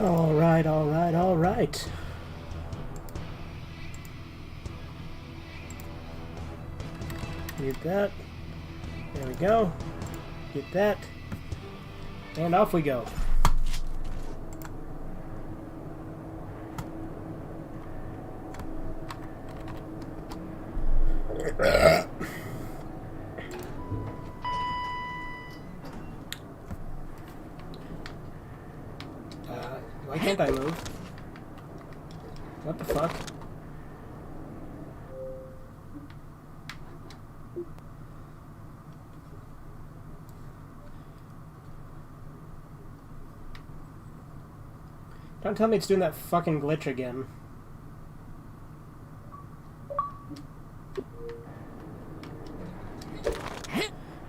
Alright, alright, alright. Get that. There we go. Get that. And off we go. Why can't I move? What the fuck? Don't tell me it's doing that fucking glitch again.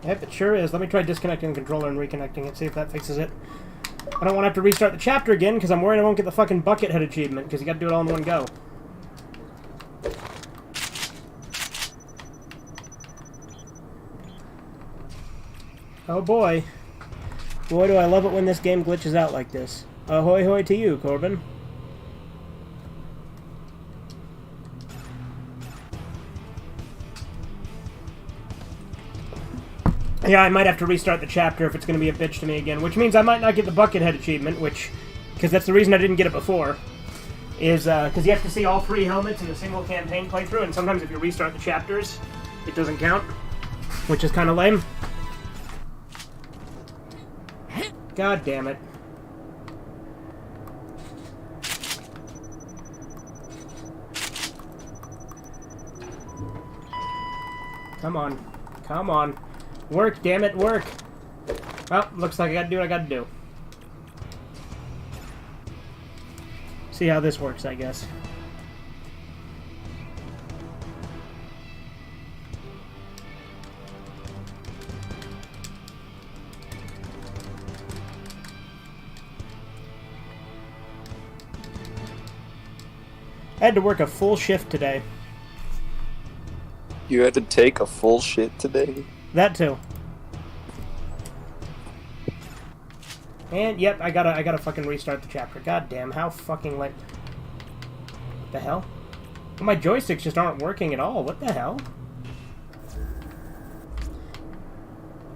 Yep, it sure is. Let me try disconnecting the controller and reconnecting it, see if that fixes it. I don't want to have to restart the chapter again, because I'm worried I won't get the fucking Buckethead achievement, because you gotta do it all in one go. Oh boy. Boy, do I love it when this game glitches out like this. Ahoy hoy to you, Corbin. Yeah, I might have to restart the chapter if it's going to be a bitch to me again, which means I might not get the Buckethead achievement, which, because that's the reason I didn't get it before, is because you have to see all 3 helmets in a single campaign playthrough, and sometimes if you restart the chapters, it doesn't count, which is kind of lame. God damn it. Come on. Come on. Work, damn it, work! Well, looks like I gotta do what I gotta do. See how this works, I guess. I had to work a full shift today. You had to take a full shit today? That too. And yep, I gotta fucking restart the chapter. God damn, how fucking late. What the hell? Well, my joysticks just aren't working at all. What the hell?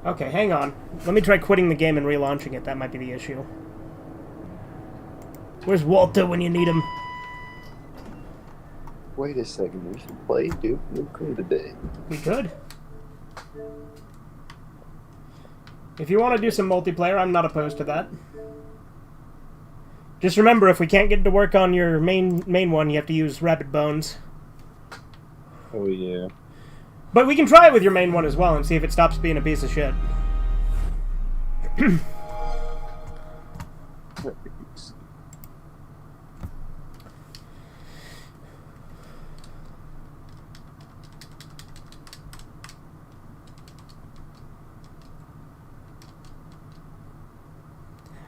Okay, hang on. Let me try quitting the game and relaunching it. That might be the issue. Where's Walter when you need him? Wait a second, we should play Duke Nukem today. We could. If you want to do some multiplayer, I'm not opposed to that. Just remember, if we can't get to work on your main one, you have to use Rapid Bones. Oh yeah. But we can try it with your main one as well and see if it stops being a piece of shit.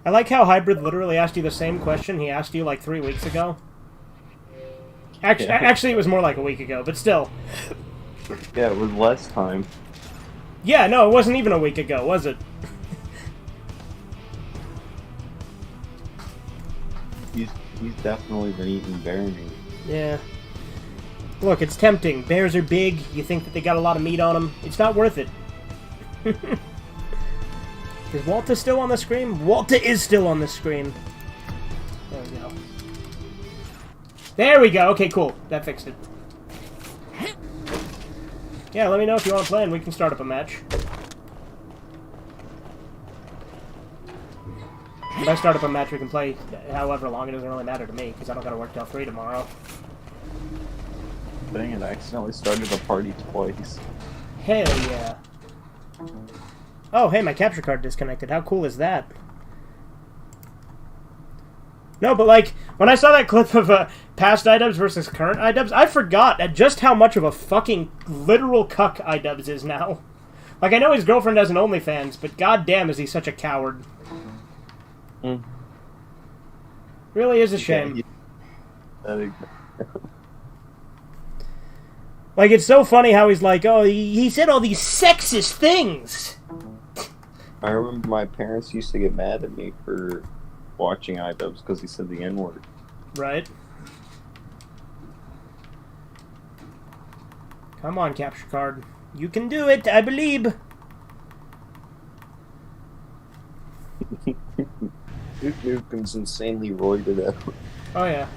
I like how Hybrid literally asked you the same question he asked you like 3 weeks ago. Actually, it was more like a week ago, but still. Yeah, it was less time. Yeah, no, it wasn't even a week ago, was it? He's definitely been eating bear meat. Yeah. Look, it's tempting. Bears are big. You think that they got a lot of meat on them. It's not worth it. Is Walter still on the screen? Walter is still on the screen. There we go. There we go. Okay, cool. That fixed it. Yeah, let me know if you want to play and we can start up a match. If I start up a match, we can play however long. It doesn't really matter to me, because I don't gotta work till 3 tomorrow. Dang it, I accidentally started a party twice. Hell yeah. Oh, hey, my capture card disconnected. How cool is that? No, but like, when I saw that clip of past iDubbbz versus current iDubbbz, I forgot just how much of a fucking literal cuck iDubbbz is now. Like, I know his girlfriend has an OnlyFans, but goddamn is he such a coward. Mm. Really is a shame. Like, it's so funny how he's like, oh, he said all these sexist things. I remember my parents used to get mad at me for watching iDubbbz because he said the N-word. Right. Come on, capture card. You can do it, I believe. Duke Nukem's insanely roided out. Oh yeah,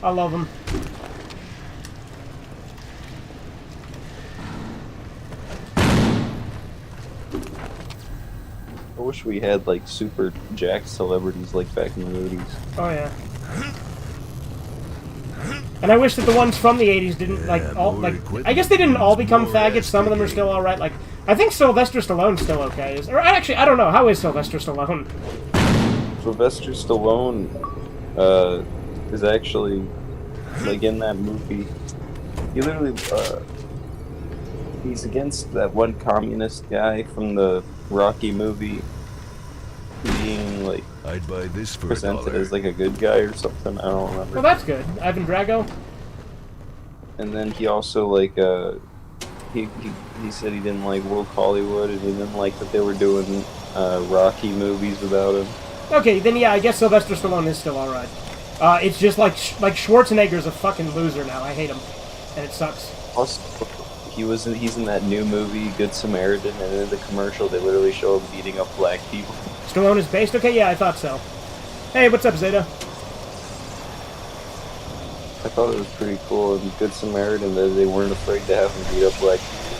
I love him. I wish we had like super jacked celebrities like back in the 80s. Oh yeah. And I wish that the ones from the 80s didn't I guess they didn't all become faggots. Some of them are still all right. Like I think Sylvester Stallone's still okay. Or actually, I don't know. How is Sylvester Stallone? Sylvester Stallone is actually like in that movie. He literally he's against that one communist guy from the Rocky movie being like I'd buy this for presented as like a good guy or something. I don't remember. Well, that's good. Ivan Drago. And then he also like he said he didn't like woke Hollywood and he didn't like that they were doing Rocky movies without him. Okay, then yeah, I guess Sylvester Stallone is still alright. It's just like Schwarzenegger's a fucking loser now. I hate him, and it sucks. Also, he's in that new movie Good Samaritan, and in the commercial they literally show him beating up black people. Stallone is based? Okay, yeah, I thought so. Hey, what's up, Zeta? I thought it was pretty cool in Good Samaritan that they weren't afraid to have him beat up black people.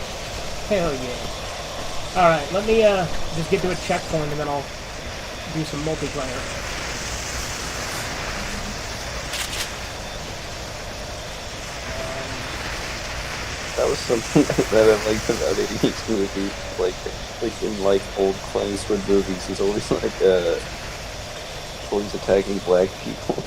Hell yeah. Alright, let me just get to a checkpoint and then I'll do some multiplayer. That was something that I liked about each movie. Like in like old Clint Eastwood movies, he's always like always attacking black people.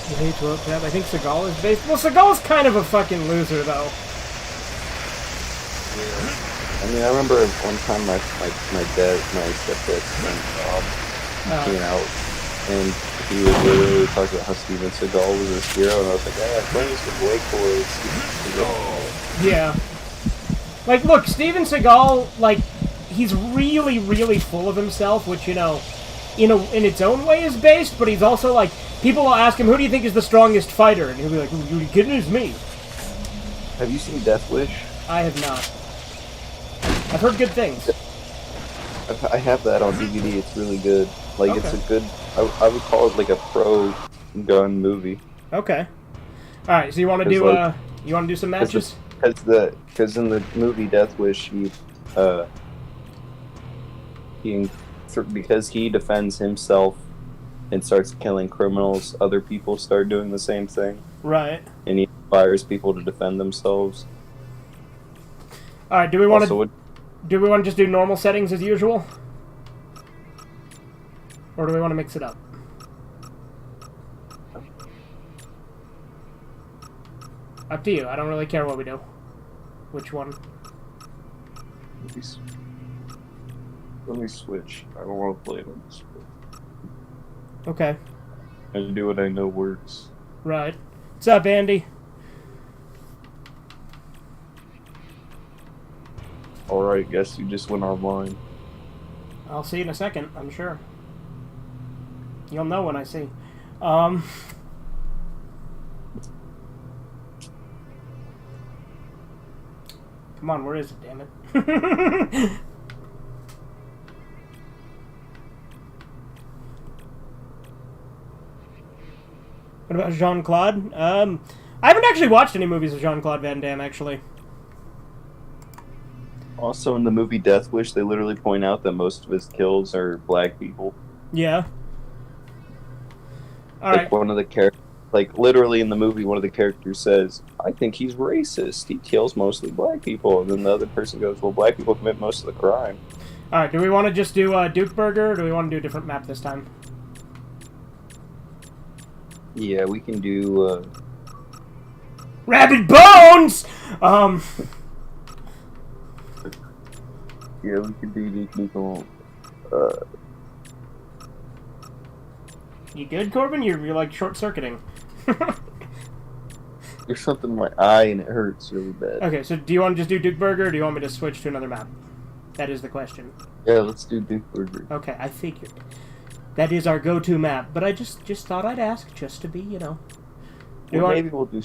You hate to look that. I think Seagal is based. Well, Seagal's kind of a fucking loser, though. Yeah. I mean, I remember one time my stepdad's friend came out, and he was literally talking about how Steven Seagal was his hero, and I was like, Clint Eastwood way cooler than Steven Seagal. Yeah. Like, look, Steven Seagal, like, he's really, really full of himself, which, you know, in its own way is based, but he's also, like, people will ask him, who do you think is the strongest fighter? And he'll be like, you kidding? It's me. Have you seen Death Wish? I have not. I've heard good things. I have that on DVD. It's really good. Like, Okay. it's a good... I would call it like a pro-gun movie. Okay. All right. So you want to do you want to do some matches? Because in the movie Death Wish, because he defends himself and starts killing criminals, other people start doing the same thing. Right. And he inspires people to defend themselves. All right. Do we want to just do normal settings as usual, or do we want to mix it up? Up to you. I don't really care what we do. Which one? Let me switch. I don't want to play it on this. Okay. I do what I know works. Right. What's up, Andy? Alright, guess you just went online. I'll see you in a second, I'm sure. You'll know when I see. Come on, where is it, damn it? What about Jean-Claude? I haven't actually watched any movies of Jean-Claude Van Damme, actually. Also, in the movie Death Wish, they literally point out that most of his kills are black people. Yeah. Like, one of the characters... Like, literally in the movie, one of the characters says, I think he's racist. He kills mostly black people. And then the other person goes, well, black people commit most of the crime. Alright, do we want to just do Duke Burger, or do we want to do a different map this time? Yeah, we can do, Rabid Bones! Yeah, we can do Nukem. You good, Corbin? You're like short-circuiting. There's something in my eye and it hurts really bad. Okay, so do you want to just do Duke Burger, or do you want me to switch to another map? That is the question. Yeah, let's do Duke Burger. Okay, I figured. That is our go-to map, but I just thought I'd ask, just to be, you know. Maybe we'll do...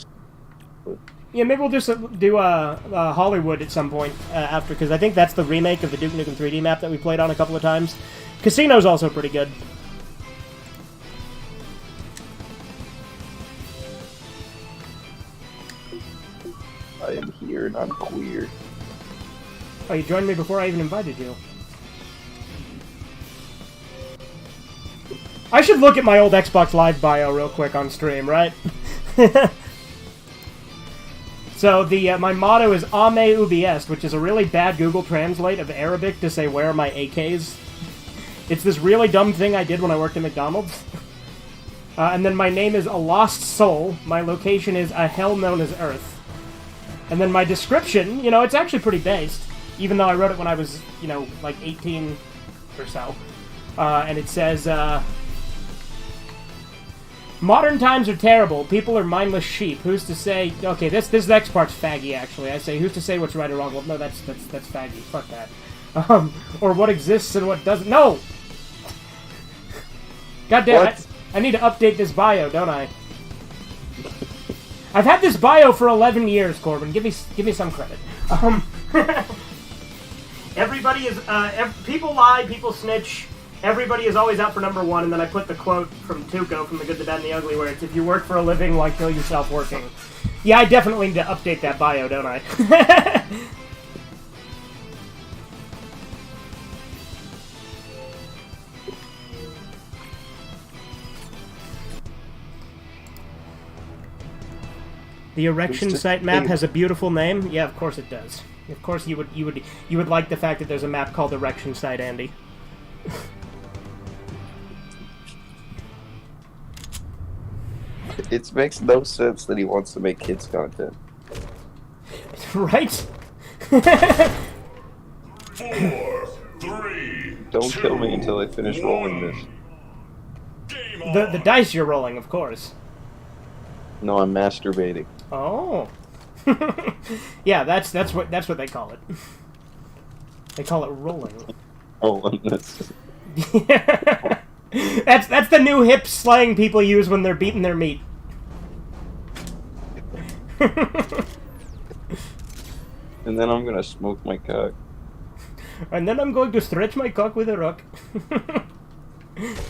Yeah, maybe we'll do Hollywood at some point after, because I think that's the remake of the Duke Nukem 3D map that we played on a couple of times. Casino's also pretty good. I am here and I'm queer. Oh, you joined me before I even invited you. I should look at my old Xbox Live bio real quick on stream, right? So my motto is Ame Ubi Est, which is a really bad Google Translate of Arabic to say where are my AKs. It's this really dumb thing I did when I worked at McDonald's. And then my name is A Lost Soul. My location is a hell known as Earth. And then my description, you know, it's actually pretty based, even though I wrote it when I was, you know, like 18 or so. And it says, modern times are terrible. People are mindless sheep. Who's to say... Okay, this next part's faggy, actually. I say, who's to say what's right or wrong? Well, no, that's faggy. Fuck that. Or what exists and what doesn't... No! God damn it. I need to update this bio, don't I? I've had this bio for 11 years, Corbin. Give me some credit. Everybody is... people lie, people snitch... Everybody is always out for number one, and then I put the quote from Tuco from The Good, the Bad, and the Ugly, where it's, if you work for a living, why kill yourself working? Yeah, I definitely need to update that bio, don't I? The erection site map has a beautiful name? Yeah, of course it does. Of course you would like the fact that there's a map called Erection Site, Andy. It makes no sense that he wants to make kids content. Right? 4, 3, Don't kill me until I finish rolling this. The dice you're rolling, of course. No, I'm masturbating. Oh. Yeah, that's what they call it. They call it rolling. Oh, that's... That's the new hip slang people use when they're beating their meat. And then I'm gonna smoke my cock. And then I'm going to stretch my cock with a rock.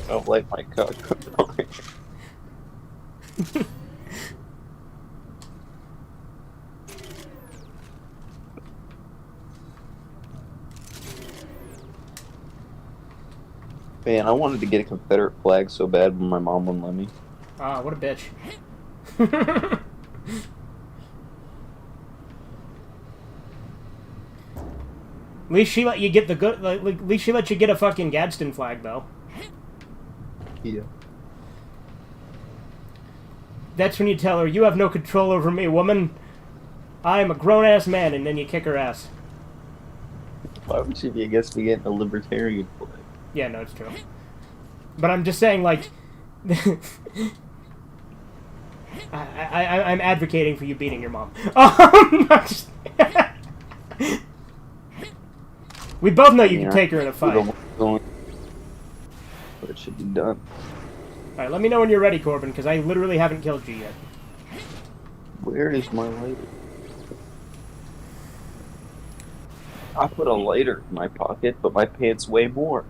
I'll light my cock. Man, I wanted to get a Confederate flag so bad, but my mom wouldn't let me. Ah, what a bitch. At least she let you get the good. At least she let you get a fucking Gadsden flag, though. Yeah. That's when you tell her, "You have no control over me, woman. I am a grown-ass man," and then you kick her ass. Why would she be against me getting a libertarian flag? Yeah, no, it's true. But I'm just saying, like, I'm advocating for you beating your mom. We both know you can take her in a fight. But it should be done. Alright, let me know when you're ready, Corbin, because I literally haven't killed you yet. Where is my lighter? I put a lighter in my pocket, but my pants weigh more.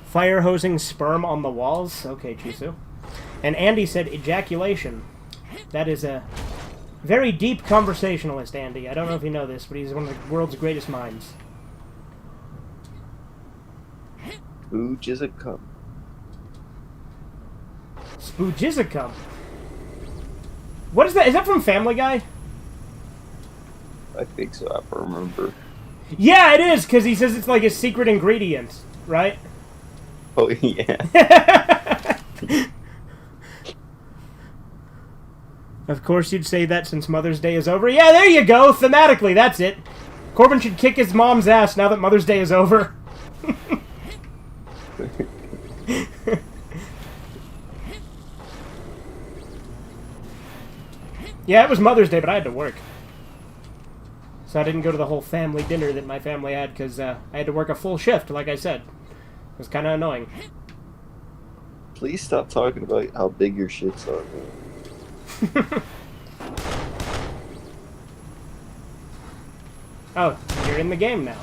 Fire hosing sperm on the walls? Okay, Chisu. And Andy said ejaculation. That is a very deep conversationalist, Andy. I don't know if you know this, but he's one of the world's greatest minds. Spoojizzacum. Spoojizzacum? What is that? Is that from Family Guy? I think so, I don't remember. Yeah, it is, because he says it's like a secret ingredient, right? Oh, yeah. Of course you'd say that since Mother's Day is over. Yeah, there you go! Thematically, that's it. Corbin should kick his mom's ass now that Mother's Day is over. Yeah, it was Mother's Day, but I had to work. So I didn't go to the whole family dinner that my family had, because I had to work a full shift, like I said. It was kind of annoying. Please stop talking about how big your shits are, man. Oh, you're in the game now.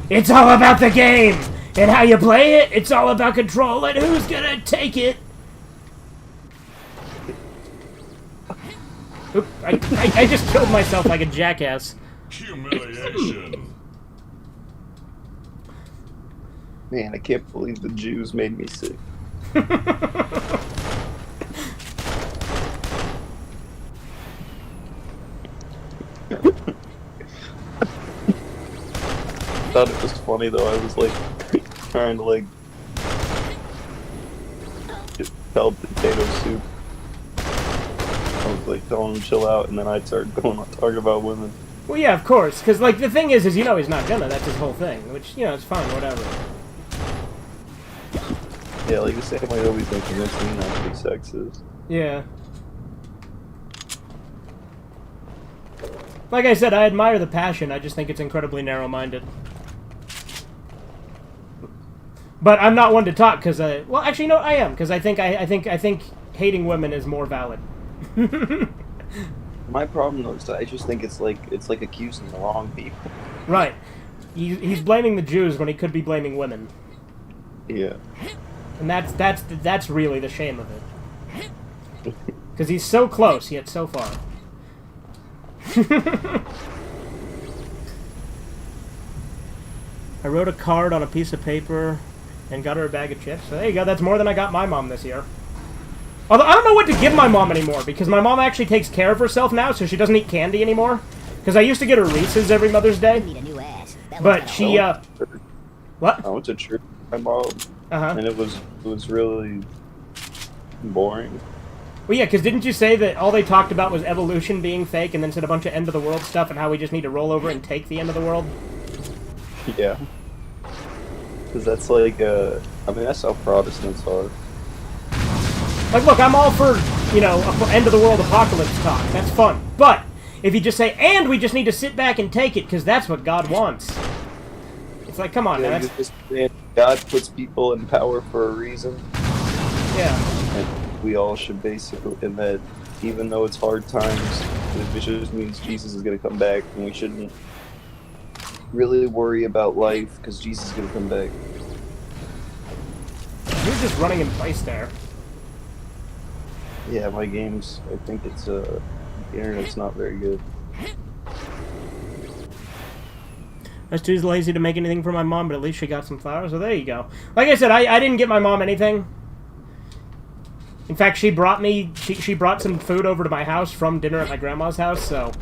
It's all about the game! And how you play it, it's all about control and who's gonna take it! Oop, I just killed myself like a jackass. Humiliation. Man, I can't believe the Jews made me sick. I thought it was funny though. I was like trying to like just tell potato soup. I was like telling him to chill out, and then I'd start going on talking about women. Well, yeah, of course, because like the thing is you know he's not gonna. That's his whole thing, which you know it's fine, whatever. Yeah, like the same way nobody's gonna convince me not to be sexist. Yeah. Like I said, I admire the passion. I just think it's incredibly narrow-minded. But I'm not one to talk because well, actually, no, I am because I think hating women is more valid. My problem though is that I just think it's like accusing the wrong people. Right. He's blaming the Jews when he could be blaming women. Yeah. And that's really the shame of it. Because he's so close yet so far. I wrote a card on a piece of paper and got her a bag of chips. So there you go. That's more than I got my mom this year. Although I don't know what to give my mom anymore because my mom actually takes care of herself now, so she doesn't eat candy anymore. Because I used to get her Reese's every Mother's Day. But she, what? I went to church with my mom, and it was really boring. Well, yeah, because didn't you say that all they talked about was evolution being fake and then said a bunch of end of the world stuff and how we just need to roll over and take the end of the world? Yeah. Because that's like, I mean, that's how Protestants are. Like, look, I'm all for, you know, end of the world apocalypse talk. That's fun. But if you just say, and we just need to sit back and take it because that's what God wants. It's like, come on, yeah, man. God puts people in power for a reason. Yeah. And we all should basically, and that even though it's hard times, it just means Jesus is going to come back, and we shouldn't really worry about life because Jesus is going to come back. You're just running in place there. Yeah, my games, I think it's, the internet's not very good. I was too lazy to make anything for my mom, but at least she got some flowers, so there you go. Like I said, I didn't get my mom anything. In fact, she brought me, she brought some food over to my house from dinner at my grandma's house, so...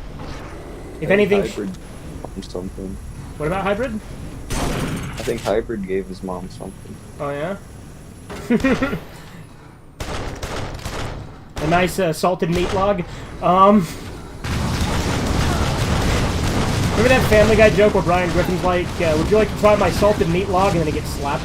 If anything... Hybrid something. What about Hybrid? I think Hybrid gave his mom something. Oh, yeah? A nice salted meat log. Remember that Family Guy joke where Brian Griffin's like, would you like to try my salted meat log? And then he gets slapped.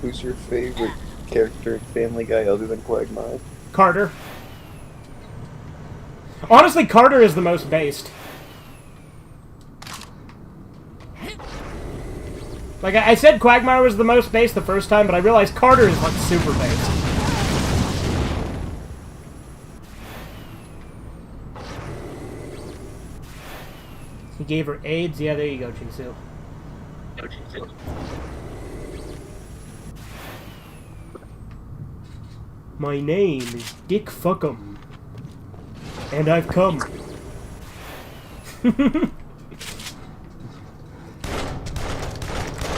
Who's your favorite character in Family Guy other than Quagmire? Carter. Honestly, Carter is the most based. Like, I said Quagmire was the most based the first time, but I realized Carter is, like, super based. He gave her AIDS? Yeah, there you go, Jinsu. My name is Dick Fuckum. And I've come.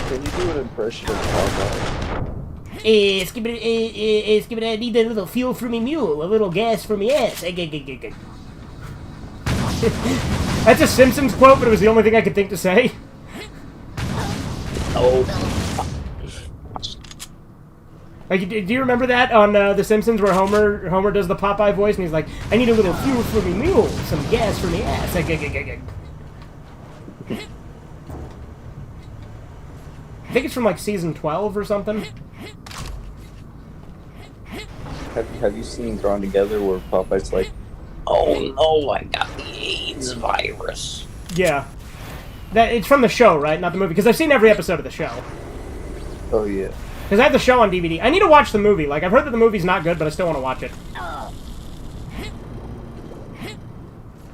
Can you do an impression of Quagmire? Skip it, I need a little fuel for me mule, a little gas for me ass. That's a Simpsons quote, but it was the only thing I could think to say. Oh. Like, do you remember that on The Simpsons where Homer does the Popeye voice and he's like, I need a little fuel for me mule, some gas for me ass. think it's from like season 12 or something. Have you seen Drawn Together where Popeye's like, "Oh no, I got the AIDS virus." Yeah. It's from the show, right? Not the movie. Because I've seen every episode of the show. Oh yeah. Because I have the show on DVD. I need to watch the movie. Like, I've heard that the movie's not good, but I still want to watch it.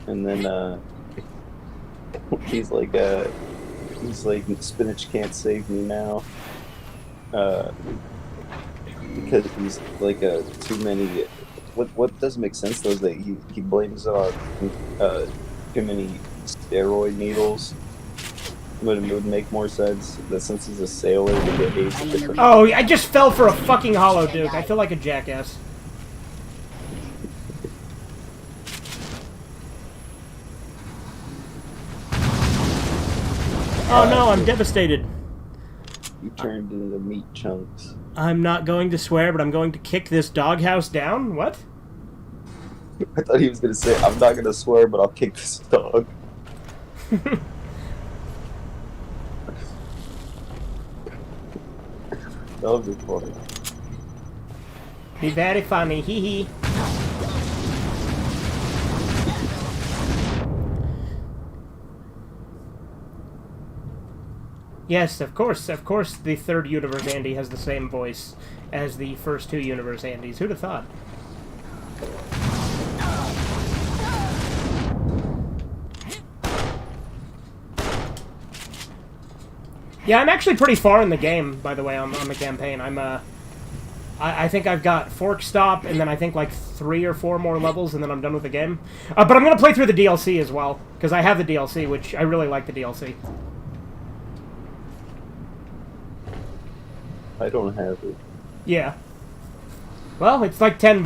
And then he's like, spinach can't save me now. Because he's like too many. What doesn't make sense though is that he blames it on too many steroid needles. But it would make more sense that since he's a sailor, to get AIDS. Oh, I just fell for a fucking hollow duke. I feel like a jackass. Oh no, I'm devastated. You turned into meat chunks. I'm not going to swear, but I'm going to kick this doghouse down? What? I thought he was going to say, I'm not going to swear, but I'll kick this dog. That would be funny. Be very funny, hee hee. Yes, of course, the third universe Andy has the same voice as the first two universe Andys. Who'd have thought? Yeah, I'm actually pretty far in the game, by the way, on the campaign. I think I've got Fork Stop, and then I think like 3 or 4 more levels, and then I'm done with the game. But I'm going to play through the DLC as well, because I have the DLC, which I really like the DLC. I don't have it. Yeah. Well, it's like $10.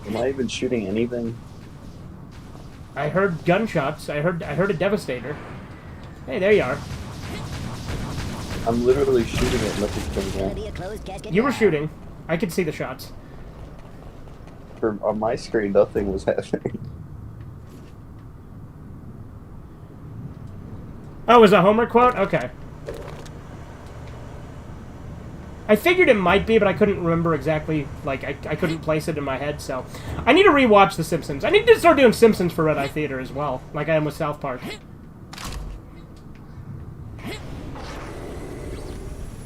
Am I even shooting anything? I heard gunshots. I heard a Devastator. Hey, there you are. I'm literally shooting it, nothing's coming out. You were shooting. I could see the shots. On my screen, nothing was happening. Oh, was a Homer quote? Okay. I figured it might be, but I couldn't remember exactly, like, I couldn't place it in my head, so... I need to rewatch The Simpsons. I need to start doing Simpsons for Red Eye Theater as well, like I am with South Park.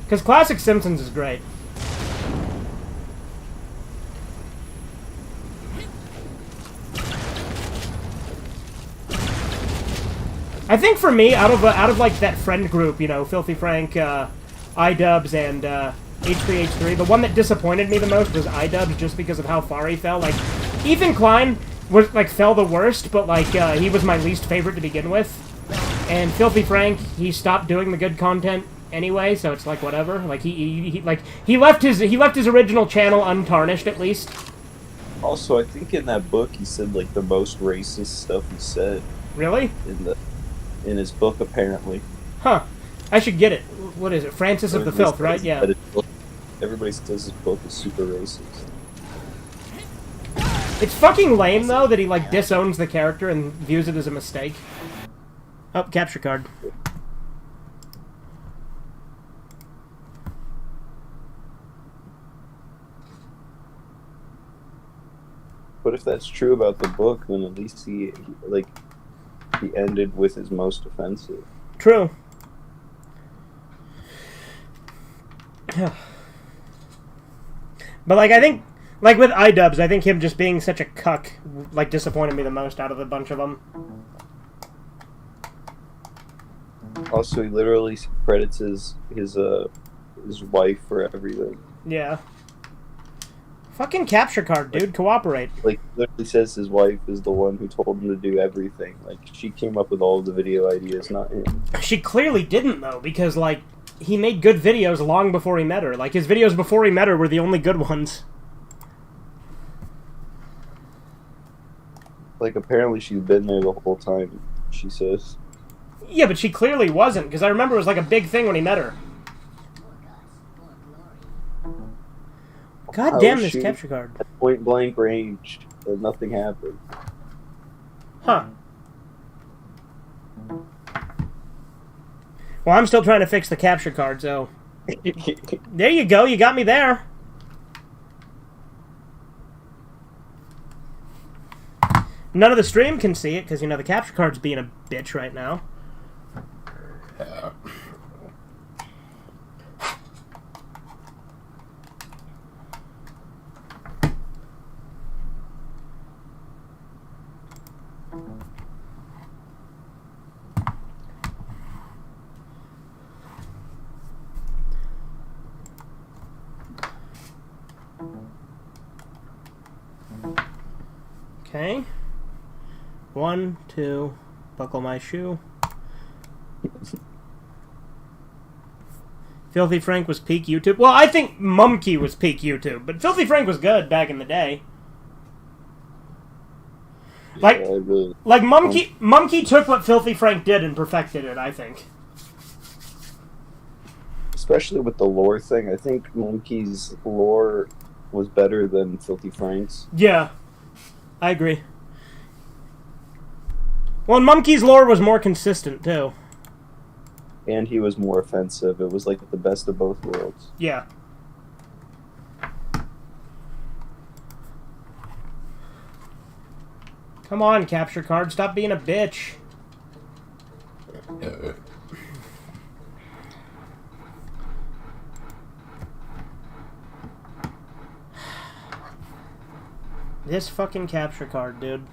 Because classic Simpsons is great. I think for me, out of like that friend group, you know, Filthy Frank, iDubbbz, and H3H3, the one that disappointed me the most was iDubbbz, just because of how far he fell. Like, Ethan Klein was like fell the worst, but like he was my least favorite to begin with. And Filthy Frank, he stopped doing the good content anyway, so it's like whatever. Like he left his original channel untarnished at least. Also, I think in that book he said like the most racist stuff he said. Really? In his book, apparently. Huh. I should get it. What is it? Francis of the Filth, right? Yeah. Everybody says his book is super racist. It's fucking lame, though, that he, like, disowns the character and views it as a mistake. Oh, capture card. But if that's true about the book, then at least he ended with his most offensive. True. But, like, I think, like, with iDubbbz, I think him just being such a cuck, like, disappointed me the most out of the bunch of them. Also, he literally credits his wife for everything. Yeah. Fucking capture card, dude. Cooperate. Like, literally says his wife is the one who told him to do everything. Like, she came up with all of the video ideas, not him. She clearly didn't, though, because, like, he made good videos long before he met her. Like, his videos before he met her were the only good ones. Like, apparently she's been there the whole time, she says. Yeah, but she clearly wasn't, because I remember it was, like, a big thing when he met her. God damn this capture card. At point blank range, and nothing happened. Huh. Well, I'm still trying to fix the capture card, so... There you go, you got me there. None of the stream can see it, because, you know, the capture card's being a bitch right now. Okay. 1, 2, buckle my shoe. Filthy Frank was peak YouTube. Well, I think Mumkey was peak YouTube, but Filthy Frank was good back in the day. Like, Yeah, really, like Mumkey took what Filthy Frank did and perfected it, I think. especially with the lore thing, I think Monkey's lore was better than Filthy Frank's. Yeah, I agree. Well, and Mumkey's lore was more consistent, too. And he was more offensive. It was like the best of both worlds. Yeah. Come on, capture card. Stop being a bitch. This fucking capture card, dude.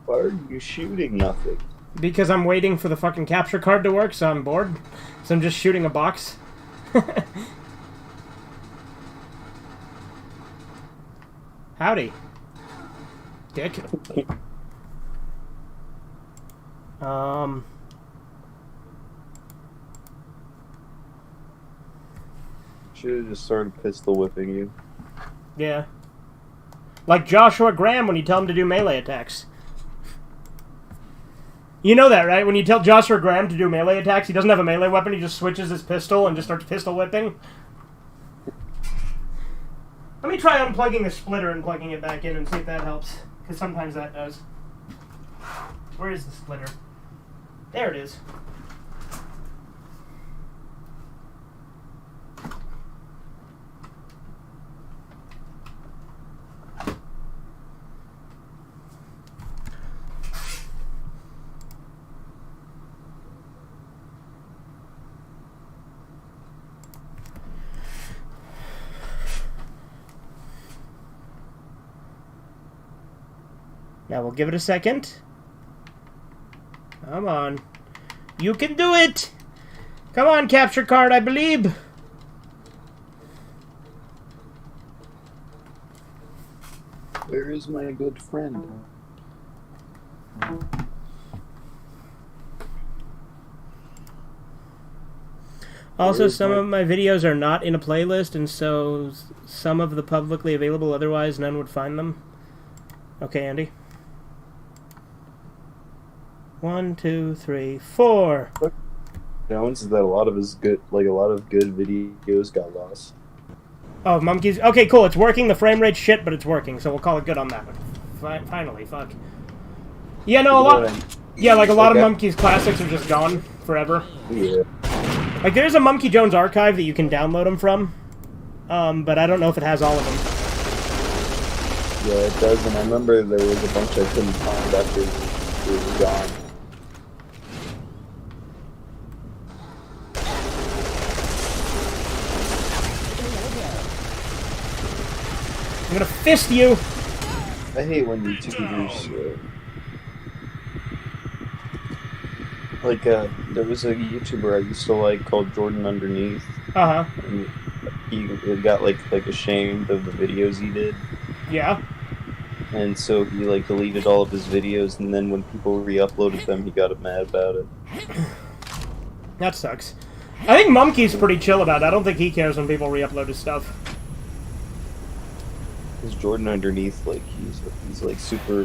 Why are you shooting nothing? Because I'm waiting for the fucking capture card to work, so I'm bored. So I'm just shooting a box. Howdy. Dick. Should have just started pistol whipping you. Yeah. Like Joshua Graham when you tell him to do melee attacks. You know that, right? When you tell Joshua Graham to do melee attacks, he doesn't have a melee weapon, he just switches his pistol and just starts pistol whipping. Let me try unplugging the splitter and plugging it back in and see if that helps. Because sometimes that does. Where is the splitter? There it is. Now we'll give it a second. Come on. You can do it! Come on, capture card, I believe! Where is my good friend? Also, some of my videos are not in a playlist, and so some of the publicly available, otherwise none would find them. Okay, Andy. 1, 2, 3, 4. Jones is that a lot of his good, like a lot of good videos got lost. Oh, monkeys. Okay, cool. It's working. The frame rate's shit, but it's working, so we'll call it good on that one. Finally, fuck. Yeah, no, a lot. Yeah, like a lot of Mumkey's classics are just gone forever. Yeah. Like there's a Monkey Jones archive that you can download them from, but I don't know if it has all of them. Yeah, it does, and I remember there was a bunch I couldn't find after it was gone. I'm gonna fist you! I hate when YouTubers, there was a YouTuber I used to like called Jordan Underneath. Uh-huh. And he got like ashamed of the videos he did. Yeah. And so he like deleted all of his videos, and then when people re-uploaded them, he got mad about it. That sucks. I think Mumkey's pretty chill about it. I don't think he cares when people re-upload his stuff. Because Jordan Underneath, like he's like super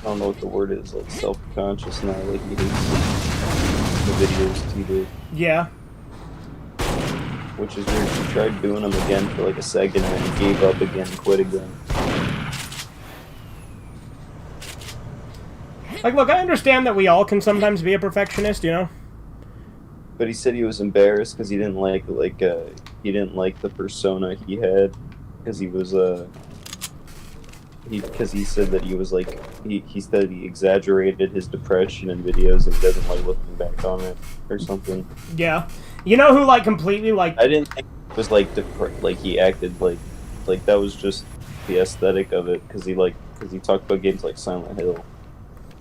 don't know what the word is, like self-conscious now, like he hates the videos he did. Yeah. Which is weird. He tried doing them again for like a second and then gave up again and quit again. Like, look, I understand that we all can sometimes be a perfectionist, you know? But he said he was embarrassed because he didn't like the persona he had, because he was he said that he was like he said he exaggerated his depression in videos and he doesn't like looking back on it or something. Yeah. You know who, like, completely, like... I didn't think it was like like he acted like that was just the aesthetic of it, because he talked about games like Silent Hill.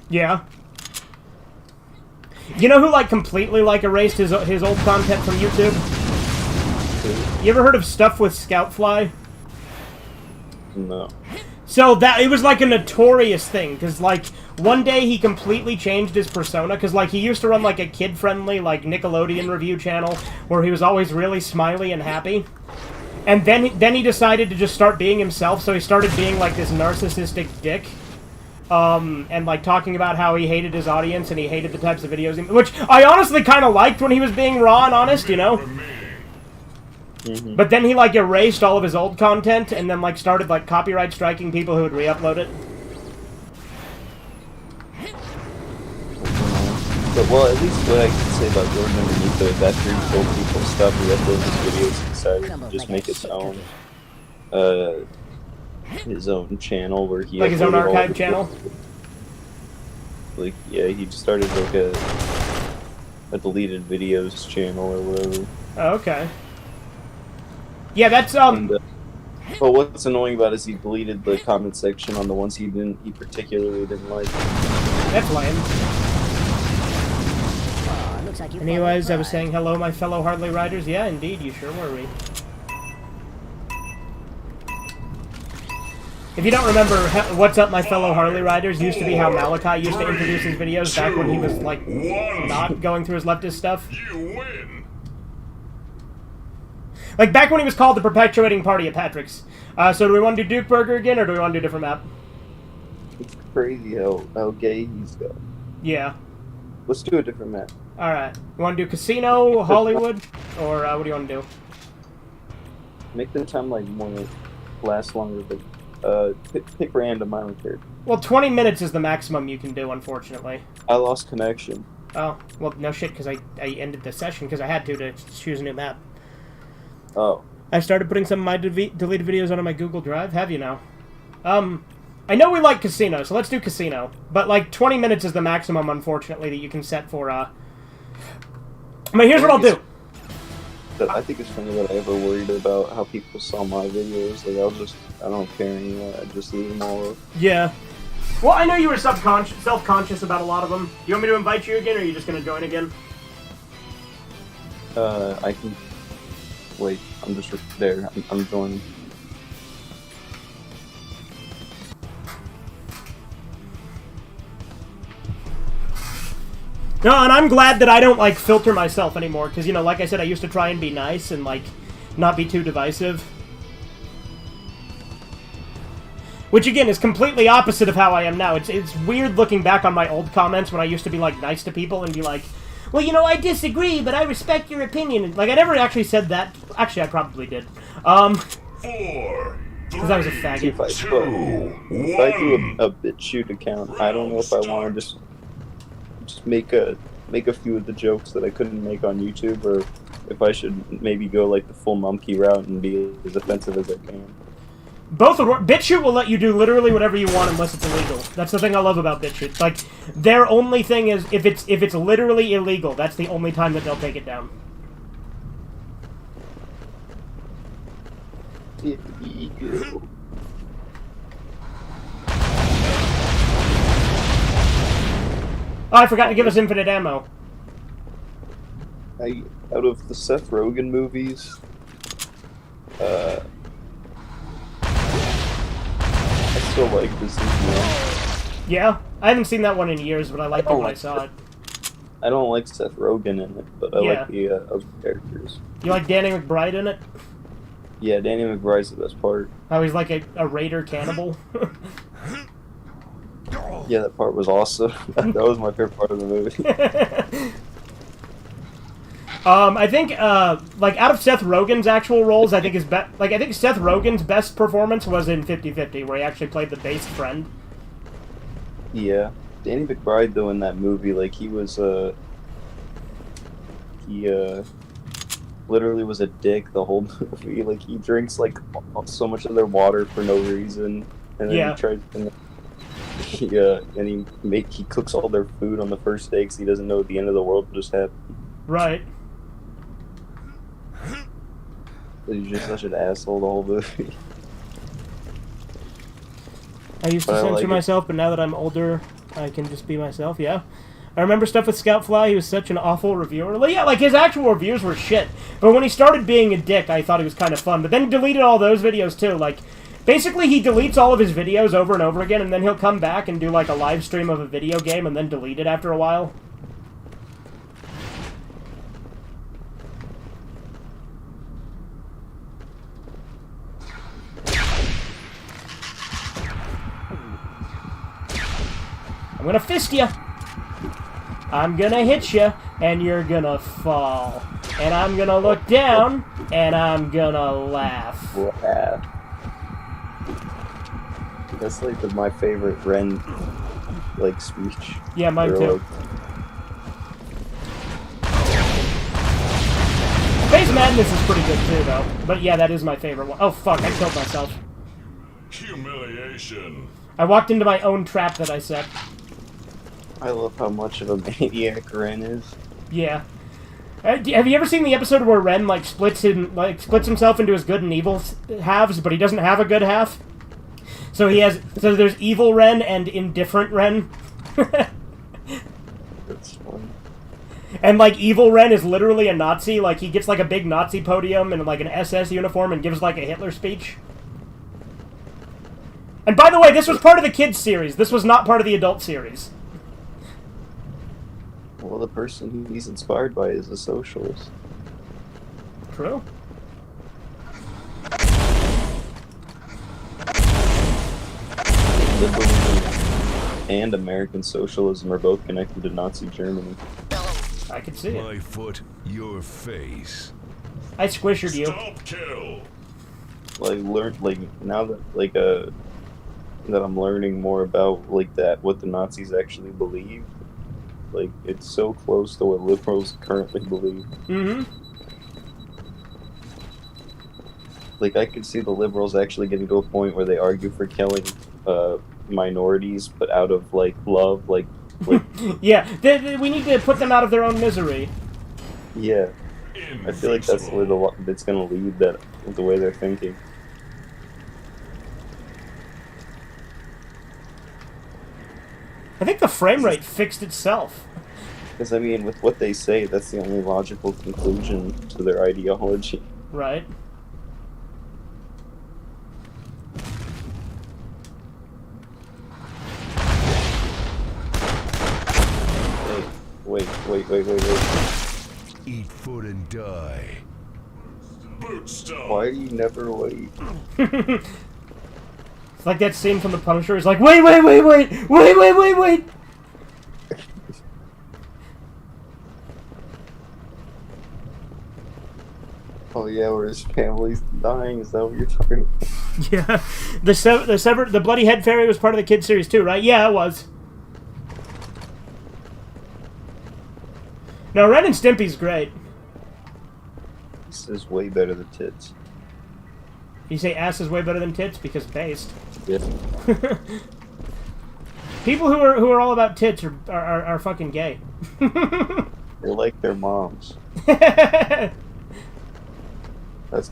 Yeah. You know who, like, completely, like, erased his old content from YouTube? You ever heard of Stuff with Scoutfly? No. So it was like a notorious thing, because like one day he completely changed his persona, because like he used to run like a kid-friendly like Nickelodeon review channel where he was always really smiley and happy, and then he decided to just start being himself. So he started being like this narcissistic dick, and like talking about how he hated his audience and he hated the types of videos, which I honestly kind of liked when he was being raw and honest, you know. Mm-hmm. But then he, like, erased all of his old content and then, like, started, like, copyright striking people who would re-upload it. But, well, at least what I can say about Jordan underneath though is after he told people to stop re-uploading his videos, he decided to just make his own channel where he... Like his own archive channel? Like, yeah, he just started, like, a deleted videos channel or whatever. Oh, okay. Yeah, that's, but what's annoying about it is he deleted the comment section on the ones he particularly didn't like. That's lame. Anyways, I was saying hello, my fellow Harley Riders. Yeah, indeed, you sure were, we. If you don't remember, what's up, my fellow Harley Riders used to be how Malachi used to introduce his videos back when he was, like, not going through his leftist stuff. You win. Like, back when he was called the Perpetuating Party at Patrick's. So do we want to do Duke Burger again, or do we want to do a different map? It's crazy how gay he's got. Yeah. Let's do a different map. Alright. You want to do Casino, Hollywood, or what do you want to do? Make the time, like, more last longer, but pick random, I don't care. Well, 20 minutes is the maximum you can do, unfortunately. I lost connection. Oh, well, no shit, because I ended the session because I had to choose a new map. Oh. I started putting some of my deleted videos onto my Google Drive. Have you now? I know we like Casino, so let's do Casino. But, like, 20 minutes is the maximum, unfortunately, that you can set for, I mean, here's what I'll do. I think it's funny that I ever worried about how people saw my videos. Like, I don't care anymore. I just leave them all up. Yeah. Well, I know you were self-conscious about a lot of them. Do you want me to invite you again, or are you just going to join again? I can... Wait, I'm just there. I'm joining. No, and I'm glad that I don't, like, filter myself anymore, because, you know, like I said, I used to try and be nice and, like, not be too divisive. Which, again, is completely opposite of how I am now. It's weird looking back on my old comments when I used to be, like, nice to people and be like, well, you know, I disagree, but I respect your opinion. Like, I never actually said that. Actually, I probably did. 4, 3, because I was a faggot. If I do a BitChute account, I don't know if I want to just make a few of the jokes that I couldn't make on YouTube, or if I should maybe go like the full monkey route and be as offensive as I can. Both would work. BitChute will let you do literally whatever you want unless it's illegal. That's the thing I love about BitChute. Like, their only thing is if it's literally illegal, that's the only time that they'll take it down. Illegal. Oh, I forgot to give us infinite ammo. Out of the Seth Rogen movies, I still like this one. Yeah? I haven't seen that one in years, but I liked it when I saw it. I don't like Seth Rogen in it, but I like the other characters. You like Danny McBride in it? Yeah, Danny McBride's the best part. Oh, he's like a raider cannibal? Yeah, that part was awesome. That was my favorite part of the movie. I think, like, out of Seth Rogen's actual roles, I think I think Seth Rogen's best performance was in 50-50, where he actually played the base friend. Yeah. Danny McBride, though, in that movie, like, he was, literally was a dick the whole movie. Like, he drinks, like, so much of their water for no reason, and then he tries, and he cooks all their food on the first day because he doesn't know the end of the world just happened. Right. He's just such an asshole the whole movie. I used to censor myself, but now that I'm older, I can just be myself, yeah. I remember stuff with Scoutfly, he was such an awful reviewer. Like, yeah, like, his actual reviews were shit. But when he started being a dick, I thought he was kind of fun. But then he deleted all those videos, too. Like, basically, he deletes all of his videos over and over again, and then he'll come back and do, like, a live stream of a video game, and then delete it after a while. I'm gonna fist you. I'm gonna hit you, and you're gonna fall. And I'm gonna look down, and I'm gonna laugh. Laugh. That's like my favorite Ren, like, speech. Yeah, mine too. Face Madness is pretty good too, though. But yeah, that is my favorite one. Oh fuck, I killed myself. Humiliation. I walked into my own trap that I set. I love how much of a maniac Ren is. Yeah. Have you ever seen the episode where Ren splits himself into his good and evil halves, but he doesn't have a good half? So there's evil Ren and indifferent Ren. That's fun. And evil Ren is literally a Nazi. Like, he gets a big Nazi podium and an SS uniform and gives a Hitler speech. And by the way, this was part of the kids series. This was not part of the adult series. Well, the person he's inspired by is a socialist. True. Liberalism and American socialism are both connected to Nazi Germany. I can see it. My foot, your face. I squished you. Stop kill. Now that that I'm learning more about what the Nazis actually believe. It's so close to what liberals currently believe. Mm-hmm. I could see the liberals actually getting to a point where they argue for killing minorities, but out of love, yeah, we need to put them out of their own misery. Yeah, I feel like that's where it's gonna lead. The way they're thinking. I think the frame rate fixed itself. Because, I mean, with what they say, that's the only logical conclusion to their ideology. Right. Hey, wait. Eat foot and die. Boot stop. Why do you never wait? It's like that scene from The Punisher. He's like, wait! Oh yeah, where his family's dying. Is that what you're talking about? Yeah. The Bloody Head Fairy was part of the kids series too, right? Yeah, it was. No, Ren and Stimpy's great. This is way better than Tits. You say ass is way better than tits because based. Yeah. People who are all about tits are fucking gay. They're like their moms. That's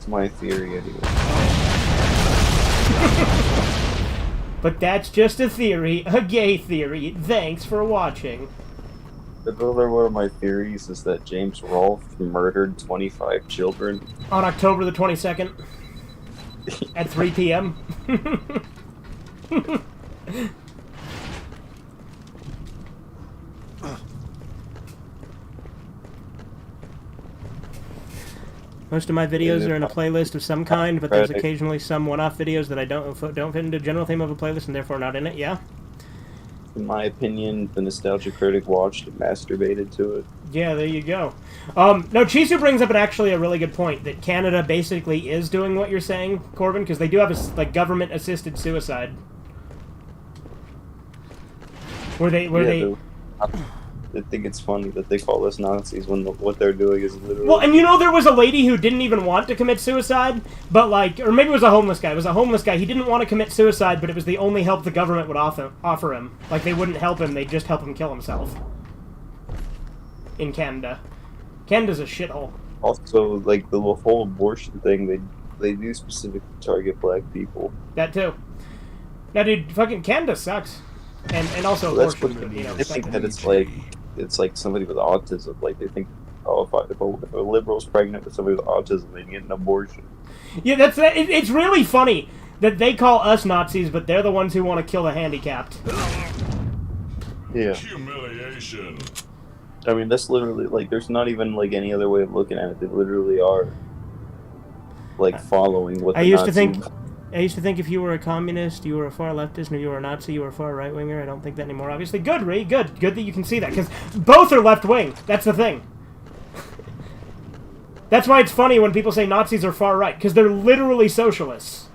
my theory anyway. But that's just a theory, a gay theory. Thanks for watching. Another one of my theories is that James Rolfe murdered 25 children. On October the 22nd. At 3 p.m. Most of my videos are in a playlist of some kind, but there's occasionally some one-off videos that I don't fit into the general theme of a playlist and therefore not in it, yeah? in my opinion, the Nostalgia Critic watched and masturbated to it. Yeah, there you go. No, Chisu brings up actually a really good point, that Canada basically is doing what you're saying, Corbin, because they do have a government-assisted suicide. I think it's funny that they call us Nazis when what they're doing is literally... Well, and there was a lady who didn't even want to commit suicide, but or maybe it was a homeless guy. It was a homeless guy. He didn't want to commit suicide, but it was the only help the government would offer him. Like, they wouldn't help him, they'd just help him kill himself. In Canada. Canada's a shithole. Also, like, the whole abortion thing, they do specifically target black people. That too. Now, dude, fucking Canada sucks. And also abortion, I think that it's like somebody with autism. Like, they think, oh, if a liberal's pregnant with somebody with autism, they get an abortion. Yeah, it's really funny that they call us Nazis, but they're the ones who want to kill the handicapped. Yeah. Humiliation. I mean, that's literally, like, there's not even, like, any other way of looking at it. They literally are, like, following what the Nazis... I used to think if you were a communist, you were a far leftist, and if you were a Nazi, you were a far right-winger. I don't think that anymore, obviously. Good, Ree, good. Good that you can see that, because both are left-wing. That's the thing. That's why it's funny when people say Nazis are far right, because they're literally socialists.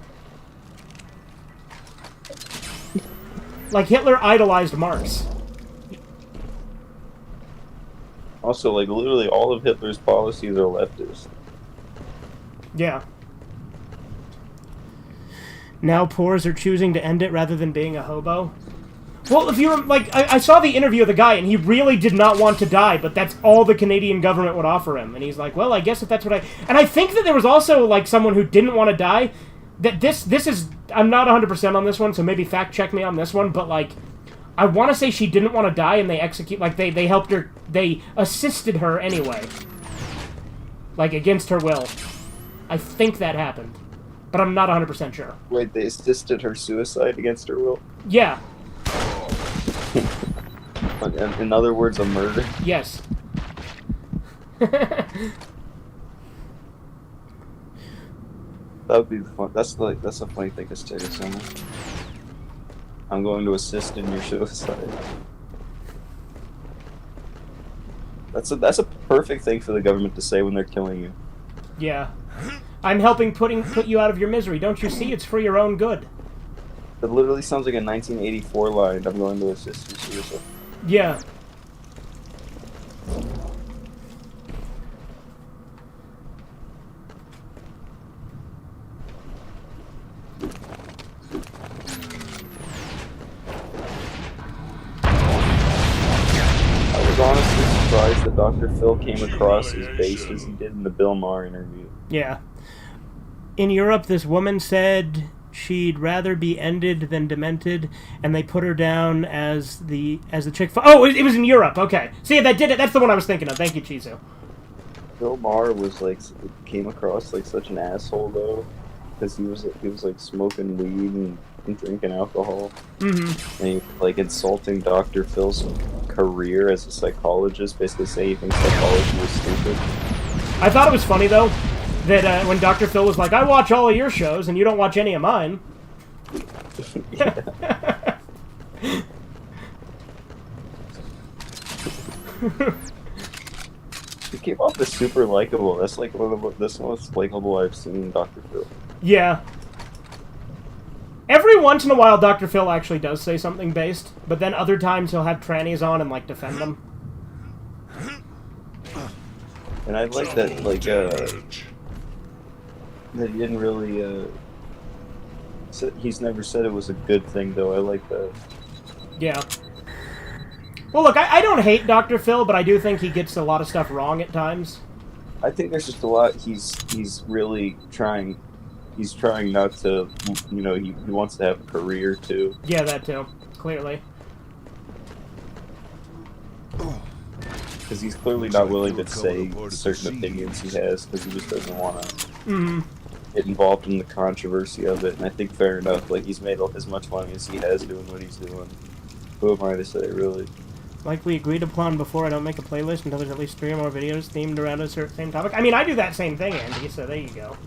Like, Hitler idolized Marx. Also, like, literally all of Hitler's policies are leftist. Yeah. Now poors are choosing to end it rather than being a hobo. Well, if you're, like, I saw the interview of the guy, and he really did not want to die, but that's all the Canadian government would offer him. And he's like, well, I guess if that's what And I think that there was also, like, someone who didn't want to die. That this is... I'm not 100% on this one, so maybe fact-check me on this one, but, like, I want to say she didn't want to die, and they execute... Like, they helped her... They assisted her anyway. Like, against her will. I think that happened. But I'm not 100% sure. Wait, they assisted her suicide against her will? Yeah. In other words, a murder? Yes. That would be fun. That's a funny thing to say to someone. I'm going to assist in your suicide. That's a perfect thing for the government to say when they're killing you. Yeah. I'm helping put you out of your misery. Don't you see? It's for your own good. It literally sounds like a 1984 line. I'm going to assist in suicide. Yeah. I was honestly surprised that Dr. Phil came across as based as he did in the Bill Maher interview. Yeah. In Europe, this woman said she'd rather be ended than demented, and they put her down as the chick. Oh, it was in Europe. Okay. See, that did it. That's the one I was thinking of. Thank you, Chizu. Bill Maher was like came across like such an asshole though, because he was like smoking weed and drinking alcohol, and he was, like, insulting Dr. Phil's career as a psychologist, basically saying he thinks psychology was stupid. I thought it was funny though that when Dr. Phil was like, "I watch all of your shows and you don't watch any of mine." He came off as super likable. That's like that's the most likable I've seen Dr. Phil. Yeah. Every once in a while, Dr. Phil actually does say something based, but then other times he'll have trannies on and, like, defend them. And I like that, like, that he didn't really, he's never said it was a good thing, though. I like that. Yeah. Well, look, I don't hate Dr. Phil, but I do think he gets a lot of stuff wrong at times. I think there's just a lot, he's really trying... He's trying not to, you know, he wants to have a career, too. Yeah, that too. Clearly. Because he's clearly not willing to say certain opinions he has, because he just doesn't want to get involved in the controversy of it. And I think fair enough, like, he's made as much money as he has doing what he's doing. Who am I to say, really? Like we agreed upon before, I don't make a playlist until there's at least 3 or more videos themed around a certain same topic. I mean, I do that same thing, Andy, so there you go.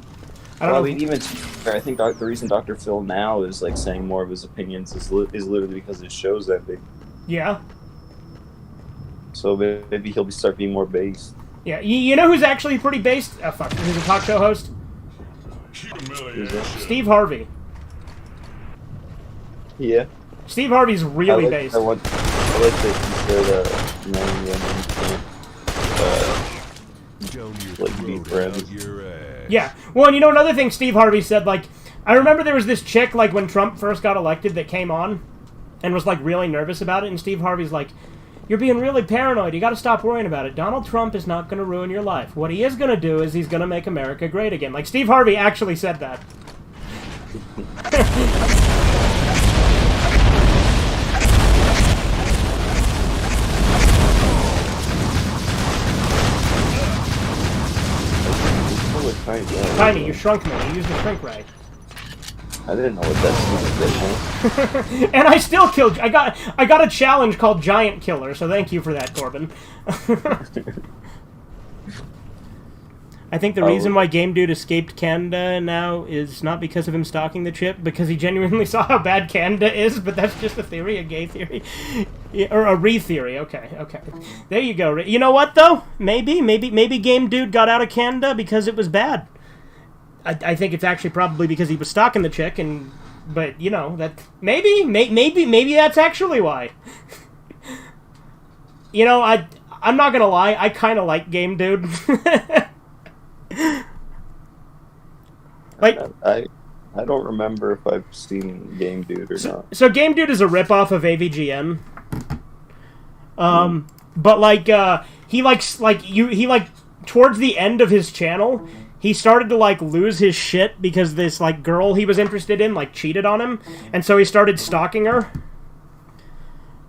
I mean, even I think the reason Dr. Phil now is like saying more of his opinions is literally because his show's ending. Yeah. So maybe he'll start being more based. Yeah. You know who's actually pretty based? Oh, fuck. Who's a talk show host? Steve Harvey. Yeah. Steve Harvey's really based. I like that he said men and women can't like be friends. Yeah. Well, and you know another thing Steve Harvey said, like, I remember there was this chick, like, when Trump first got elected that came on and was, like, really nervous about it, and Steve Harvey's like, you're being really paranoid. You gotta stop worrying about it. Donald Trump is not gonna ruin your life. What he is gonna do is he's gonna make America great again. Like, Steve Harvey actually said that. Tiny, you shrunk me. You used the shrink ray. I didn't know what that was. And I still killed. I got a challenge called Giant Killer. So thank you for that, Corbin. I think the reason why Game Dude escaped Canada now is not because of him stalking the chip, because he genuinely saw how bad Canada is. But that's just a theory, a gay theory, or a re-theory. Okay. There you go. You know what though? Maybe Game Dude got out of Canada because it was bad. I think it's actually probably because he was stalking the chick, but you know that maybe that's actually why. You know, I'm not gonna lie, I kind of like Game Dude. Like, I don't remember if I've seen Game Dude or not. So Game Dude is a ripoff of AVGN. But like he towards the end of his channel, he started to like lose his shit because this like girl he was interested in like cheated on him, and so he started stalking her.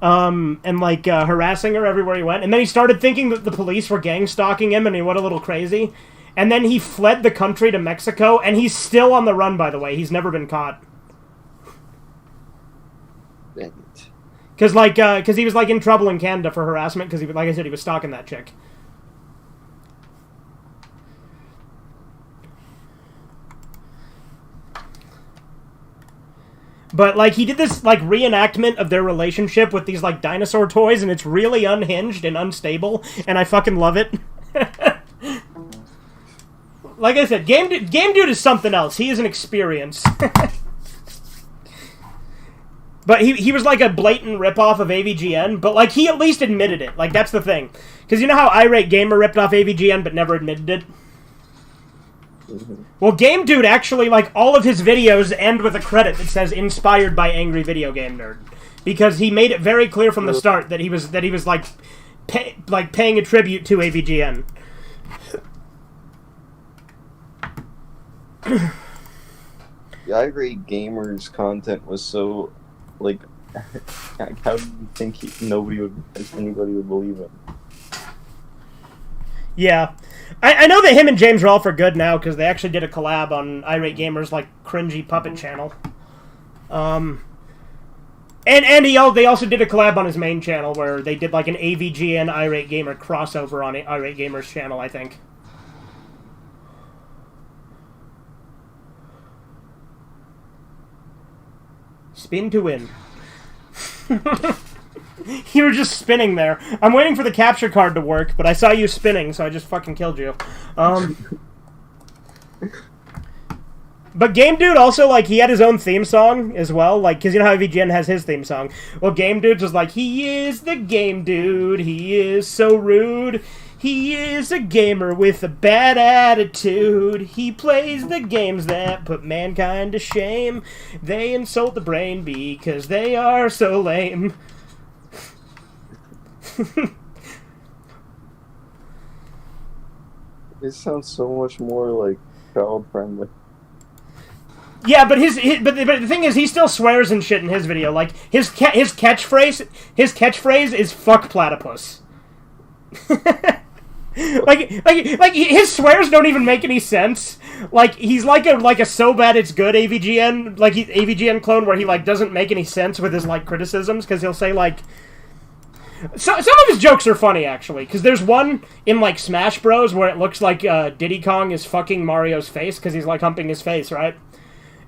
And like harassing her everywhere he went, and then he started thinking that the police were gang stalking him, and he went a little crazy. And then he fled the country to Mexico, and he's still on the run, by the way. He's never been caught. Dang it. Because he was, like, in trouble in Canada for harassment, because, like I said, he was stalking that chick. But, like, he did this, like, reenactment of their relationship with these, like, dinosaur toys, and it's really unhinged and unstable, and I fucking love it. Like I said, Game Dude is something else. He is an experience. But he was like a blatant ripoff of AVGN, but like he at least admitted it. Like that's the thing. Because you know how Irate Gamer ripped off AVGN but never admitted it? Mm-hmm. Well, Game Dude actually, like all of his videos end with a credit that says inspired by Angry Video Game Nerd. Because he made it very clear from the start that he was like paying a tribute to AVGN. The Irate Gamer's content was so, like, how do you think anybody would believe him? Yeah. I know that him and James Rolfe are good now, because they actually did a collab on Irate Gamer's, like, cringy puppet channel. And they also did a collab on his main channel, where they did, like, an AVGN Irate Gamer crossover on Irate Gamer's channel, I think. Spin to win. You were just spinning there. I'm waiting for the capture card to work, but I saw you spinning, so I just fucking killed you. But Game Dude also, like, he had his own theme song as well, like, because you know how VGN has his theme song? Well, Game Dude's was like, he is the Game Dude, he is so rude, he is a gamer with a bad attitude, he plays the games that put mankind to shame, they insult the brain because they are so lame. It sounds so much more, like, child-friendly. Yeah, but but the thing is, he still swears and shit in his video. Like his catchphrase is "fuck platypus." like his swears don't even make any sense. Like he's like a so bad it's good AVGN AVGN clone where he like doesn't make any sense with his like criticisms because he'll say like. Some of his jokes are funny, actually, because there's one in, like, Smash Bros. Where it looks like Diddy Kong is fucking Mario's face, because he's, like, humping his face, right?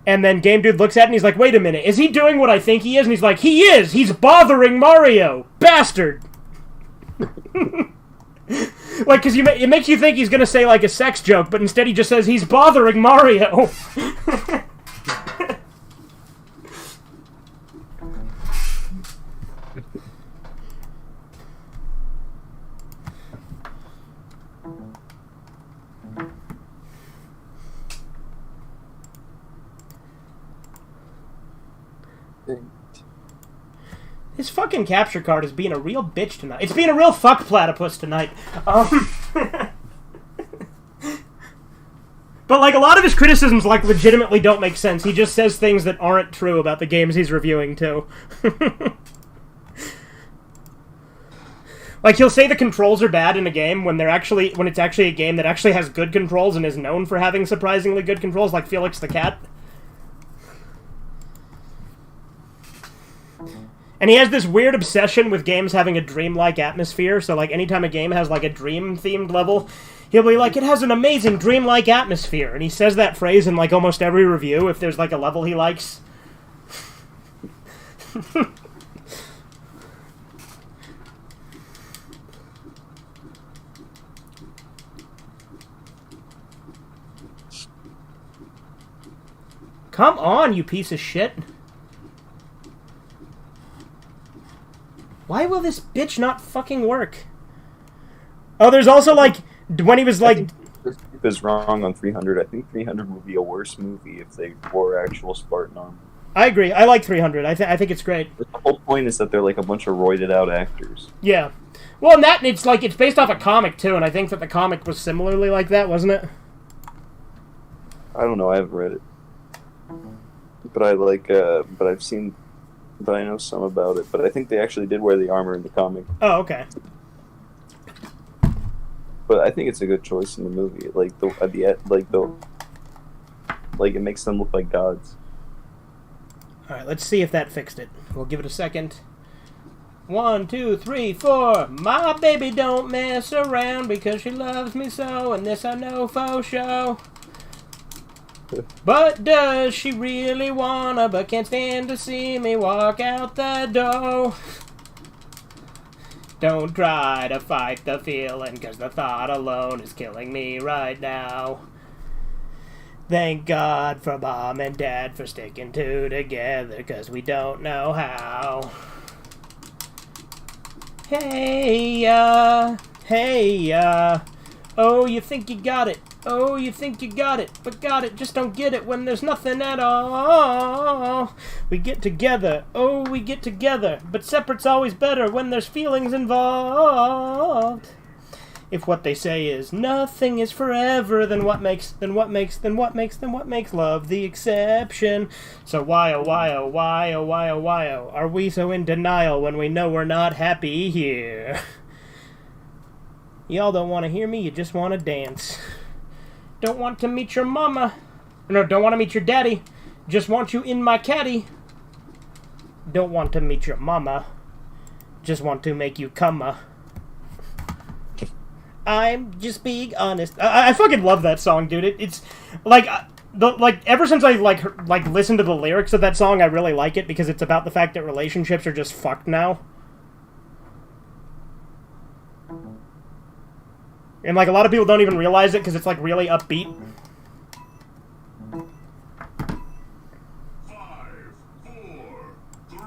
And then Game Dude looks at it and he's like, wait a minute, is he doing what I think he is? And he's like, he is! He's bothering Mario! Bastard! Like, because it makes you think he's going to say, like, a sex joke, but instead he just says, he's bothering Mario! This fucking capture card is being a real bitch tonight. It's being a real fuck platypus tonight. But, like, a lot of his criticisms, like, legitimately don't make sense. He just says things that aren't true about the games he's reviewing, too. Like, he'll say the controls are bad in a game when it's actually a game that actually has good controls and is known for having surprisingly good controls, like Felix the Cat. And he has this weird obsession with games having a dreamlike atmosphere, so, like, anytime a game has, like, a dream-themed level, he'll be like, it has an amazing dreamlike atmosphere, and he says that phrase in, like, almost every review if there's, like, a level he likes. Come on, you piece of shit. Why will this bitch not fucking work? Oh, there's also, like, when he was, like... This is wrong on 300. I think 300 would be a worse movie if they wore actual Spartan armor. I agree. I like 300. I think it's great. The whole point is that they're, like, a bunch of roided-out actors. Yeah. Well, and that, it's, like, it's based off a comic, too, and I think that the comic was similarly like that, wasn't it? I don't know. I haven't read it. But I like, but I've seen... But I know some about it. But I think they actually did wear the armor in the comic. Oh, okay. But I think it's a good choice in the movie. Like it makes them look like gods. All right, let's see if that fixed it. We'll give it a second. 1, 2, 3, 4. My baby don't mess around because she loves me so, and this I know for sure. But does she really wanna, but can't stand to see me walk out the door? Don't try to fight the feeling, cause the thought alone is killing me right now. Thank God for Mom and Dad for sticking two together, cause we don't know how. Hey, oh, you think you got it. Oh, you think you got it, but got it, just don't get it when there's nothing at all. We get together, oh, we get together, but separate's always better when there's feelings involved. If what they say is nothing is forever, then what makes love the exception? So why are we so in denial when we know we're not happy here? Y'all don't want to hear me, you just want to dance. Don't want to meet your mama. No, don't want to meet your daddy. Just want you in my caddy. Don't want to meet your mama. Just want to make you come. I'm just being honest. I fucking love that song, dude. It's like ever since I like listened to the lyrics of that song, I really like it because it's about the fact that relationships are just fucked now. And, like, a lot of people don't even realize it because it's, like, really upbeat. 5, 4, 3,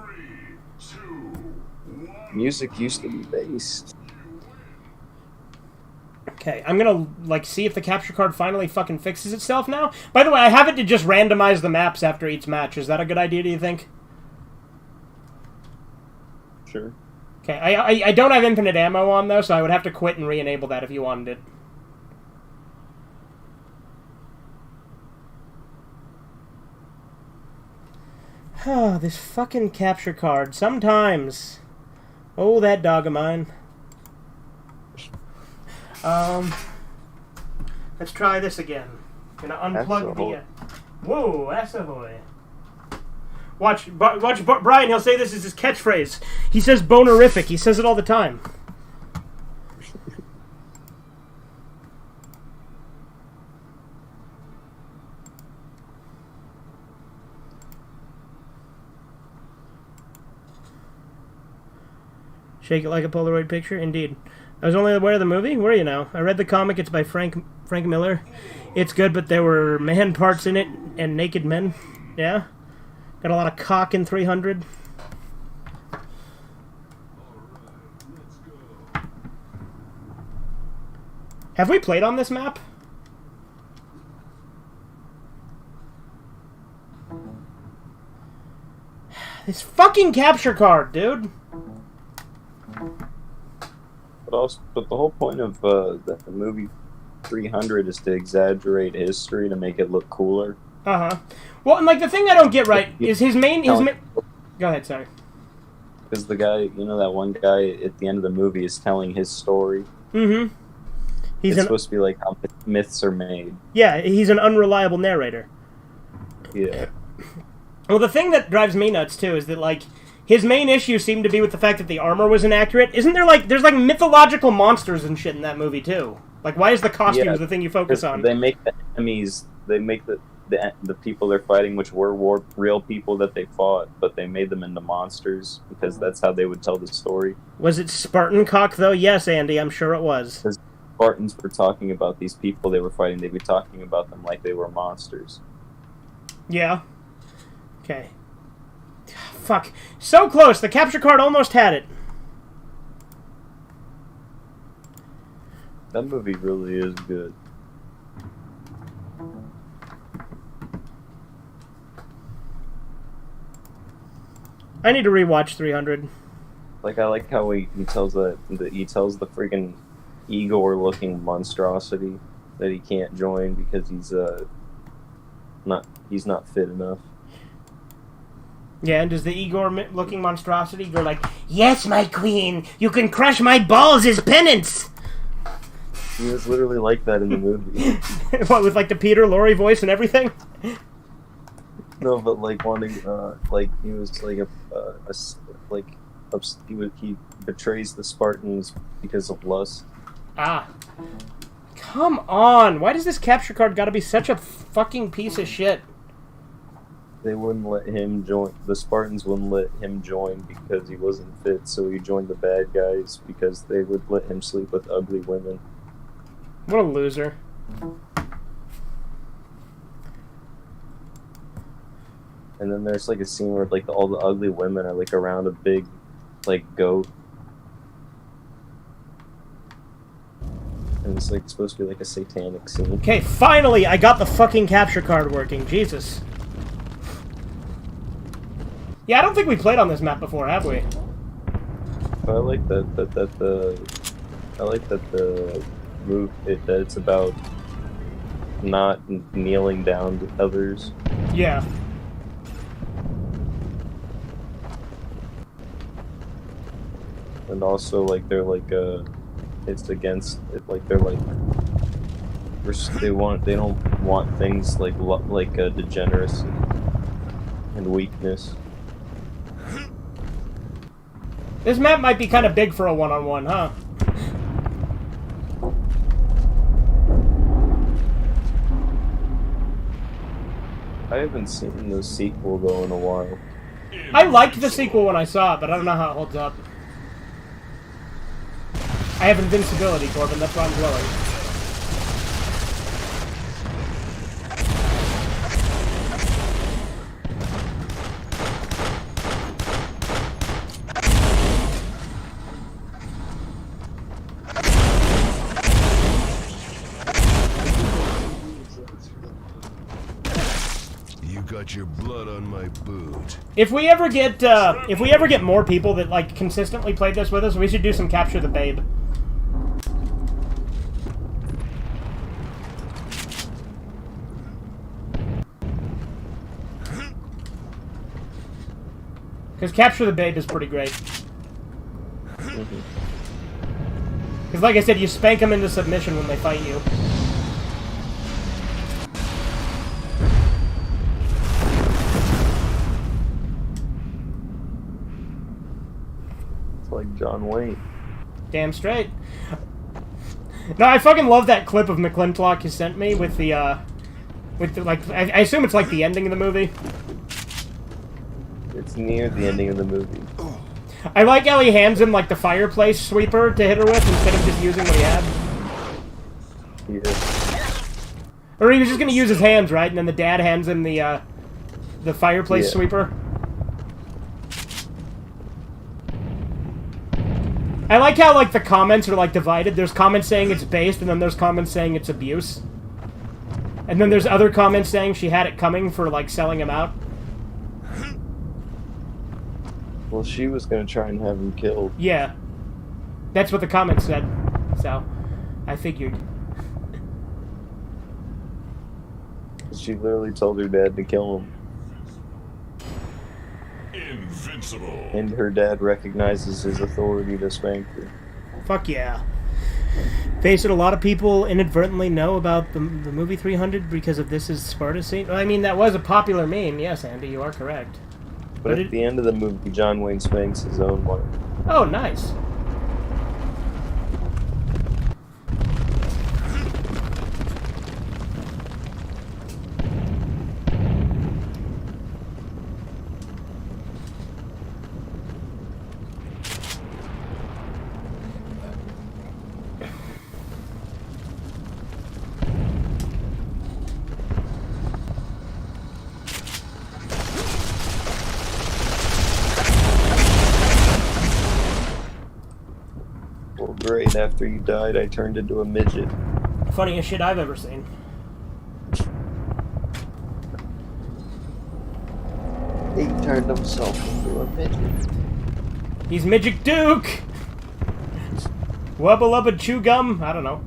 2, 1. Music used to be based. Okay, I'm gonna, like, see if the capture card finally fucking fixes itself now. By the way, I have it to just randomize the maps after each match. Is that a good idea, do you think? Sure. Okay, I don't have infinite ammo on, though, so I would have to quit and re-enable that if you wanted it. Oh, this fucking capture card. Sometimes. Oh, that dog of mine. Let's try this again. Gonna unplug the... Whoa, Assahoy. Watch Brian, he'll say this is his catchphrase. He says bonerific. He says it all the time. Shake it like a Polaroid picture? Indeed. I was only aware of the movie? Where are you now? I read the comic. It's by Frank Miller. It's good, but there were man parts in it and naked men. Yeah? Got a lot of cock in 300. Have we played on this map? This fucking capture card, dude! But the whole point of the movie 300 is to exaggerate history to make it look cooler. Uh-huh. Well, and like the thing I don't get right is his main... Go ahead, sorry. Because the guy, you know, that one guy at the end of the movie is telling his story. Mm-hmm. It's supposed to be like how myths are made. Yeah, he's an unreliable narrator. Yeah. Well, the thing that drives me nuts, too, is that, like, his main issue seemed to be with the fact that the armor was inaccurate. Isn't there, like, there's, like, mythological monsters and shit in that movie, too? Like, why is the costumes the thing you focus on? They make the enemies, they make the people they're fighting, which were real people that they fought, but they made them into monsters, because that's how they would tell the story. Was it Spartan cock, though? Yes, Andy, I'm sure it was. Because Spartans were talking about these people they were fighting, they'd be talking about them like they were monsters. Yeah. Okay. Fuck. So close! The capture card almost had it. That movie really is good. I need to rewatch 300. Like, I like how he tells the freaking Igor-looking monstrosity that he can't join because he's not fit enough. Yeah, and does the Igor-looking monstrosity go like, "Yes, my queen, you can crush my balls as penance"? He was literally like that in the movie. What, with like the Peter Lorre voice and everything? No, but like wanting, like he was like he betrays the Spartans because of lust. Ah. Come on! Why does this capture card gotta be such a fucking piece of shit? They wouldn't let him join. The Spartans wouldn't let him join because he wasn't fit, so he joined the bad guys because they would let him sleep with ugly women. What a loser. And then there's like a scene where like all the ugly women are like around a big like goat. And it's like supposed to be like a satanic scene. Okay, finally I got the fucking capture card working. Jesus. Yeah, I don't think we played on this map before, have we? I like that it's about not kneeling down to others. Yeah. And also like they're like it's against it, like they're like they don't want things like degeneracy and weakness. This map might be kind of big for a one-on-one, huh? I haven't seen the sequel though in a while. I liked the sequel when I saw it, but I don't know how it holds up. I have invincibility, Corbin, that's why I'm glowing. Got your blood on my boot. If we ever get more people that like consistently play this with us, we should do some Capture the Babe. Because Capture the Babe is pretty great. Because like I said, you spank them into submission when they fight you. Like John Wayne. Damn straight. No, I fucking love that clip of McClintock you sent me with the like, I assume it's like the ending of the movie. It's near the ending of the movie. I like how he hands him, like, the fireplace sweeper to hit her with instead of just using what he had. Yeah. Or he was just gonna use his hands, right? And then the dad hands him the fireplace sweeper. I like how, like, the comments are, like, divided. There's comments saying it's based, and then there's comments saying it's abuse. And then there's other comments saying she had it coming for, like, selling him out. Well, she was gonna try and have him killed. Yeah. That's what the comments said. So, I figured. She literally told her dad to kill him. Invincible. And her dad recognizes his authority to spank her. Fuck yeah. Face it, a lot of people inadvertently know about the movie 300 because of This Is Sparta scene. I mean, that was a popular meme. Yes, Andy, you are correct. But at the end of the movie, John Wayne spanks his own wife. Oh, nice. Well, great. After you died, I turned into a midget. Funniest shit I've ever seen. He turned himself into a midget. He's Midget Duke! Wubba Lubba Chew Gum? I don't know.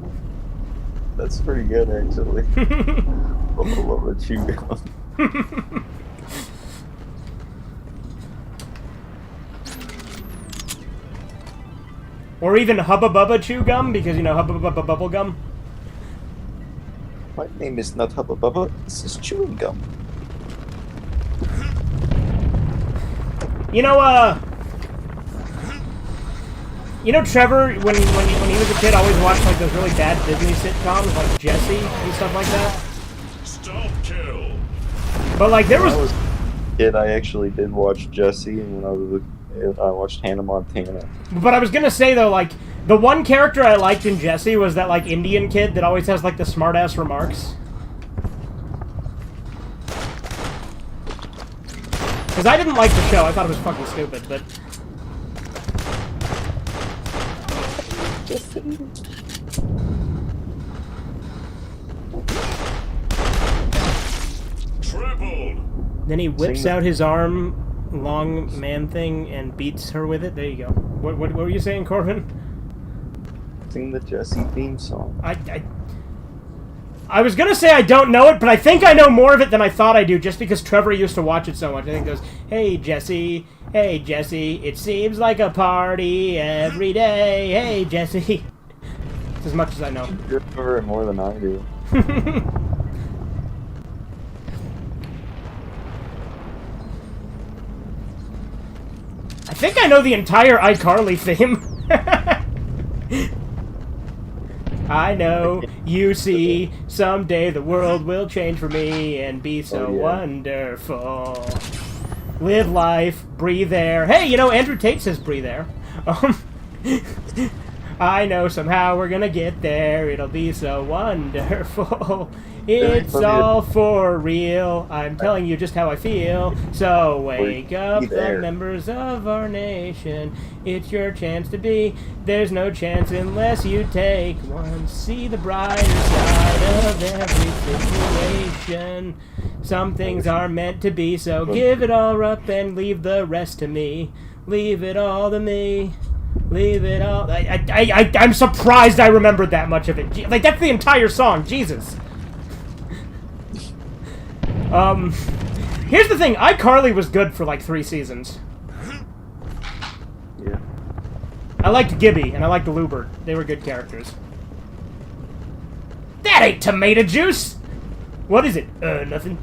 That's pretty good, actually. Wubba Lubba Chew Gum. Or even Hubba Bubba Chew Gum, because, you know, Hubba Bubba Bubble Gum. My name is not Hubba Bubba, this is chewing gum. You know, Trevor, when he was a kid, always watched, like, those really bad Disney sitcoms, like Jessie and stuff like that? Stealth kill. But, like, there was... When I was a kid, I actually did watch Jessie, and when I was a kid, I watched Hannah Montana. But I was gonna say, though, like, the one character I liked in Jessie was that, like, Indian kid that always has, like, the smart-ass remarks. Because I didn't like the show. I thought it was fucking stupid, but... Tripled. Then he whips out his arm, long man thing, and beats her with it. There you go. What were you saying, Corbin? Sing the Jessie theme song. I was gonna say I don't know it, but I think I know more of it than I thought I do, just because Trevor used to watch it so much. I think it goes, hey Jesse, it seems like a party every day. Hey Jesse. It's as much as I know. You remember it more than I do. I think I know the entire iCarly theme. I know, you see, someday the world will change for me and be so wonderful. Live life, breathe air. Hey, you know, Andrew Tate says breathe air. I know somehow we're gonna get there. It'll be so wonderful. It's all for real. I'm telling you just how I feel. So wake up, the members of our nation. It's your chance to be. There's no chance unless you take one. See the brighter side of every situation. Some things are meant to be, so give it all up and leave the rest to me. Leave it all to me. Leave it all. I'm surprised I remembered that much of it. Like, that's the entire song. Jesus. Here's the thing. iCarly was good for like 3 seasons. Yeah. I liked Gibby and I liked Lubert. They were good characters. That ain't tomato juice. What is it? Nothing.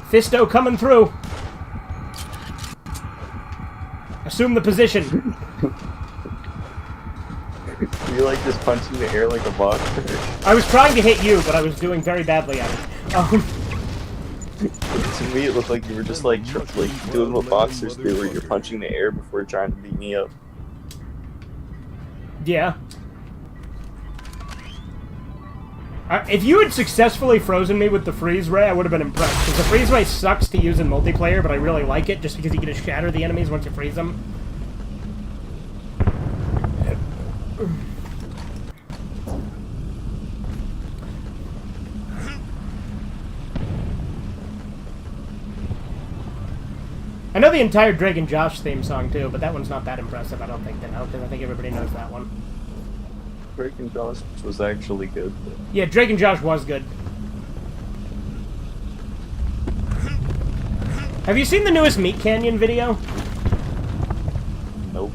Fisto coming through. assume the position. You like just punching the air like a boxer? I was trying to hit you, but I was doing very badly at it. To me, it looked like you were just like doing what boxers do, where you're punching the air before trying to beat me up. Yeah. If you had successfully frozen me with the freeze ray, I would have been impressed. Because the freeze ray sucks to use in multiplayer, but I really like it just because you get to shatter the enemies once you freeze them. I know the entire Drake and Josh theme song too, but that one's not that impressive, I don't think, because I think everybody knows that one. Drake and Josh was actually good. Yeah, Drake and Josh was good. Have you seen the newest Meat Canyon video? Nope.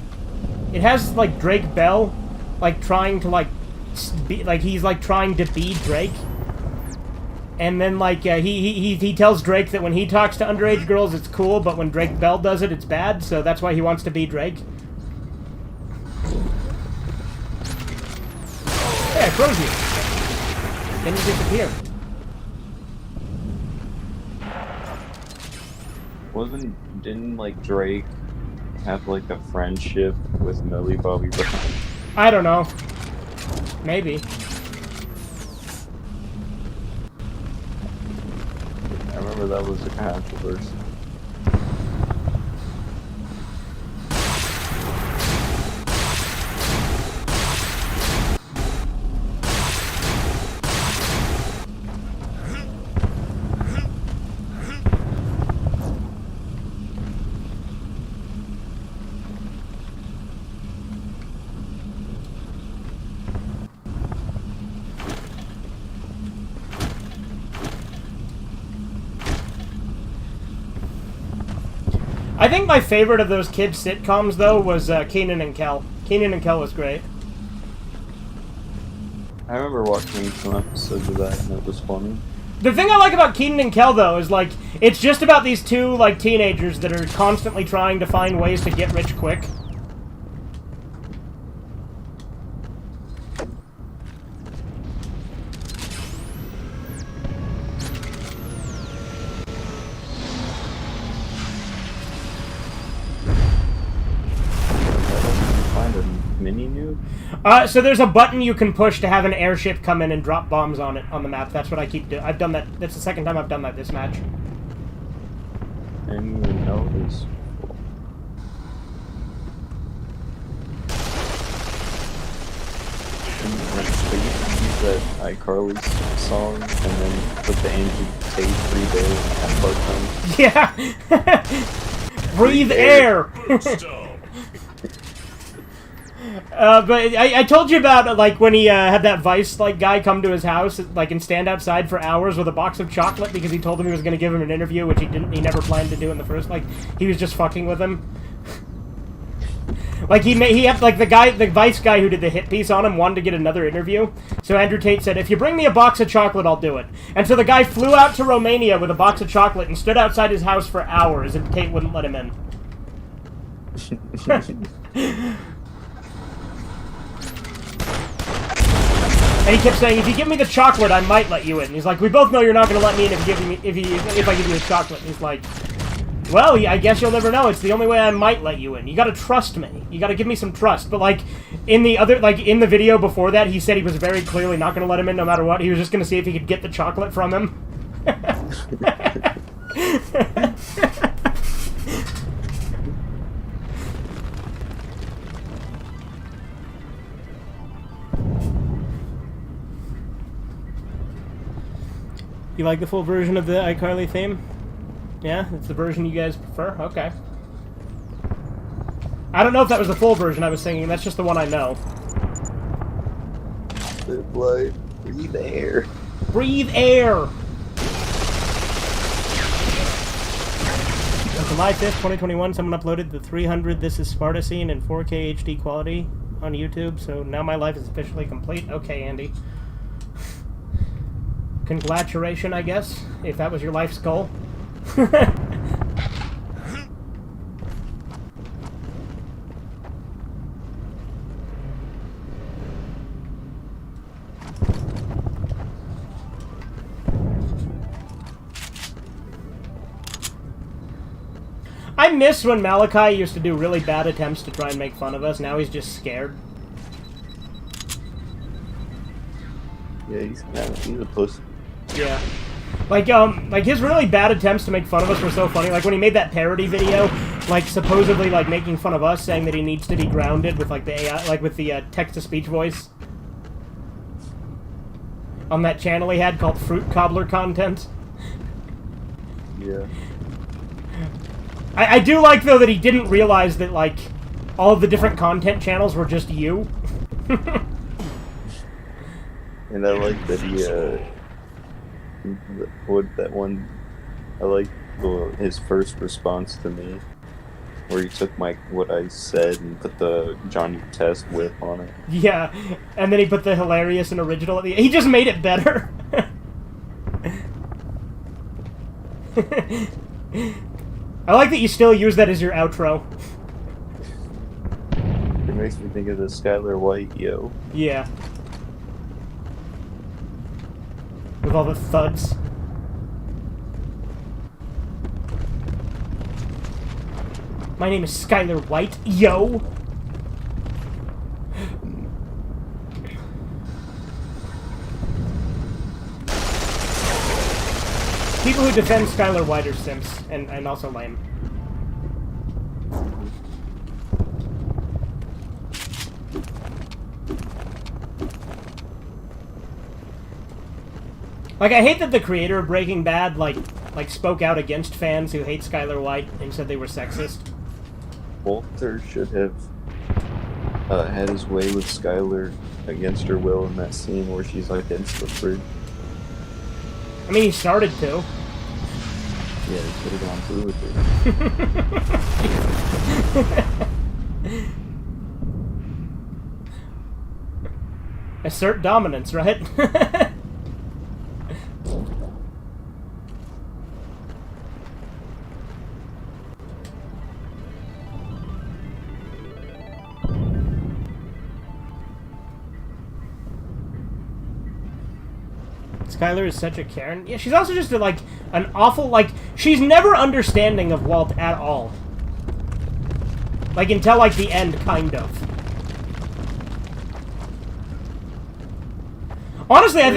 It has, like, Drake Bell, like, trying to, like, he's, like, trying to be Drake. And then, like, he tells Drake that when he talks to underage girls, it's cool, but when Drake Bell does it, it's bad, so that's why he wants to be Drake. Hey, I froze you. Then you disappear. Didn't, like, Drake have, like, a friendship with Millie Bobby Brown? I don't know. Maybe. I remember that was a controversy. I think my favorite of those kids' sitcoms, though, was Kenan and Kel. Kenan and Kel was great. I remember watching some episodes of that, and it was funny. The thing I like about Kenan and Kel, though, is, like, it's just about these two, like, teenagers that are constantly trying to find ways to get rich quick. So there's a button you can push to have an airship come in and drop bombs on it on the map. That's what I keep doing. I've done that. That's the second time I've done that this match. I didn't even know this. But you can use that iCarly song and then put the Andrew Tate 3 day at part time. Yeah! Breathe air! But I told you about, like, when he had that Vice, like, guy come to his house, like, and stand outside for hours with a box of chocolate because he told him he was going to give him an interview, which he never planned to do in the first, like, he was just fucking with him. Like, he had, like, the Vice guy who did the hit piece on him wanted to get another interview, so Andrew Tate said, if you bring me a box of chocolate, I'll do it. And so the guy flew out to Romania with a box of chocolate and stood outside his house for hours, and Tate wouldn't let him in. And he kept saying, if you give me the chocolate, I might let you in. He's like, we both know you're not going to let me in if I give you the chocolate. And he's like, well, I guess you'll never know. It's the only way I might let you in. You got to trust me. You got to give me some trust. But, like, in the video before that, he said he was very clearly not going to let him in no matter what. He was just going to see if he could get the chocolate from him. You like the full version of the iCarly theme? Yeah? It's the version you guys prefer? Okay. I don't know if that was the full version I was singing. That's just the one I know. Live life. Breathe air. Breathe air! On July 5th, 2021, someone uploaded the 300 This Is Sparta scene in 4K HD quality on YouTube, so now my life is officially complete. Okay, Andy. Congratulations, I guess, if that was your life's goal. I miss when Malachi used to do really bad attempts to try and make fun of us. Now he's just scared. Yeah, he's a pussy. Yeah. Like his really bad attempts to make fun of us were so funny. Like, when he made that parody video, like, supposedly, like, making fun of us, saying that he needs to be grounded with, like, the AI, like, with the, text-to-speech voice. On that channel he had called Fruit Cobbler Content. Yeah. I do like, though, that he didn't realize that, like, all of the different content channels were just you. And I like that he, I like his first response to me, where he took what I said and put the Johnny Test whip on it. Yeah, and then he put the hilarious and original at the end. He just made it better. I like that you still use that as your outro. It makes me think of the Skylar White, yo. Yeah. With all the thuds. My name is Skylar White, yo! People who defend Skylar White are simps, and also lame. Like, I hate that the creator of Breaking Bad, like spoke out against fans who hate Skylar White and said they were sexist. Walter should have had his way with Skylar against her will in that scene where she's like against the fridge. I mean, he started to. Yeah, he could have gone through with it. Assert dominance, right? Skylar is such a Karen. Yeah, she's also just an awful, she's never understanding of Walt at all. Like, until, the end, kind of. Honestly, I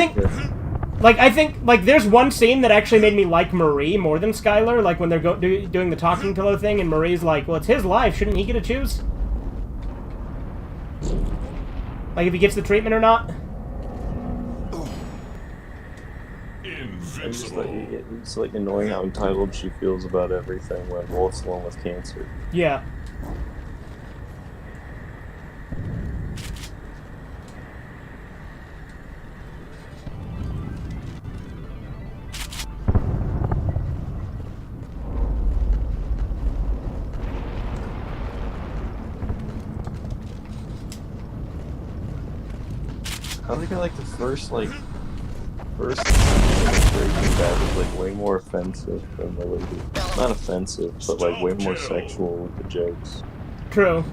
think, there's one scene that actually made me like Marie more than Skylar, like, when they're doing the talking pillow thing, and Marie's like, well, it's his life, shouldn't he get to choose? Like, if he gets the treatment or not? It's annoying how entitled she feels about everything when Walt's the one with cancer. Yeah. I think I like the first Breaking Bad was way more offensive than the later. Not offensive, but way more sexual with the jokes. True.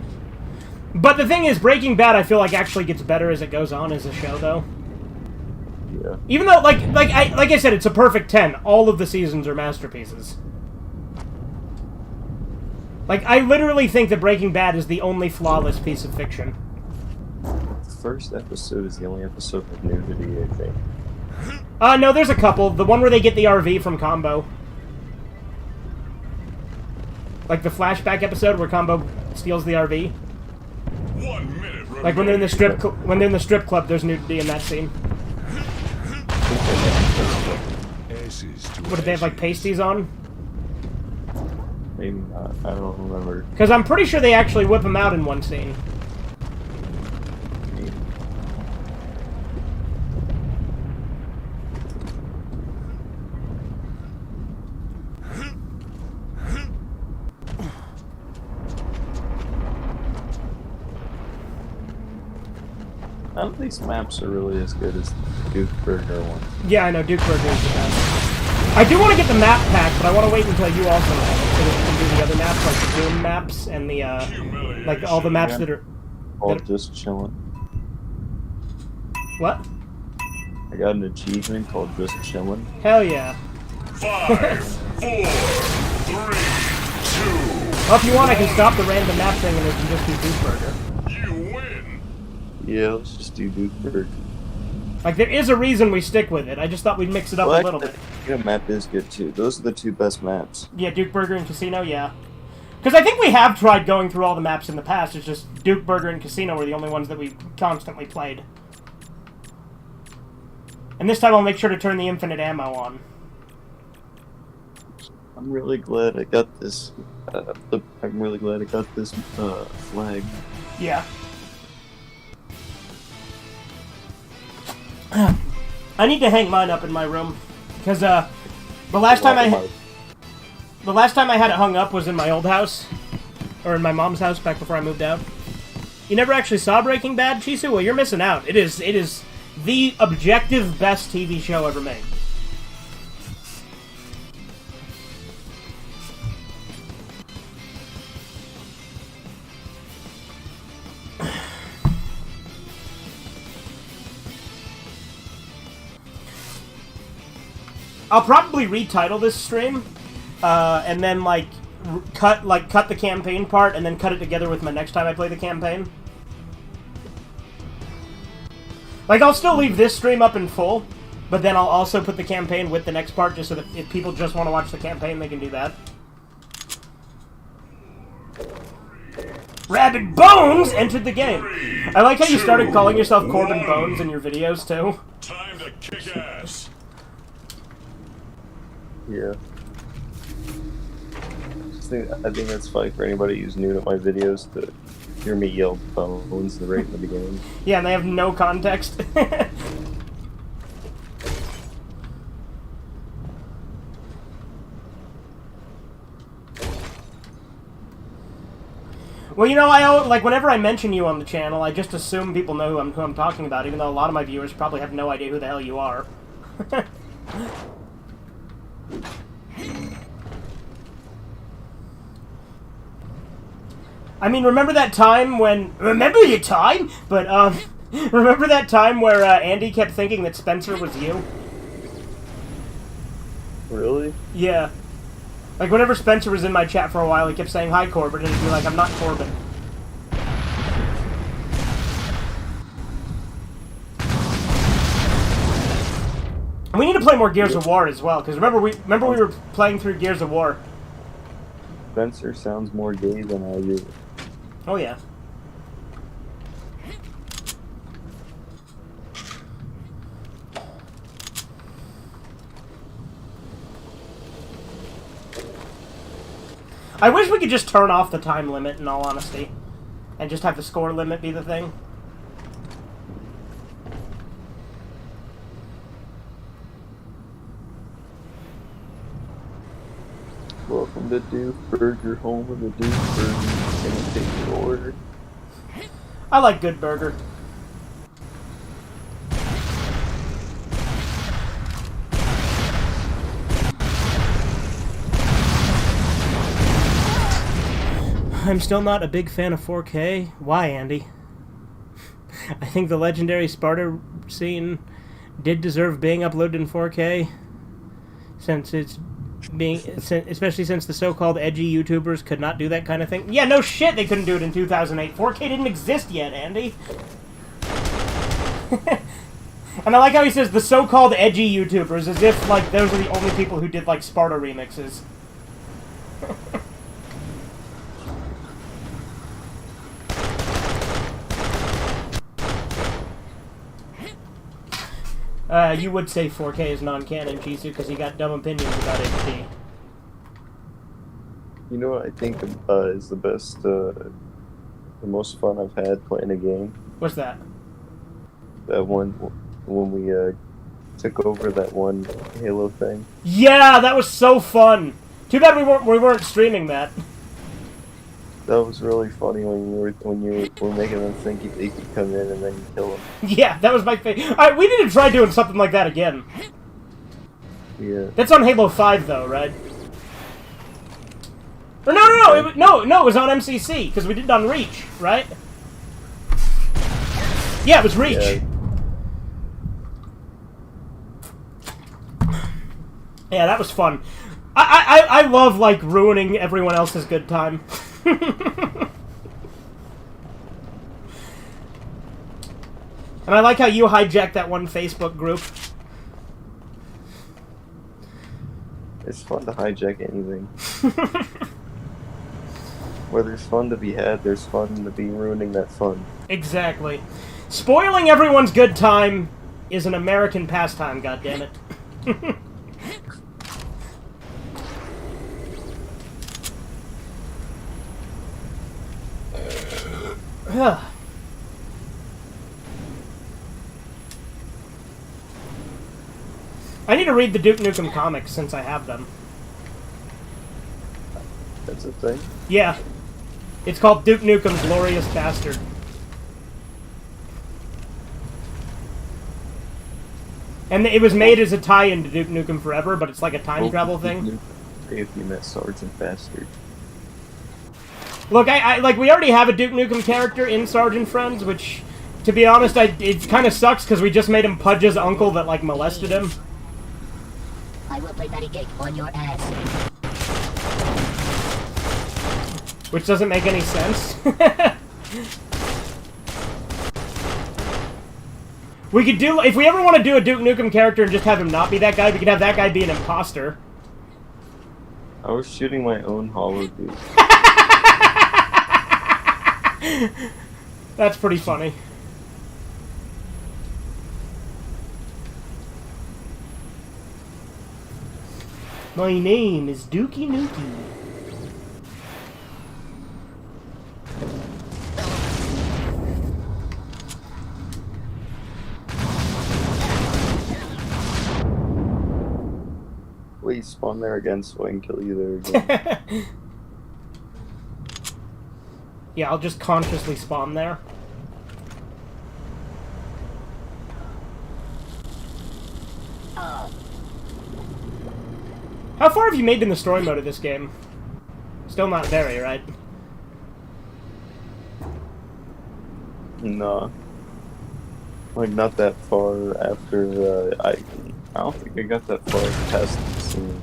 But the thing is, Breaking Bad, I feel like actually gets better as it goes on as a show, though. Yeah. Even though, like I said, it's a perfect 10. All of the seasons are masterpieces. Like, I literally think that Breaking Bad is the only flawless piece of fiction. The first episode is the only episode with nudity, I think. No, there's a couple. The one where they get the RV from Combo. Like the flashback episode where Combo steals the RV. 1 minute. Like when they're in the strip club, there's nudity in that scene. What did they have pasties on? Maybe not. I don't remember. Because I'm pretty sure they actually whip him out in one scene. None of these maps are really as good as Duke Burger one. Yeah, I know, Duke Burger is the best. I do want to get the map pack, but I want to wait until you also have it, so that we can do the other maps, like the Doom maps, and the, all the maps that are... All just chilling. What? I got an achievement called Just Chillin'. Hell yeah. 5, 4, 3, 2, Well, if you want, I can stop the random map thing and we can just do Duke Burger. You win. Yeah, let's just do Duke Burger. Like, there is a reason we stick with it. I just thought we'd mix it up a little bit. The map is good, too. Those are the two best maps. Yeah, Duke Burger and Casino, yeah. Because I think we have tried going through all the maps in the past. It's just Duke Burger and Casino were the only ones that we constantly played. And this time I'll make sure to turn the infinite ammo on. I'm really glad I got this. I'm really glad I got this flag. Yeah. I need to hang mine up in my room because the last time I had it hung up was in my old house, or in my mom's house back before I moved out. You never actually saw Breaking Bad, Chisu? Well, you're missing out. It is the objective best TV show ever made. I'll probably retitle this stream, and then cut the campaign part, and then cut it together with my next time I play the campaign. Like, I'll still leave this stream up in full, but then I'll also put the campaign with the next part, just so that if people just want to watch the campaign, they can do that. Rabid Bones entered the game. I like how you started calling yourself Corbin Bones in your videos, too. Time to kick ass. Yeah. I think that's funny for anybody who's new to my videos to hear me yell bones right in the beginning. Yeah, and they have no context. Well, you know, whenever I mention you on the channel, I just assume people know who I'm talking about, even though a lot of my viewers probably have no idea who the hell you are. I mean, remember that time when... Remember the time? But, remember that time where Andy kept thinking that Spencer was you? Really? Yeah. Like, whenever Spencer was in my chat for a while, he kept saying, "Hi, Corbin," and he'd be like, "I'm not Corbin." And we need to play more Gears of War as well, because remember we were playing through Gears of War. Spencer sounds more gay than I do. Oh, yeah. I wish we could just turn off the time limit, in all honesty, and just have the score limit be the thing. Welcome to Duke Burger, home of the Duke Burger. Can you take your order? I like Good Burger. I'm still not a big fan of 4K. Why, Andy? I think the legendary Sparta scene did deserve being uploaded in 4K, especially since the so-called edgy YouTubers could not do that kind of thing. Yeah, no shit, they couldn't do it in 2008. 4K didn't exist yet, Andy. And I like how he says the so-called edgy YouTubers, as if like those are the only people who did like Sparta remixes. You would say 4K is non-canon, Chisu, because you got dumb opinions about HD. You know what I think is the best, the most fun I've had playing a game? What's that? That one, when we took over that one Halo thing. Yeah, that was so fun! Too bad we weren't streaming that. That was really funny when you were making them think they could come in and then you kill them. Yeah, that was my favorite. Alright, we need to try doing something like that again. Yeah. That's on Halo 5, though, right? Or no, it was on MCC, because we did it on Reach, right? Yeah, it was Reach. Yeah, that was fun. I love, like, ruining everyone else's good time. And I like how you hijacked that one Facebook group. It's fun to hijack anything. Where there's fun to be had, there's fun to be ruining that fun. Exactly. Spoiling everyone's good time is an American pastime, goddammit. I need to read the Duke Nukem comics since I have them. That's a thing? Yeah. It's called Duke Nukem Glorious Bastard. And it was made as a tie-in to Duke Nukem Forever, but it's like a time travel thing. If you met Sergeant Bastard. Look, I like, we already have a Duke Nukem character in Sergeant Friends, which, to be honest, it kind of sucks because we just made him Pudge's uncle that, like, molested him. I will play patty cake on your ass. Which doesn't make any sense. We could do, if we ever want to do a Duke Nukem character and just have him not be that guy, we could have that guy be an imposter. I was shooting my own hollow dude. That's pretty funny. My name is Dookie Nukie. Please spawn there again so I can kill you there again. Yeah, I'll just consciously spawn there. How far have you made in the story mode of this game? Still not very, right? No. Like, not that far after, I don't think I got that far past the scene.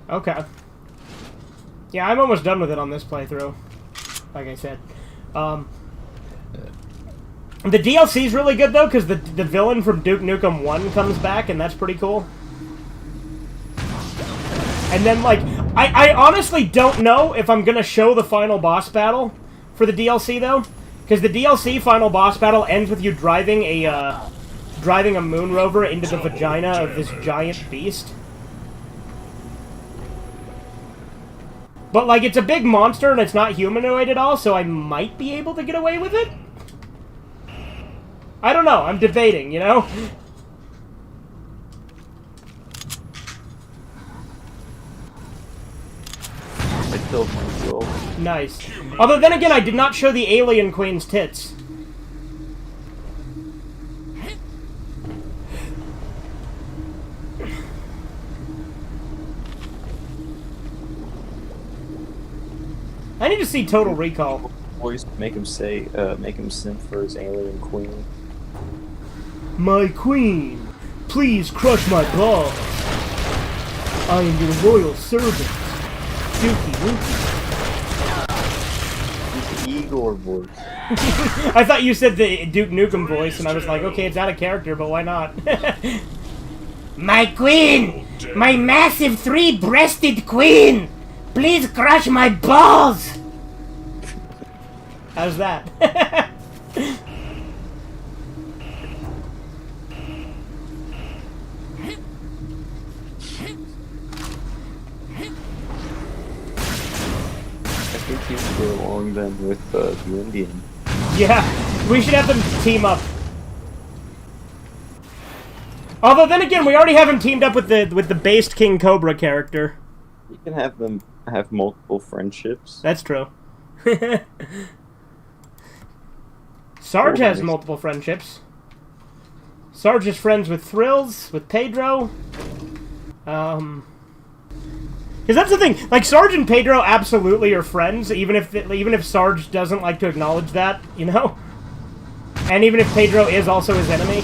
Okay. Yeah, I'm almost done with it on this playthrough. Like I said. The DLC's really good, though, because the villain from Duke Nukem 1 comes back, and that's pretty cool. And then, like, I honestly don't know if I'm gonna show the final boss battle for the DLC, though. Because the DLC final boss battle ends with you driving a moon rover into the vagina of this giant beast. But, like, it's a big monster and it's not humanoid at all, so I might be able to get away with it? I don't know, I'm debating, you know? I killed my girl. Nice. Although, then again, I did not show the alien queen's tits. I need to see Total Recall. Voice make him sing for his alien queen. My queen, please crush my balls. I am your loyal servant, Dookie Nukem. He's the Igor voice. I thought you said the Duke Nukem voice, and I was like, okay, it's out of character, but why not? My queen! My massive three-breasted queen! Please crush my balls! How's that? I think he would get along then with the Indian. Yeah, we should have them team up. Although then again, we already have him teamed up with the based King Cobra character. You can have them have multiple friendships. That's true. Sarge has multiple friendships. Sarge is friends with Thrills, with Pedro. Because that's the thing. Like, Sarge and Pedro absolutely are friends, even if Sarge doesn't like to acknowledge that, you know? And even if Pedro is also his enemy.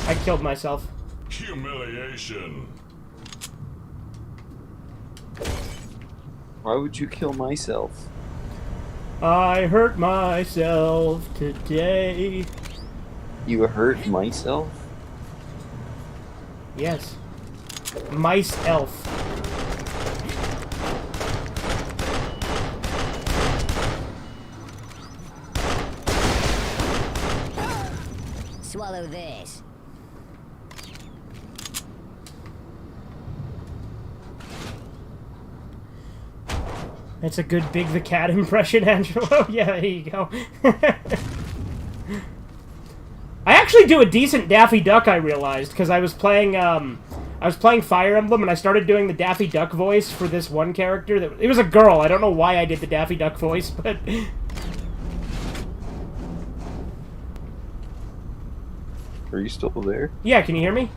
I killed myself. Humiliation. Why would you kill myself? I hurt myself today. You hurt myself? Yes. Mice elf. Swallow this. That's a good Big the Cat impression, Angelo. Yeah, there you go. I actually do a decent Daffy Duck, I realized, because I was playing Fire Emblem, and I started doing the Daffy Duck voice for this one character. It was a girl. I don't know why I did the Daffy Duck voice, but... Are you still there? Yeah, can you hear me?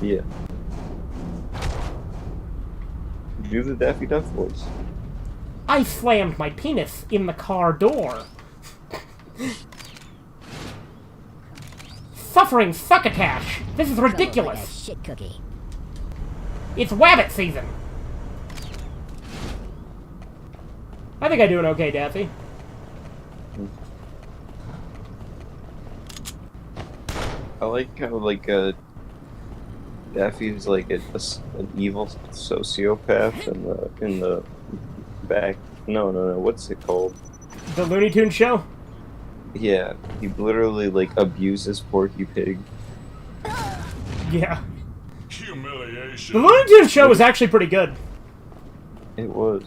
Yeah. Do the Daffy Duck voice. I slammed my penis in the car door. Suffering succotash. This is ridiculous. Like a shit cookie. It's Wabbit season. I think I'm doing okay, Daffy. I like how, like, Daffy's like an evil sociopath in the back. No, what's it called? The Looney Tunes show? Yeah, he literally, like, abuses Porky Pig. Yeah. Humiliation. The Looney Tunes show was actually pretty good. It was.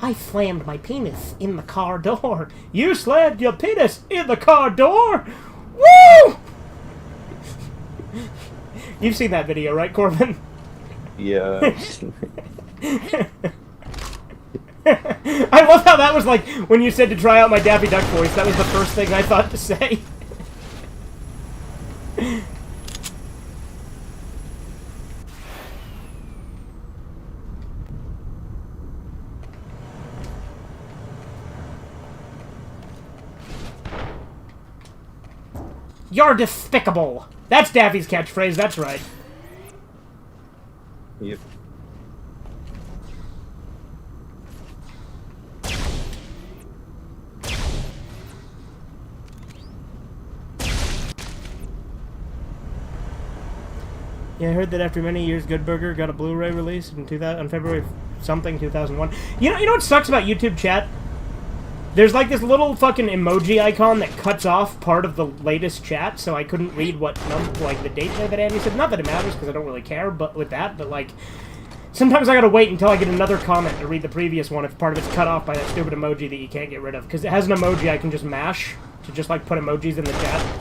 I slammed my penis in the car door. You slammed your penis in the car door? Woo! You've seen that video, right, Corbin? Yeah. I love how that was like, when you said to try out my Daffy Duck voice, that was the first thing I thought to say. You're despicable! That's Daffy's catchphrase, that's right. Yep. Yeah, I heard that after many years, Good Burger got a Blu-ray release in on February something 2001. You know what sucks about YouTube chat? There's like this little fucking emoji icon that cuts off part of the latest chat, so I couldn't read what the date that Andy said. Not that it matters because I don't really care, but with that, but like sometimes I gotta wait until I get another comment to read the previous one if part of it's cut off by that stupid emoji that you can't get rid of, because it has an emoji I can just mash to just like put emojis in the chat.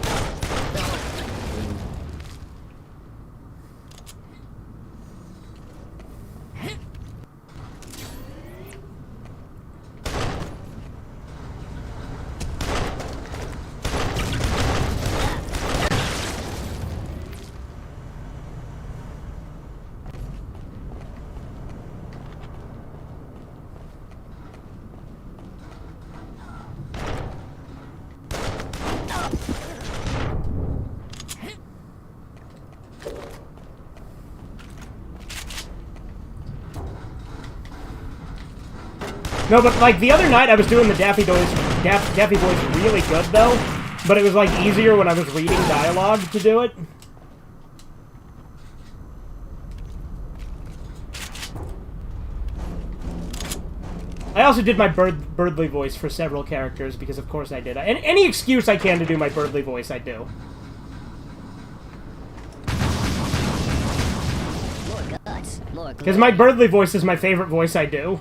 No, but like the other night I was doing the Daffy voice really good though, but it was like easier when I was reading dialogue to do it. I also did my Birdly voice for several characters because of course I did. And any excuse I can to do my Birdly voice, I do. More guts, more Because my Birdly voice is my favorite voice I do.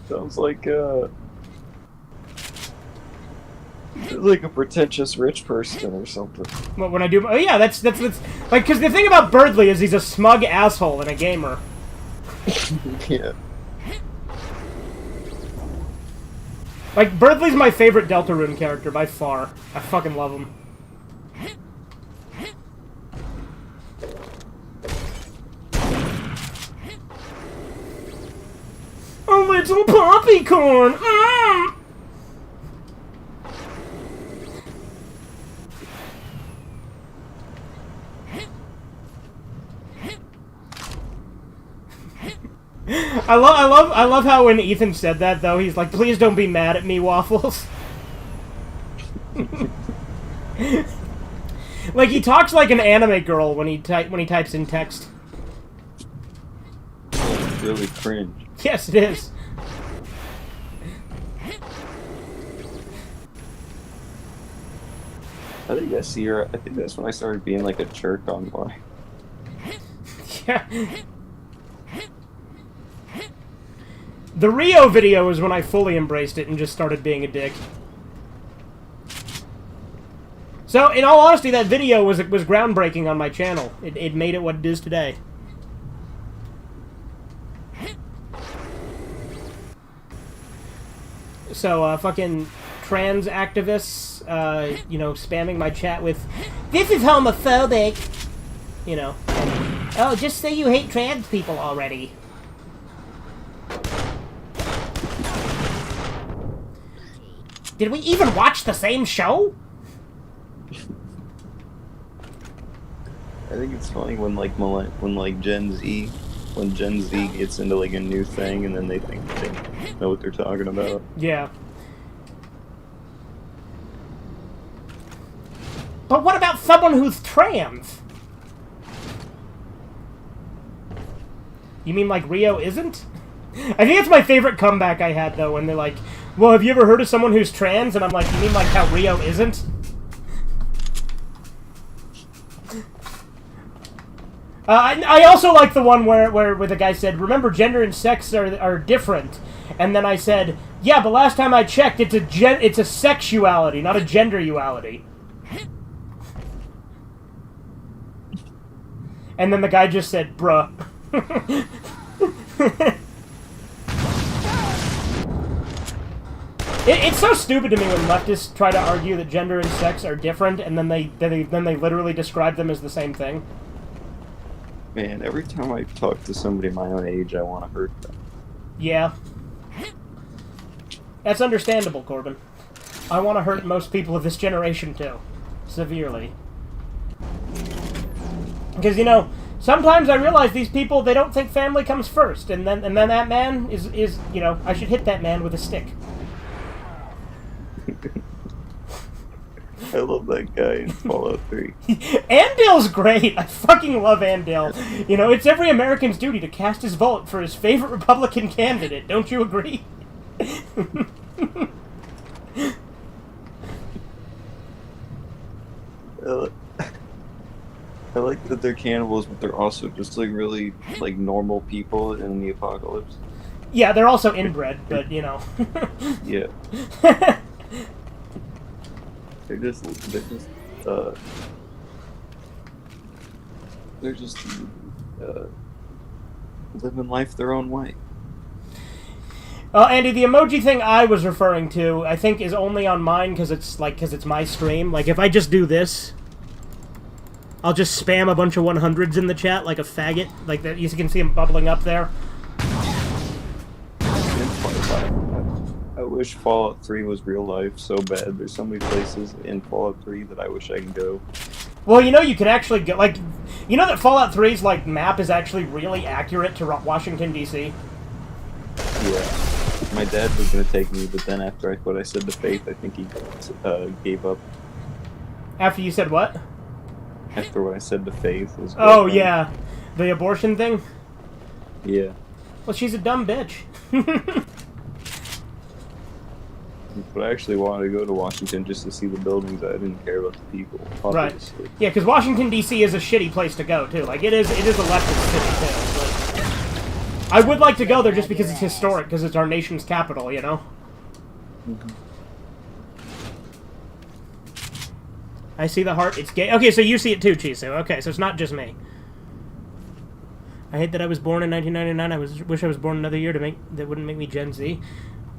Sounds like a pretentious rich person or something. But when I do, oh yeah, that's like, because the thing about Birdly is he's a smug asshole and a gamer. Yeah. Like, Birdly's my favorite Deltarune character by far. I fucking love him. A little poppycorn! I love how when Ethan said that though, he's like, "Please don't be mad at me, Waffles." Like he talks like an anime girl when he types in text. It's really cringe. Yes, it is. I think I think that's when I started being like a jerk online. Yeah. The Rio video is when I fully embraced it and just started being a dick. So, in all honesty, that video was groundbreaking on my channel. It made it what it is today. So, fucking trans activists, you know, spamming my chat with, "This is homophobic," you know. "Oh, just say you hate trans people already." Did we even watch the same show? I think it's funny when Gen Z gets into like a new thing and then they think they know what they're talking about. Yeah. But what about someone who's trans? You mean like Rio isn't? I think it's my favorite comeback I had though, when they're like, "Well, have you ever heard of someone who's trans?" And I'm like, "You mean like how Rio isn't?" I also like the one where the guy said, "Remember, gender and sex are different," and then I said, "Yeah, but last time I checked, it's a sexuality, not a genderuality." And then the guy just said, "Bruh." It's so stupid to me when leftists try to argue that gender and sex are different, and then they literally describe them as the same thing. Man, every time I talk to somebody my own age, I want to hurt them. Yeah. That's understandable, Corbin. I want to hurt most people of this generation, too. Severely. Because, you know, sometimes I realize these people, they don't think family comes first, and then that man is, you know, I should hit that man with a stick. I love that guy in Fallout 3. Andale's great. I fucking love Andale. You know, it's every American's duty to cast his vote for his favorite Republican candidate. Don't you agree? I like that they're cannibals, but they're also just like really like normal people in the apocalypse. Yeah, they're also inbred, but you know. Yeah. They're just living life their own way. Andy, the emoji thing I was referring to, I think, is only on mine because it's my stream. Like, if I just do this, I'll just spam a bunch of 100s in the chat like a faggot. Like that, you can see them bubbling up there. I wish Fallout 3 was real life so bad. There's so many places in Fallout 3 that I wish I could go. Well, you know, you can actually go, like, you know that Fallout 3's, like, map is actually really accurate to Washington, D.C.? Yeah. My dad was going to take me, but then after what I said to Faith, I think he gave up. After you said what? After what I said to Faith. Oh, yeah. The abortion thing? Yeah. Well, she's a dumb bitch. But I actually wanted to go to Washington just to see the buildings. I didn't care about the people, obviously. Right. Yeah, because Washington, D.C. is a shitty place to go, too. Like, it is a leftist city, too. But I would like to go there just because it's historic, because it's our nation's capital, you know? Mm-hmm. I see the heart. It's gay. Okay, so you see it too, Chisu. Okay, so it's not just me. I hate that I was born in 1999. Wish I was born another year that wouldn't make me Gen Z.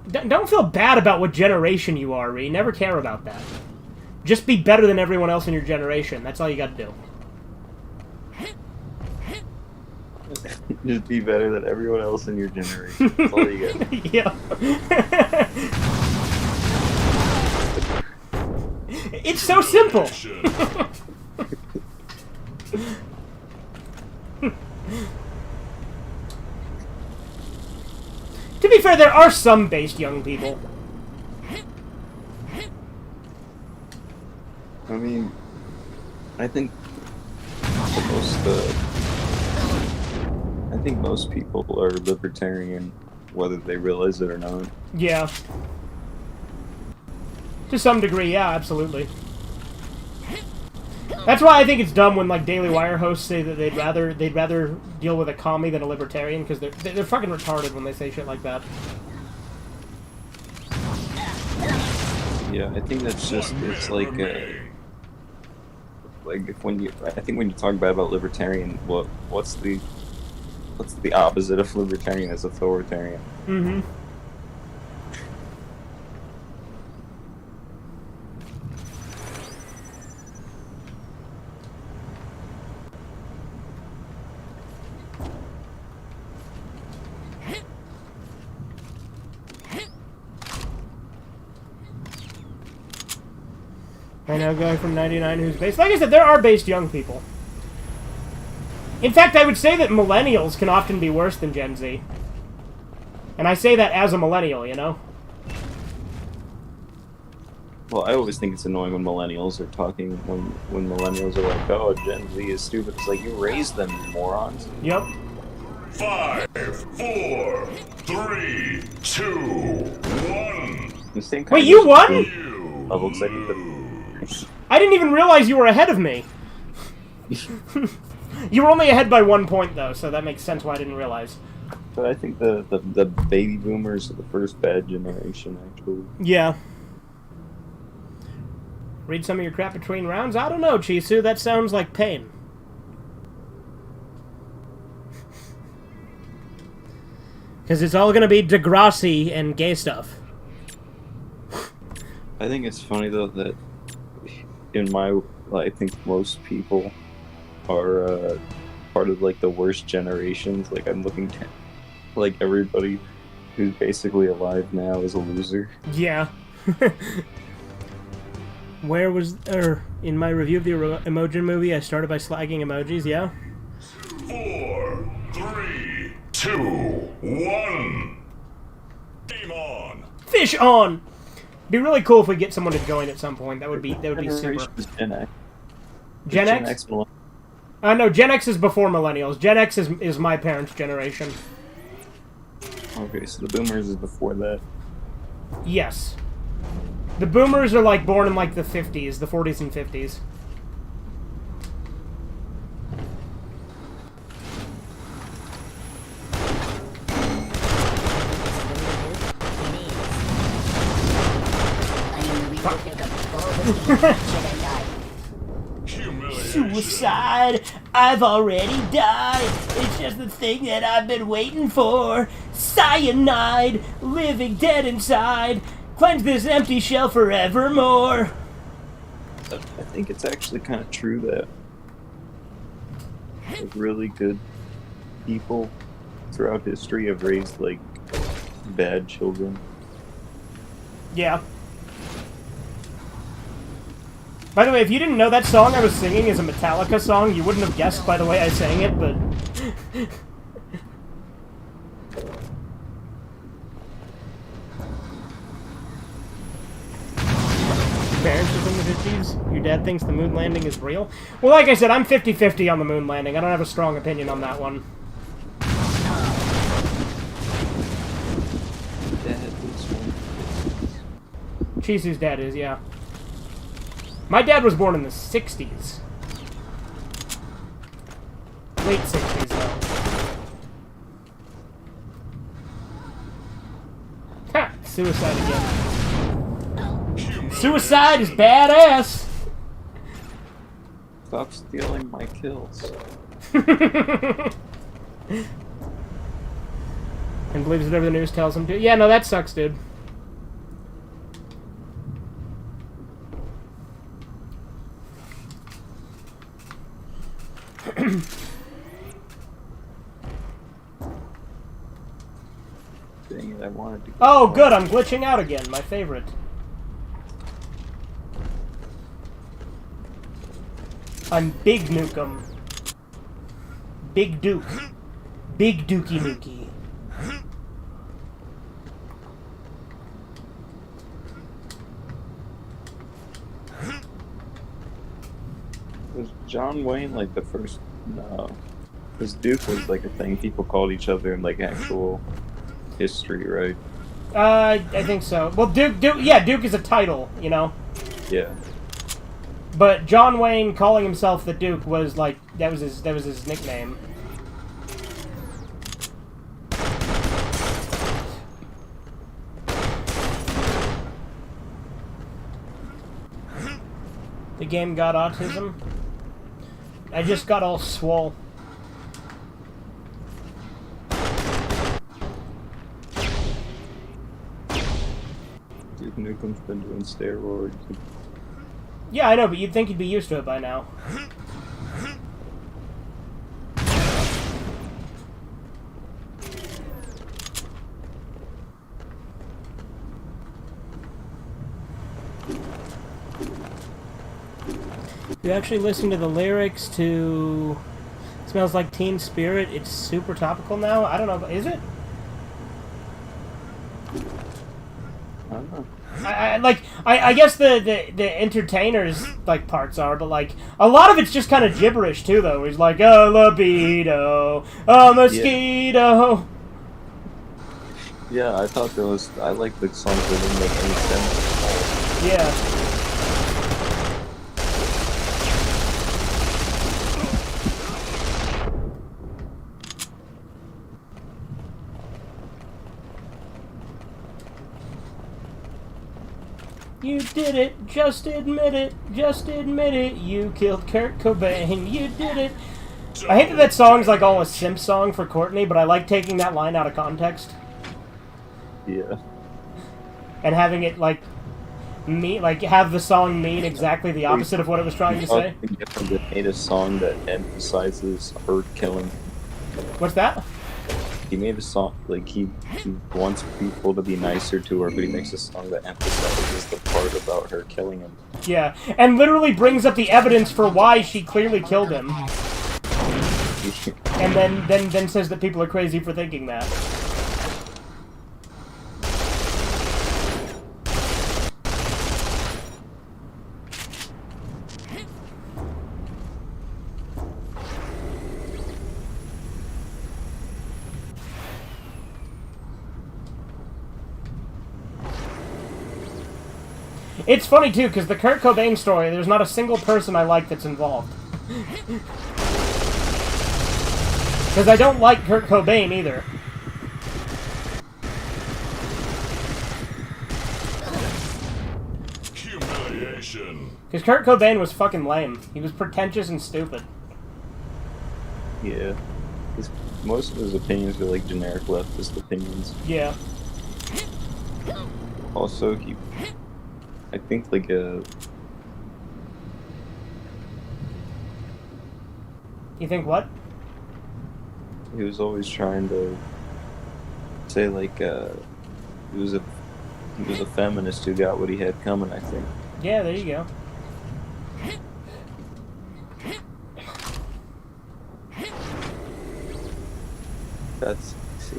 Don't feel bad about what generation you are, Ree. Never care about that. Just be better than everyone else in your generation. That's all you got to do. Just be better than everyone else in your generation. That's all you got. Yeah. It's so simple. fair, there are some based young people. I mean, I think most people are libertarian, whether they realize it or not. Yeah. To some degree, yeah, absolutely. That's why I think it's dumb when like Daily Wire hosts say that they'd rather deal with a commie than a libertarian, because they're fucking retarded when they say shit like that. Yeah, I think that's just it's like when you talk bad about libertarian, what's the opposite of libertarian is authoritarian. Mm-hmm. I know a guy from 99 who's based. Like I said, there are based young people. In fact, I would say that millennials can often be worse than Gen Z. And I say that as a millennial, you know? Well, I always think it's annoying when millennials are talking, when millennials are like, oh, Gen Z is stupid. It's like, you raised them, you morons. Yep. 5, 4, 3, 2, 1. The same kind Wait, of you won? Oh, looks like the... I didn't even realize you were ahead of me. You were only ahead by 1 point, though, so that makes sense why I didn't realize. But I think the baby boomers are the first bad generation, actually. Yeah. Read some of your crap between rounds? I don't know, Chisu. That sounds like pain. Because it's all going to be Degrassi and gay stuff. I think it's funny, though, that I think most people are part of, like, the worst generations. Like, I'm looking at, like, everybody who's basically alive now is a loser. Yeah. In my review of the Emoji Movie, I started by slagging emojis, yeah? 4, 3, 2, 1. Game on. Fish on! Be really cool if we get someone to join at some point. That would be super. Generation is Gen X. Gen X? No, Gen X is before millennials. Gen X is my parents' generation. Okay, so the boomers is before that. Yes. The boomers are like born in like the 50s, the 40s and 50s. Suicide, I've already died. It's just the thing that I've been waiting for. Cyanide, living dead inside. Cleanse this empty shell forevermore. I think it's actually kind of true that like, really good people throughout history have raised like bad children. Yeah. By the way, if you didn't know that song I was singing is a Metallica song, you wouldn't have guessed by the way I sang it, but... Parents was in the 50s? Your dad thinks the moon landing is real? Well, like I said, I'm 50-50 on the moon landing. I don't have a strong opinion on that one. Chisu's dad is, yeah. My dad was born in the 60s. Late 60s, though. Ha! Suicide again. Suicide is badass! Stop stealing my kills. And believes whatever the news tells him to. Yeah, no, that sucks, dude. Dang it, I wanted to. Oh, good, I'm glitching out again. My favorite. I'm Big Nukem. Big Duke. Big Dookie Nukie. John Wayne, like the first, no, because Duke was like a thing people called each other in like actual history, right? I think so. Well, Duke is a title, you know. Yeah. But John Wayne calling himself the Duke was like that was his nickname. The game got autism. I just got all swole. Duke Nukem's been doing steroids. Yeah, I know, but you'd think he'd be used to it by now. You actually listen to the lyrics to Smells Like Teen Spirit? It's super topical now? I don't know, is it? I don't know. I guess the entertainers like parts are, but like a lot of it's just kind of gibberish too. Though he's like, "Oh, libido, oh, mosquito." Yeah, I thought there was. I like the songs that didn't make any sense. Yeah. You did it, just admit it, you killed Kurt Cobain, you did it. I hate that song's like all a simp song for Courtney, but I like taking that line out of context. Yeah. And having it like have the song mean exactly the opposite of what it was trying to say. They made a song that emphasizes her killing. What's that? He made a song, like, he wants people to be nicer to her, but he makes a song that emphasizes the part about her killing him. Yeah, and literally brings up the evidence for why she clearly killed him. And then says that people are crazy for thinking that. It's funny, too, because the Kurt Cobain story, there's not a single person I like that's involved. Because I don't like Kurt Cobain, either. Humiliation. Because Kurt Cobain was fucking lame. He was pretentious and stupid. Yeah. Most of his opinions are, like, generic leftist opinions. Yeah. Also, I think, like, You think what? he was always trying to say, like, he was a feminist who got what he had coming, I think. Yeah, there you go. See.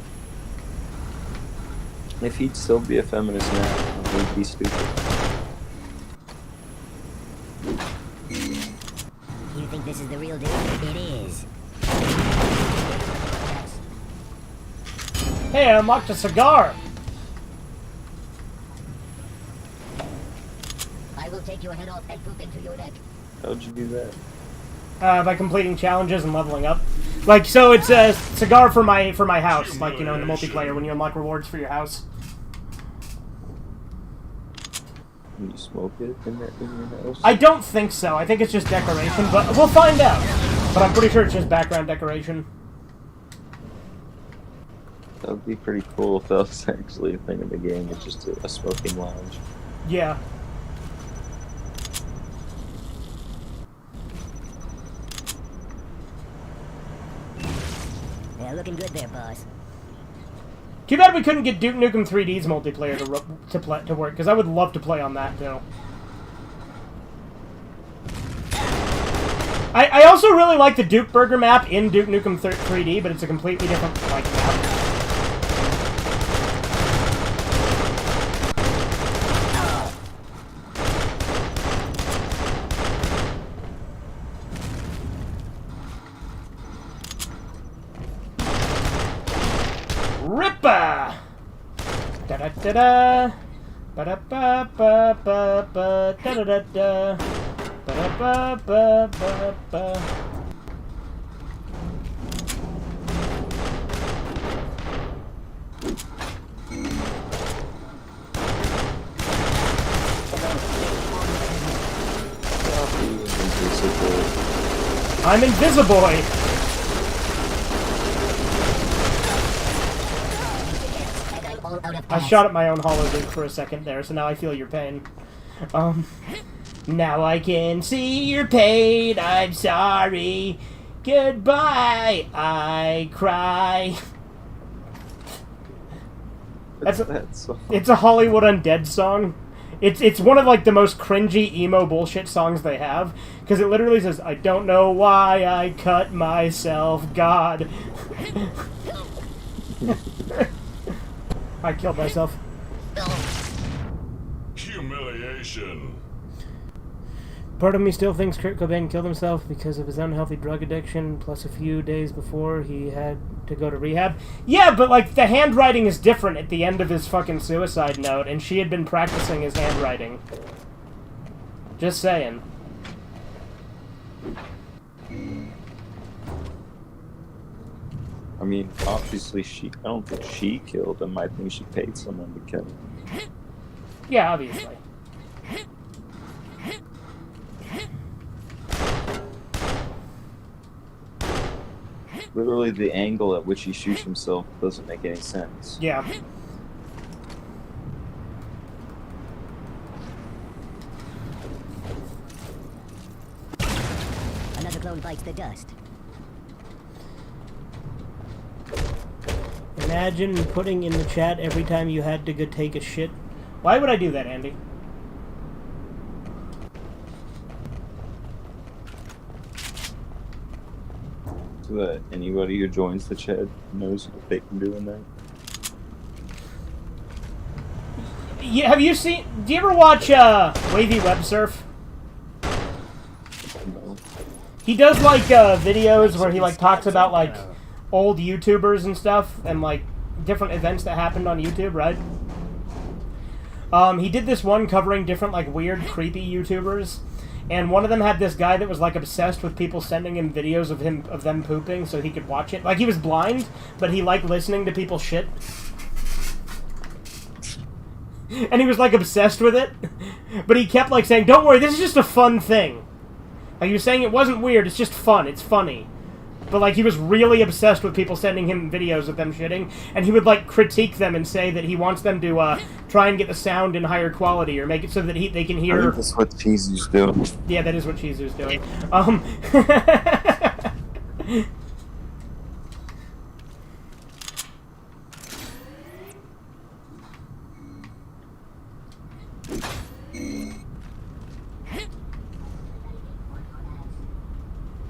If he'd still be a feminist now, he'd be stupid. You think this is the real deal? It is. Hey, I unlocked a cigar! I will take your head off and poop into your neck. How'd you do that? By completing challenges and leveling up. Like, so it's a cigar for my house, like, you know, in the multiplayer when you unlock rewards for your house. Can you smoke it in your house? I don't think so. I think it's just decoration, but we'll find out. But I'm pretty sure it's just background decoration. That would be pretty cool if that was actually a thing in the game. It's just a smoking lounge. Yeah. Yeah, looking good there, boss. Too bad we couldn't get Duke Nukem 3D's multiplayer to work, because I would love to play on that, too. I also really like the Duke Burger map in Duke Nukem 3D, but it's a completely different, like, map. Ba-da-da-da. Ba-da-ba-ba-ba-ba. Da-da-da-da. Ba-da-ba-ba-ba-ba. I'm Invisiboy! And I'm all out of I gas. shot at my own hollow dude for a second there, so now I feel your pain. Now I can see your pain, I'm sorry. Goodbye, I cry. That's that song. It's a Hollywood Undead song. It's one of like the most cringy emo bullshit songs they have, because it literally says, I don't know why I cut myself, God. I killed myself. Humiliation. Part of me still thinks Kurt Cobain killed himself because of his unhealthy drug addiction, plus a few days before he had to go to rehab. Yeah, but, like, the handwriting is different at the end of his fucking suicide note, and she had been practicing his handwriting. Just saying. I mean, obviously I don't think she killed him. I think she paid someone to kill him. Yeah, obviously. Literally, the angle at which he shoots himself doesn't make any sense. Yeah. Another clone bites the dust. Imagine putting in the chat every time you had to go take a shit. Why would I do that, Andy? So that anybody who joins the chat knows what they can do in that. Yeah, have you seen... Do you ever watch Wavy Web Surf? No. He does, like, videos where he, like, talks about, like, old YouTubers and stuff, and, like, different events that happened on YouTube, right? He did this one covering different, like, weird, creepy YouTubers, and one of them had this guy that was, like, obsessed with people sending him videos of them pooping so he could watch it. Like, he was blind, but he liked listening to people shit. And he was, like, obsessed with it. But he kept, like, saying, don't worry, this is just a fun thing. Like, he was saying it wasn't weird, it's just fun, it's funny. But, like, he was really obsessed with people sending him videos of them shitting, and he would, like, critique them and say that he wants them to, try and get the sound in higher quality, or make it so that they can I hear... think that's what Cheesy's doing. Yeah, that is what Chizu's doing.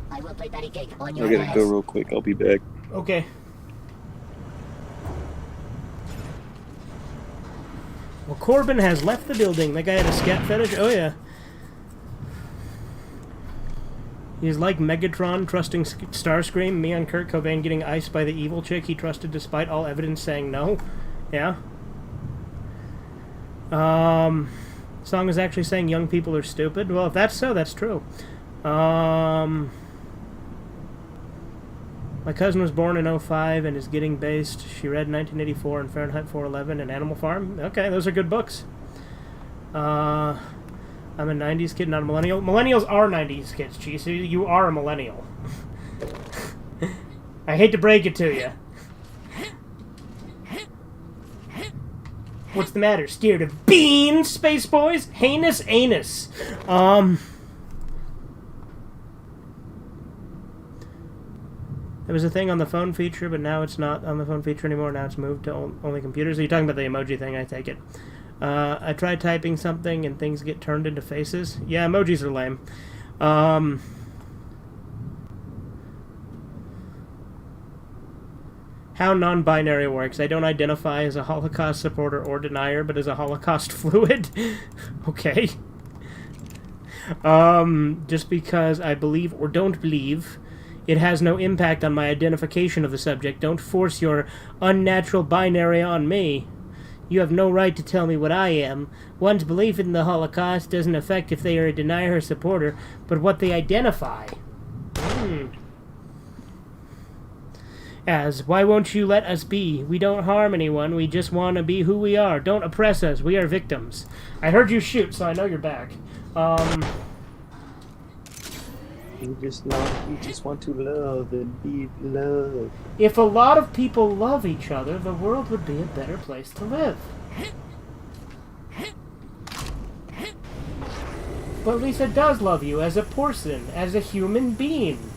I will play patty cake on I your gotta ass. go real quick. I'll be back. Okay. Well, Corbin has left the building. That guy had a scat fetish? Oh, yeah. He's like Megatron trusting Starscream, me on Kurt Cobain getting iced by the evil chick he trusted despite all evidence saying no. Yeah. Song is actually saying young people are stupid. Well, if that's so, that's true. My cousin was born in 2005 and is getting based. She read 1984 and Fahrenheit 411 and Animal Farm. Okay, those are good books. I'm a 90s kid, not a millennial. Millennials are 90s kids, Chisu. You are a millennial. I hate to break it to you. What's the matter? Scared of beans, Space Boys? Heinous anus. There was a thing on the phone feature, but now it's not on the phone feature anymore. Now it's moved to only computers. Are you talking about the emoji thing? I take it. I tried typing something and things get turned into faces. Yeah, emojis are lame. How non-binary works. I don't identify as a Holocaust supporter or denier, but as a Holocaust fluid. Okay. Just because I believe or don't believe, it has no impact on my identification of the subject. Don't force your unnatural binary on me. You have no right to tell me what I am. One's belief in the Holocaust doesn't affect if they are a denier or supporter, but what they identify. As, why won't you let us be? We don't harm anyone, we just want to be who we are. Don't oppress us, we are victims. I heard you shoot, so I know you're back. You just want to love and be loved. If a lot of people love each other, the world would be a better place to live. But Lisa does love you as a person, as a human being.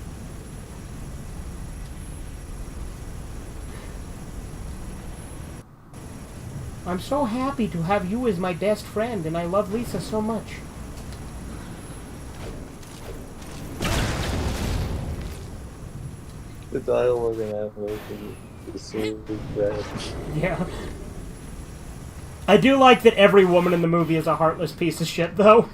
I'm so happy to have you as my best friend, and I love Lisa so much. The dialogue in that movie is so bad. Yeah. I do like that every woman in the movie is a heartless piece of shit, though.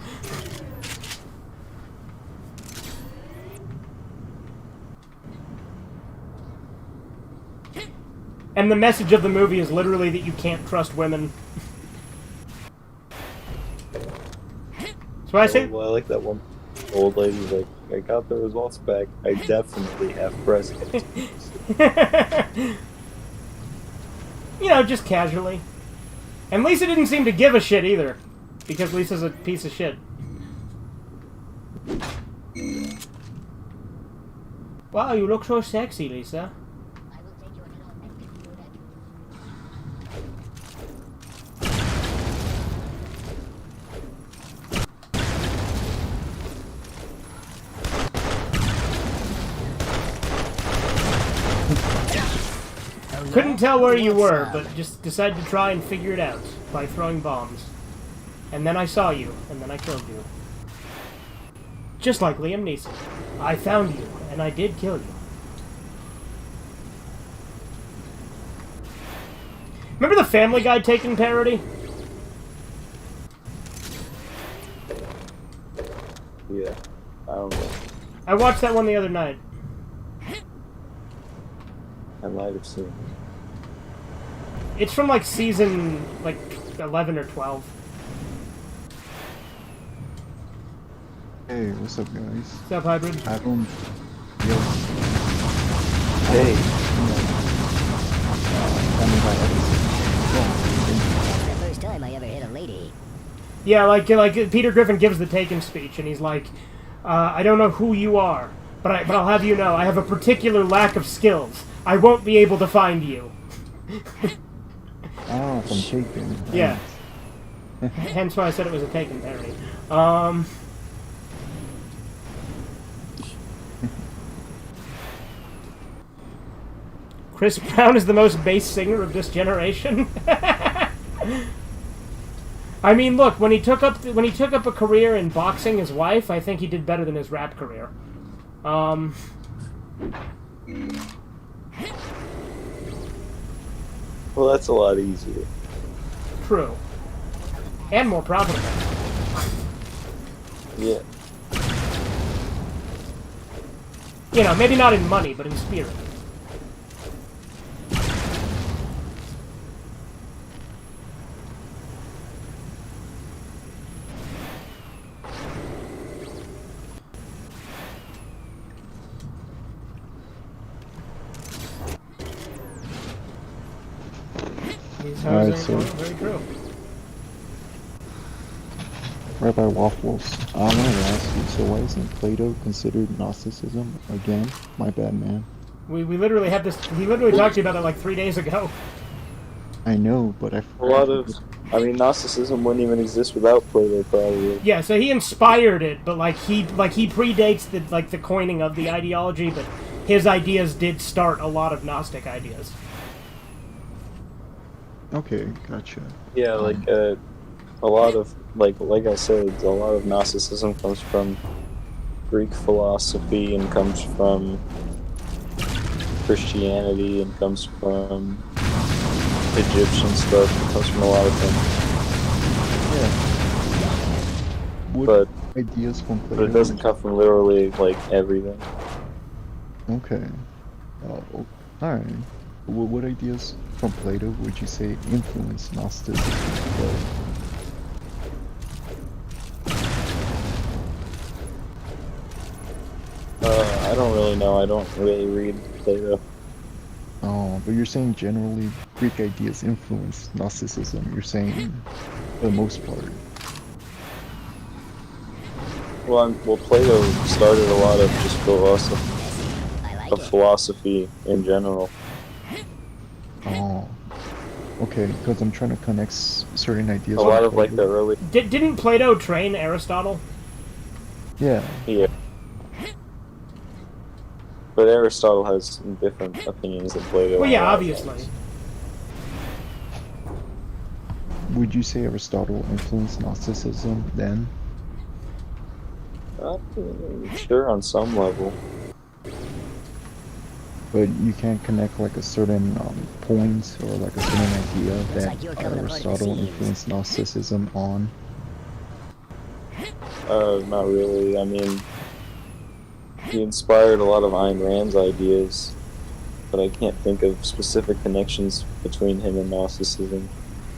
And the message of the movie is literally that you can't trust women. So I say... Well, I like that one old lady's like, I got the results back. I definitely have breast cancer. You know, just casually. And Lisa didn't seem to give a shit either. Because Lisa's a piece of shit. Wow, you look so sexy, Lisa. I will take your help and give you that. Couldn't tell where you were, but just decided to try and figure it out by throwing bombs. And then I saw you, and then I killed you. Just like Liam Neeson. I found you, and I did kill you. Remember the Family Guy Taken parody? Yeah, I don't know. I watched that one the other night. I might have seen it. It's from like season 11 or 12. Hey, what's up, guys? What's up, Hybrid? I don't. Yo. Hey. That's the first time I ever hit a lady. Yeah, like Peter Griffin gives the Taken speech, and he's like, I don't know who you are, but I'll have you know, I have a particular lack of skills. I won't be able to find you. Oh, from Taken. Yeah. Hence why I said it was a Taken parody. Chris Brown is the most bass singer of this generation. I mean, look, when he took up a career in boxing his wife, I think he did better than his rap career. Well, that's a lot easier. True. And more profitable. Yeah. You know, maybe not in money, but in spirit. Alright, so Very true. Rabbi Waffles, I wanted to ask you, so why isn't Plato considered Gnosticism? Again? My bad, man. We literally had this. He literally talked to you about that like 3 days ago. I know, but I A lot of, I mean, Gnosticism wouldn't even exist without Plato, probably. Yeah, so he inspired it, but he predates the coining of the ideology, but his ideas did start a lot of Gnostic ideas. Okay, gotcha. Yeah, like a lot of like I said, a lot of Gnosticism comes from Greek philosophy and comes from Christianity and comes from Egyptian stuff. It comes from a lot of things. Yeah. What But ideas from Plato? But it doesn't come from literally like everything. Okay. Oh, alright. What ideas from Plato would you say influenced Gnosticism? I don't really know. I don't really read Plato. Oh, but you're saying generally Greek ideas influence Gnosticism. You're saying for the most part. Well, Plato started a lot of just I like of it. philosophy in general. Oh, okay. Because I'm trying to connect certain ideas. A lot from of like Plato. the early. Didn't Plato train Aristotle? Yeah. Yeah. But Aristotle has different opinions than Plato. Well, on yeah, a lot of obviously. things. Would you say Aristotle influenced Gnosticism then? Sure, on some level. But you can't connect like a certain point or like a certain idea that like you're coming apart at the Aristotle seams. influenced Gnosticism on. Not really. I mean, he inspired a lot of Ayn Rand's ideas, but I can't think of specific connections between him and Gnosticism.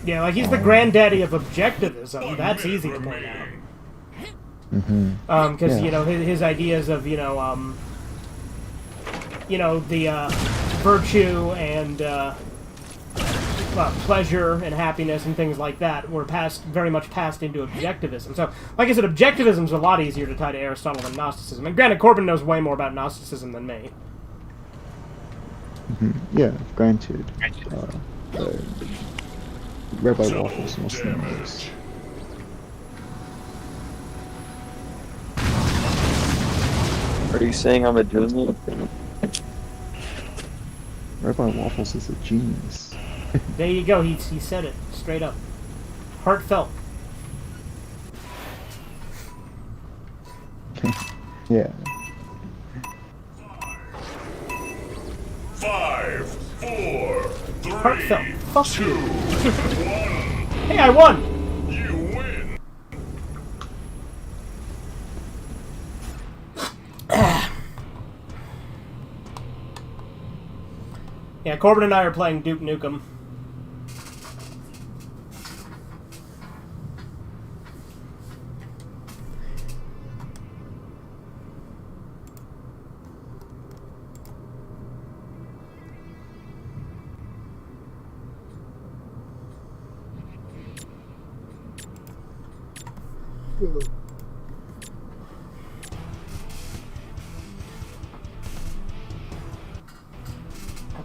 Yeah, like he's the granddaddy of objectivism. That's easy to point out. Mm-hmm. Because Yeah. you know his ideas of the virtue and pleasure and happiness and things like that were very much passed into objectivism. So, like I said, objectivism is a lot easier to tie to Aristotle than Gnosticism. And granted, Corbin knows way more about Gnosticism than me. Mm-hmm. Yeah, granted. Rabbi Waffles mostly knows. Are you saying I'm a genius? Rabbi Waffles is a genius. There you go. He said it straight up, heartfelt. Yeah. 5, 4, 3, Heartfelt. Fuck 2, you. 1. Hey, I won. You win. Yeah, Corbin and I are playing Duke Nukem.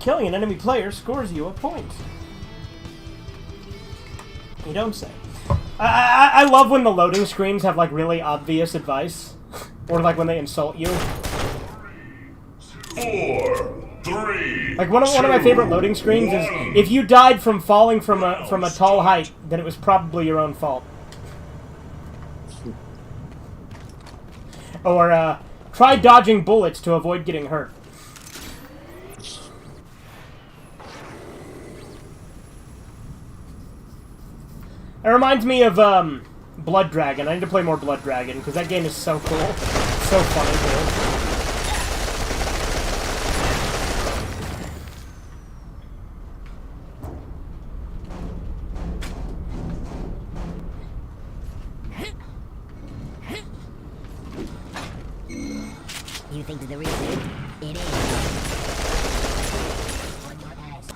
Killing an enemy player scores you a point. You don't say. I love when the loading screens have like really obvious advice, or like when they insult you. 4, 3. Like one of my favorite loading screens is if you died from falling from a tall height, then it was probably your own fault. Or try dodging bullets to avoid getting hurt. It reminds me of Blood Dragon. I need to play more Blood Dragon because that game is so cool, so funny too. You think the real thing? It is. On your ass.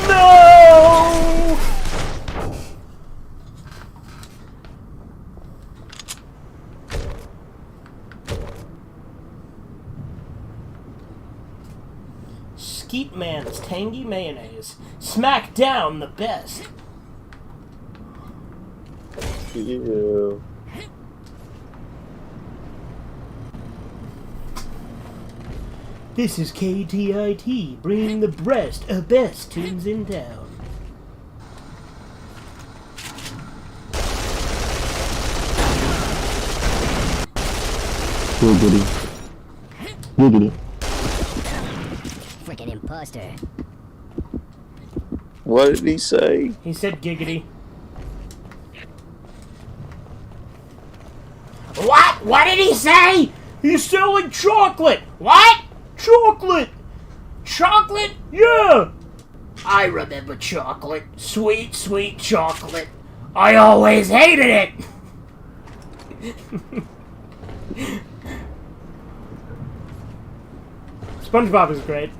No! Skeet Man's tangy mayonnaise. Smack down the best. Ew. This is KTIT, bringing the best tunes in town. Giggity. Giggity. Frickin' imposter. What did he say? He said giggity. What did he say? He's selling chocolate. What? Chocolate. Chocolate? Yeah. I remember chocolate. Sweet, sweet chocolate. I always hated it. SpongeBob is great.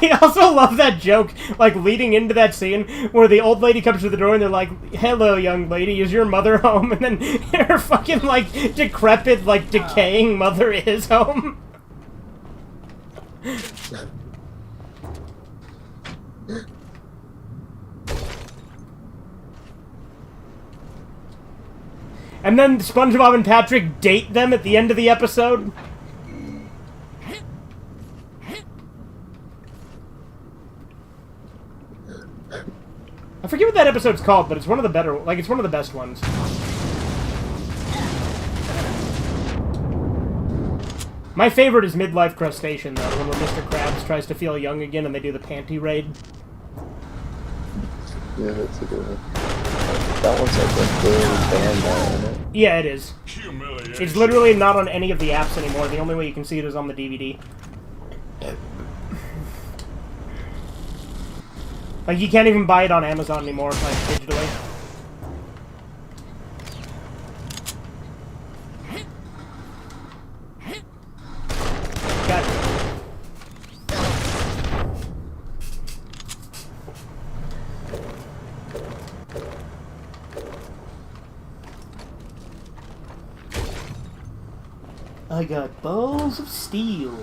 I also love that joke, like, leading into that scene where the old lady comes to the door and they're like, hello, young lady, is your mother home? And then her fucking, like, decrepit, like, decaying mother is home. And then SpongeBob and Patrick date them at the end of the episode. I forget what that episode's called, but it's one of the better, like, it's one of the best ones. My favorite is Midlife Crustacean, though, when Mr. Krabs tries to feel young again and they do the panty raid. Yeah, that's a good one. That one's like a clearly banned now, isn't it? Yeah, it is. It's literally not on any of the apps anymore. The only way you can see it is on the DVD. Like, you can't even buy it on Amazon anymore, like, digitally. Got it. I got balls of steel.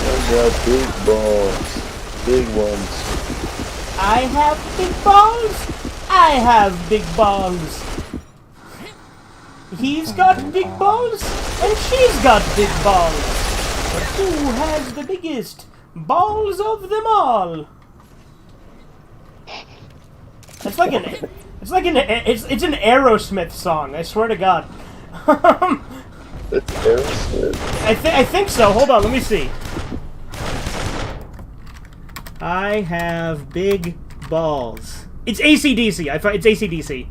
I got big balls. Big ones. I have big balls. I have big balls. He's got big balls, and she's got big balls. But who has the biggest balls of them all? It's like an Aerosmith song. I swear to God. It's Aerosmith. I think so. Hold on, let me see. I have big balls. It's AC/DC. It's AC/DC.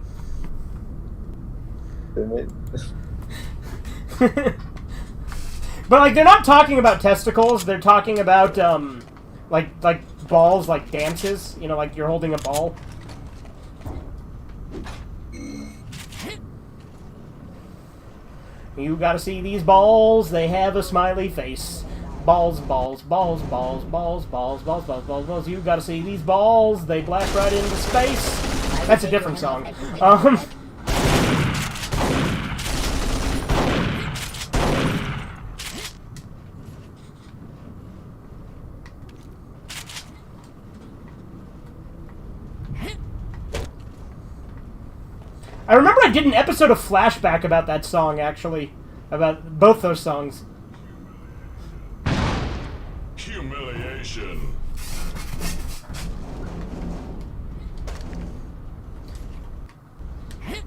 But like, they're not talking about testicles. They're talking about like balls, like dances. You know, like you're holding a ball. You gotta see these balls. They have a smiley face. Balls, balls, balls, balls, balls, balls, balls, balls, balls, balls. You gotta see these balls. They blast right into space. That's a different song. I remember I did an episode of Flashback about that song, actually. About both those songs. Humiliation.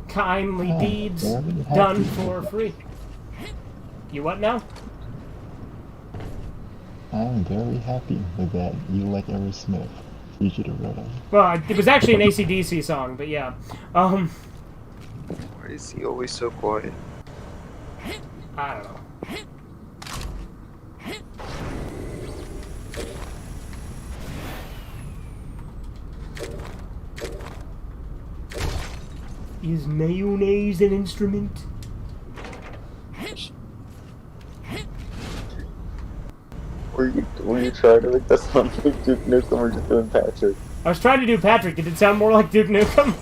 Kindly deeds done for free. You what now? I'm very happy with that. You like Aerosmith. Fugitive Red. Well, it was actually an AC/DC song, but yeah. Why is he always so quiet? I don't know. Is mayonnaise an instrument? Were you trying to make that sound like Duke Nukem or just doing Patrick? I was trying to do Patrick. Did it sound more like Duke Nukem?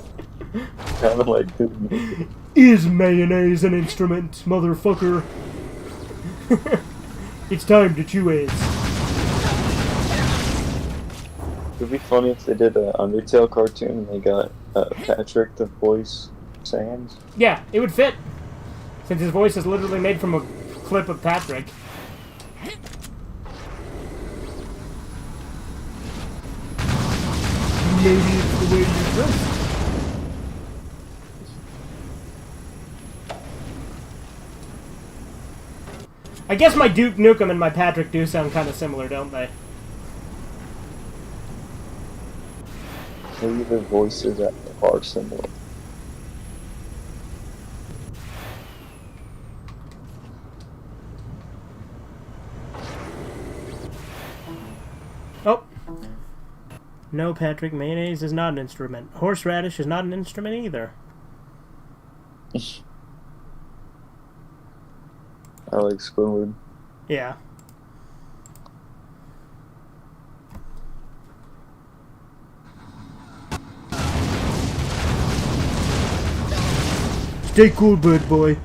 Kind of like Duke Nukem. Is mayonnaise an instrument, motherfucker? It's time to chew it. It would be funny if they did an Undertale cartoon and they got Patrick to voice Sans. Yeah, it would fit. Since his voice is literally made from a clip of Patrick. Maybe it's the way you dress. I guess my Duke Nukem and my Patrick do sound kind of similar, don't they? Maybe their voices are similar. Oh. No, Patrick, mayonnaise is not an instrument. Horseradish is not an instrument either. I like Squidward. Yeah. Stay cool, bird boy.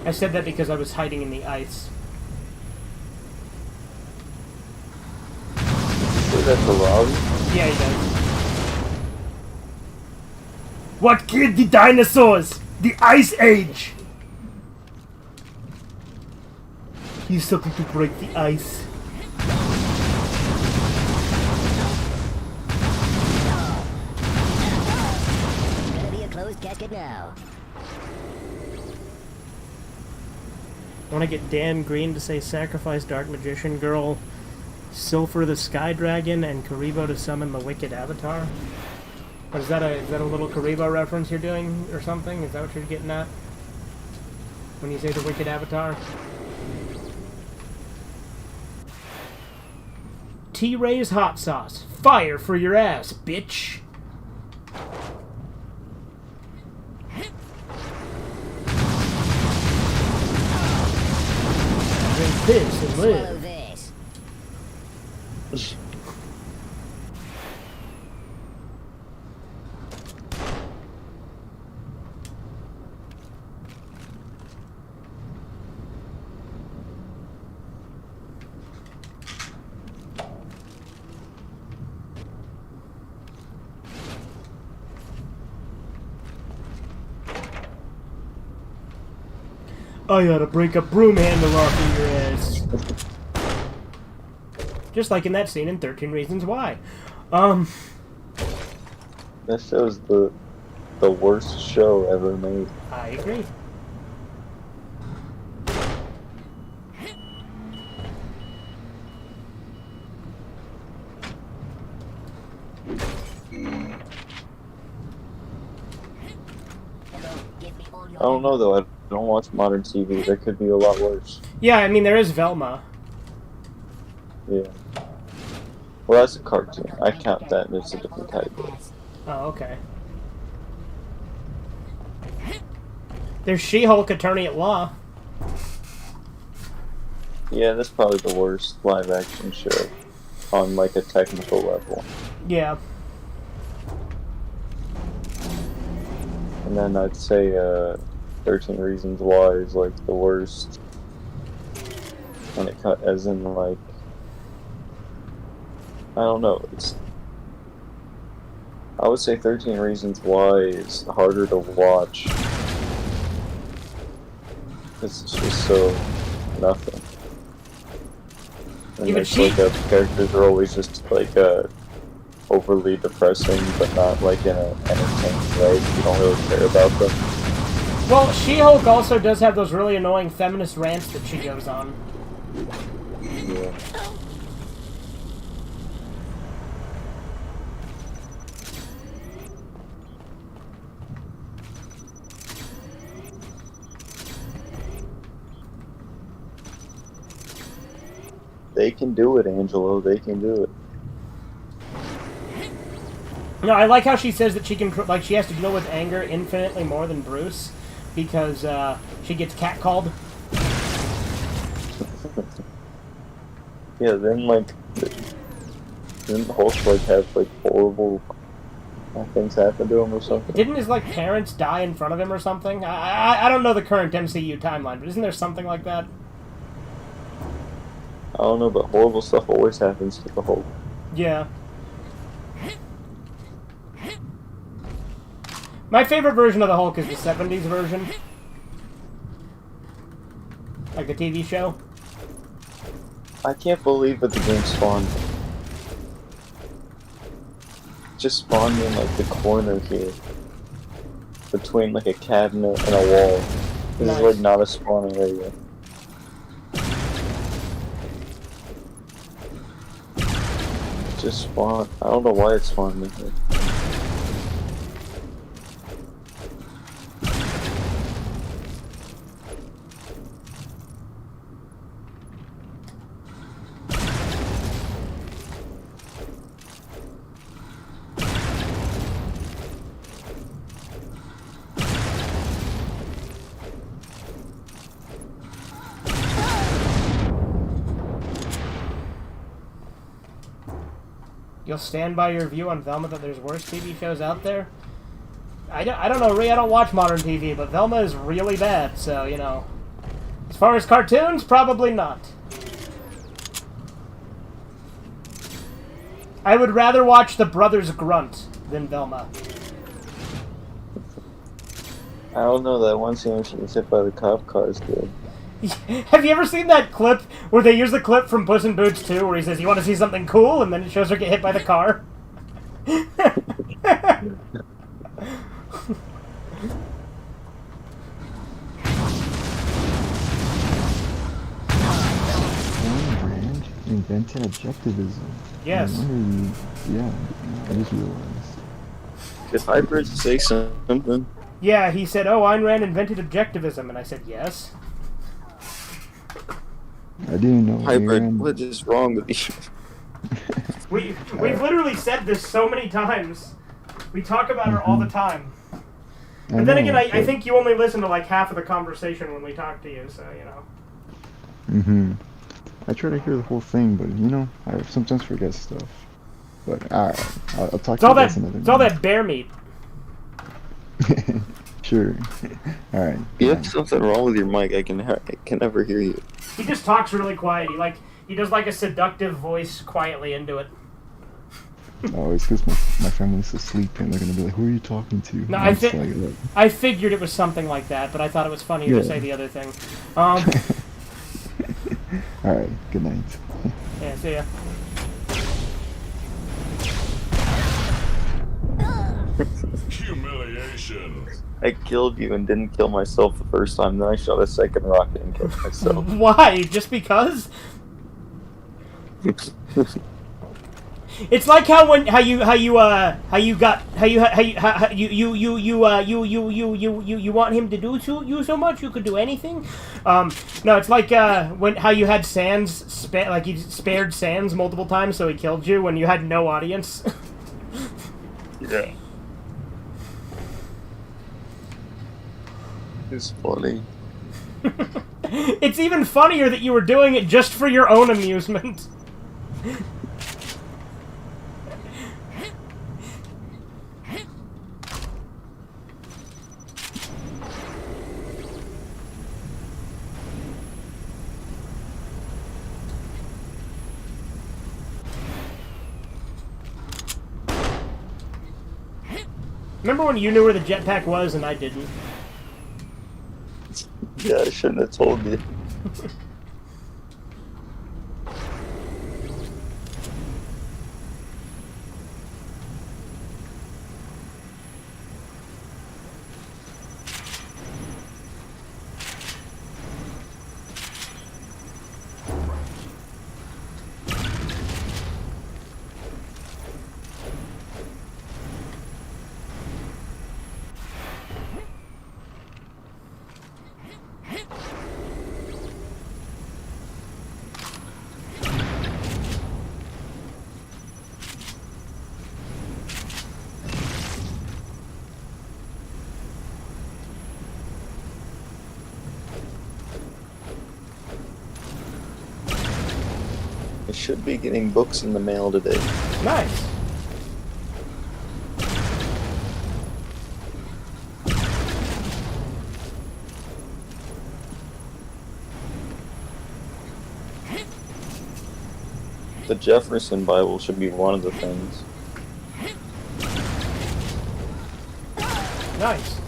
I said that because I was hiding in the ice. Is that the lobby? Yeah, he does. What killed the dinosaurs? The Ice Age! Use something to break the ice. Gonna be a closed casket now. I want to get Dan Green to say sacrifice Dark Magician Girl, Silver the Sky Dragon, and Karibo to summon the Wicked Avatar. Or is that a little Karibo reference you're doing or something? Is that what you're getting at? When you say the Wicked Avatar? T-Ray's Hot Sauce. Fire for your ass, bitch! Drink this and Swallow live. this. I ought to break a broom handle off of your ass. Just like in that scene in 13 Reasons Why. That show's the worst show ever made. I agree. Hello, give me all your I don't know though. I don't watch modern TV. There could be a lot worse. Yeah, I mean, there is Velma. Yeah. Well, that's a cartoon. I count that, and it's a different category. Oh, okay. There's She-Hulk Attorney at Law. Yeah, that's probably the worst live-action show on like a technical level. Yeah. And then I'd say 13 Reasons Why is like the worst when it as in like, I don't know, I would say 13 Reasons Why is harder to watch. It's just so nothing. And Yeah, but the characters are always just like overly depressing, but not like in an entertaining way. You don't really care about them. Well, She-Hulk also does have those really annoying feminist rants that she goes on. Yeah. They can do it, Angelo. They can do it. No, I like how she says that she can, like, she has to deal with anger infinitely more than Bruce because she gets catcalled. Yeah, then like, didn't Hulk like have like horrible things happen to him or something? Didn't his, like, parents die in front of him or something? I don't know the current MCU timeline, but isn't there something like that? I don't know, but horrible stuff always happens to the Hulk. Yeah. My favorite version of the Hulk is the 70s version. Like the TV show. I can't believe that the game spawned. Just spawned in like the corner here. between like a cabinet and a wall. This Nice. is like not a spawning area. It just spawned. I don't know why it spawned me here. You'll stand by your view on Velma that there's worse TV shows out there? I don't know, Rhea, I don't watch modern TV, but Velma is really bad, so, you know. As far as cartoons, probably not. I would rather watch The Brothers Grunt than Velma. I don't know, that one scene when she gets hit by the cop car is good. Have you ever seen that clip where they use the clip from Puss in Boots 2 where he says, "You want to see something cool?" and then it shows her get hit by the car? Rand invented objectivism. Yes. I just realized. Did Hyper say something? Yeah, he said, "Oh, Ayn Rand invented objectivism," and I said, "Yes." I didn't know. Hyper, Rand... what is wrong with you? We've literally said this so many times. We talk about her all the time. But then again, I think you only listen to like half of the conversation when we talk to you, so, you know. Mm-hmm. I try to hear the whole thing, but, you know, I sometimes forget stuff. But, alright, I'll talk to you guys another It's all that bear meat. Sure. Alright. You have something wrong with your mic. I can never hear you. He just talks really quiet. He does like a seductive voice quietly into it. Oh, it's because my family's asleep and they're gonna be like, "Who are you talking to?" No, And I figured it was something like that, but I thought it was funnier to say the other thing. Alright, good night. Yeah, see ya. Humiliation. I killed you and didn't kill myself the first time, then I shot a second rocket and killed myself. Why? Just because? It's like how you want him to do to you so much you could do anything. No, it's like how you had Sans like you spared Sans multiple times so he killed you when you had no audience. Yeah. It's funny. It's even funnier that you were doing it just for your own amusement. Remember when you knew where the jetpack was and I didn't? Yeah, I shouldn't have told you. I should be getting books in the mail today. Nice. The Jefferson Bible should be one of the things. Nice.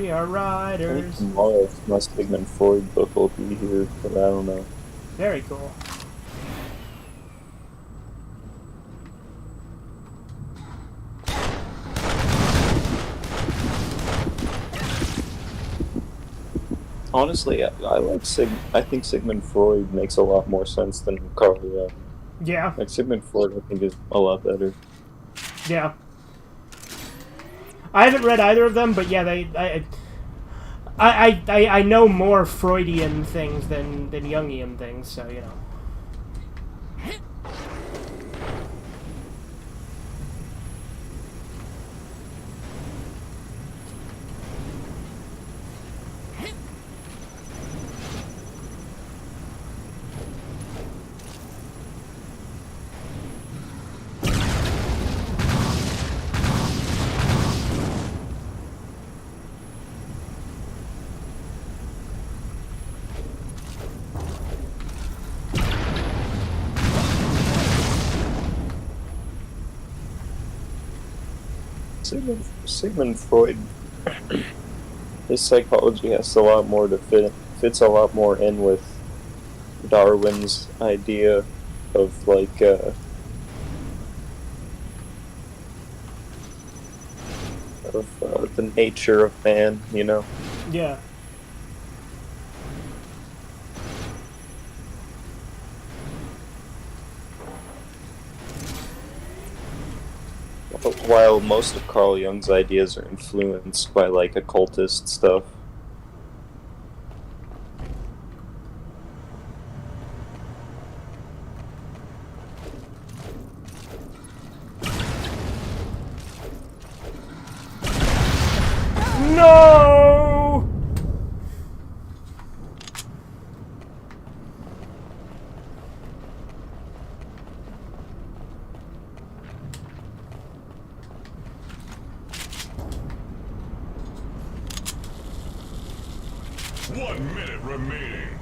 we are I think riders. tomorrow my Sigmund Freud book will be here, but I don't know. Very cool. Honestly, I like I think Sigmund Freud makes a lot more sense than Carl Jung. Yeah, Like Sigmund Freud, I think is a lot better. yeah. I haven't read either of them, but yeah, I know more Freudian things than Jungian things, so you know. Sigmund Freud, his psychology has a lot more to fits a lot more in with Darwin's idea of like the nature of man, you know. Yeah. While most of Carl Jung's ideas are influenced by like occultist stuff. No! One minute remaining.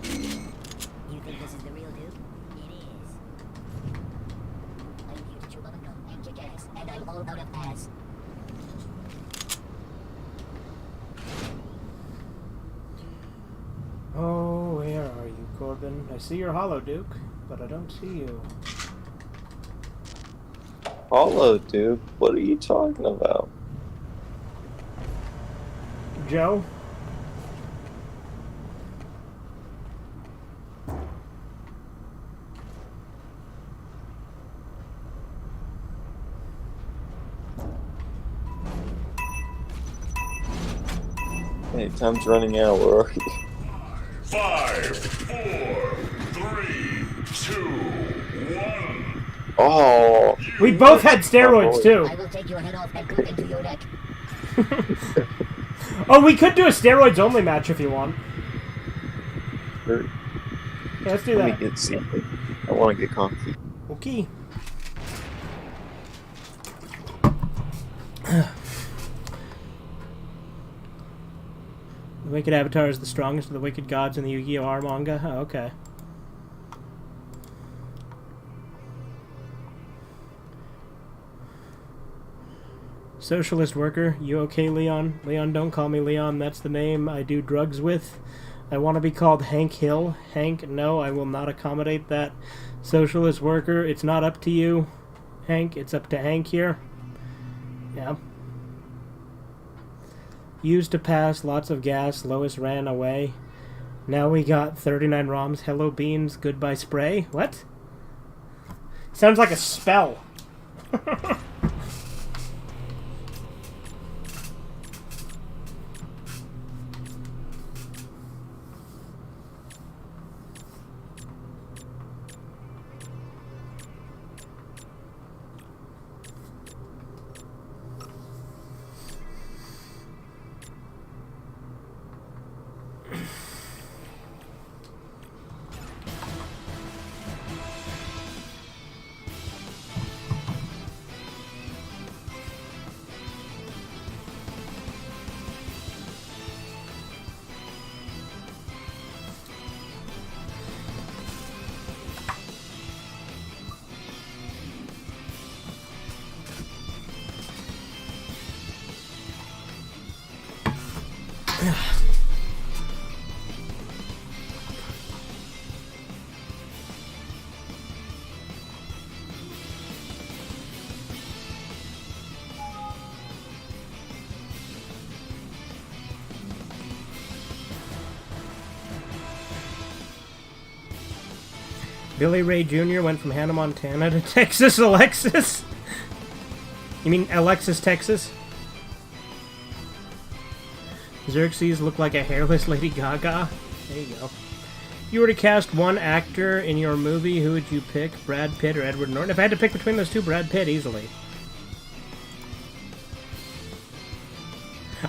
You think this is the real dude? It is. I'm here to chew bubblegum and kick ass, and I'm all out of ass. Oh, where are you, Corbin? I see your hollow, Duke, but I don't see you. Hollow, dude. What are you talking about? Joe? Hey, time's running out. Where are you? 5, 4, 3, 2, 1. Oh, We both had steroids, too. I will take your head off and put it into your neck. Oh, we could do a steroids-only match if you want. sure. Yeah, let's do Let me that. get something. I want to get coffee. Okay. The Wicked Avatar is the strongest of the Wicked Gods in the Yu-Gi-Oh! R manga? Oh, okay. Socialist worker. You okay, Leon? Leon, don't call me Leon. That's the name I do drugs with. I want to be called Hank Hill. Hank, no, I will not accommodate that. Socialist worker, it's not up to you, Hank. It's up to Hank here. Yeah. Used to pass, lots of gas. Lois ran away. Now we got 39 ROMs. Hello, beans. Goodbye, spray. What? Sounds like a spell. Billy Ray Jr. went from Hannah Montana to Texas Alexis? You mean Alexis, Texas? Xerxes looked like a hairless Lady Gaga? There you go. If you were to cast one actor in your movie, who would you pick? Brad Pitt or Edward Norton? If I had to pick between those two, Brad Pitt, easily.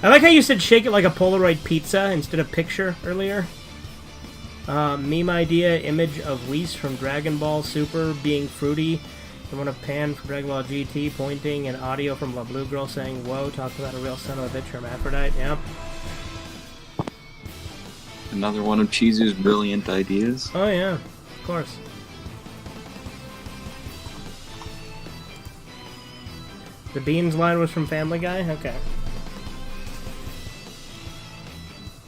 I like how you said shake it like a Polaroid pizza instead of picture earlier. Meme idea, image of Whis from Dragon Ball Super being fruity, and one of Pan from Dragon Ball GT pointing, and audio from La Blue Girl saying, whoa, talk about a real son of a bitch hermaphrodite, yeah. Another one of Chizu's brilliant ideas. Oh yeah, of course. The Beans line was from Family Guy? Okay.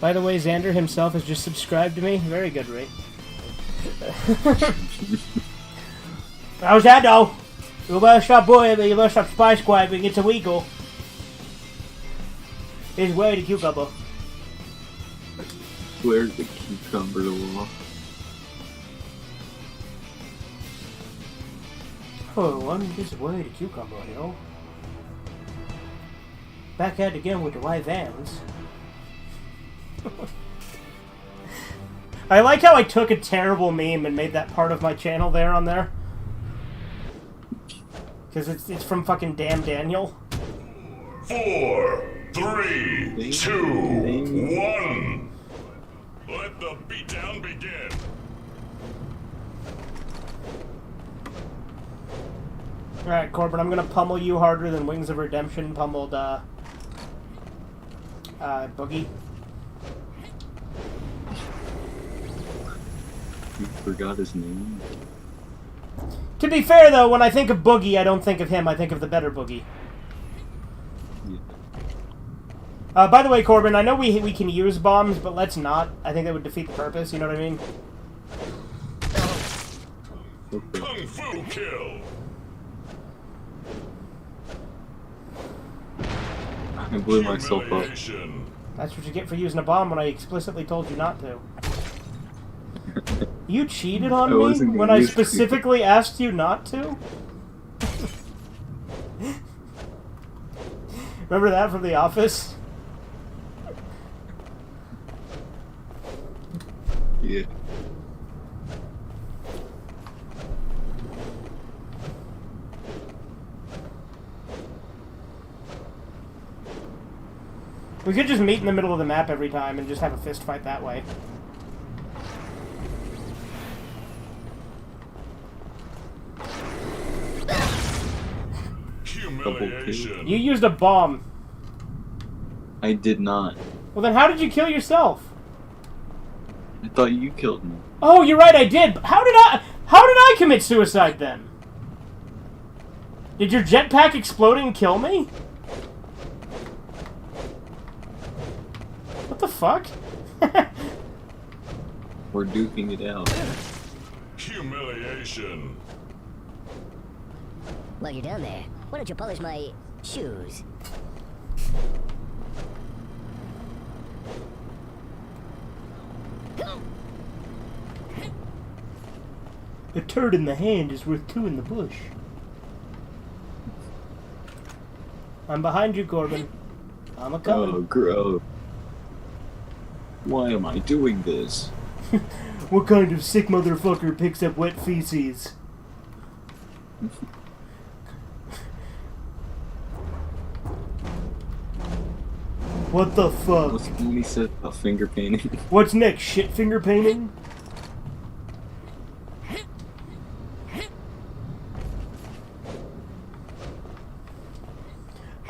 By the way, Xander himself has just subscribed to me. Very good, Ray. How's that, though? You better stop boy, you better stop Spy Squabbing. It's illegal. It's way the cucumber. Where's the cucumber law? Oh, I'm just way the cucumber, you know. Back at it again with the white vans. I like how I took a terrible meme and made that part of my channel there on there. Because it's from fucking Damn Daniel. 4, 3, 2, 1. Let the beatdown begin. Alright, Corbin, I'm gonna pummel you harder than Wings of Redemption pummeled, Boogie. You forgot his name? To be fair, though, when I think of Boogie, I don't think of him, I think of the better Boogie. Yeah. By the way, Corbin, I know we can use bombs, but let's not. I think that would defeat the purpose, you know what I mean? Okay. Kung Fu kill. I blew myself up. Humiliation. That's what you get for using a bomb when I explicitly told you not to. You cheated on me when I specifically asked you not to? Remember that from The Office? Yeah. We could just meet in the middle of the map every time and just have a fist fight that way. Humiliation. You used a bomb. I did not. Well then how did you kill yourself? I thought you killed me. Oh, you're right, I did. How did I commit suicide then? Did your jetpack exploding kill me? What the fuck? We're duking it out. Humiliation. While you're down there, why don't you polish my shoes? A turd in the hand is worth two in the bush. I'm behind you, Corbin. I'm a coming. Oh, gross. Why am I doing this? What kind of sick motherfucker picks up wet feces? What the fuck? What's when he said a finger painting? What's next? Shit finger painting?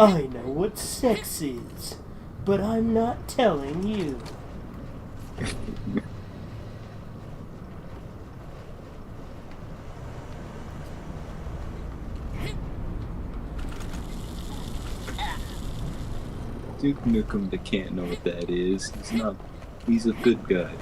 I know what sex is, but I'm not telling you. Duke Nukem, they can't know what that is. He's not. He's a good guy.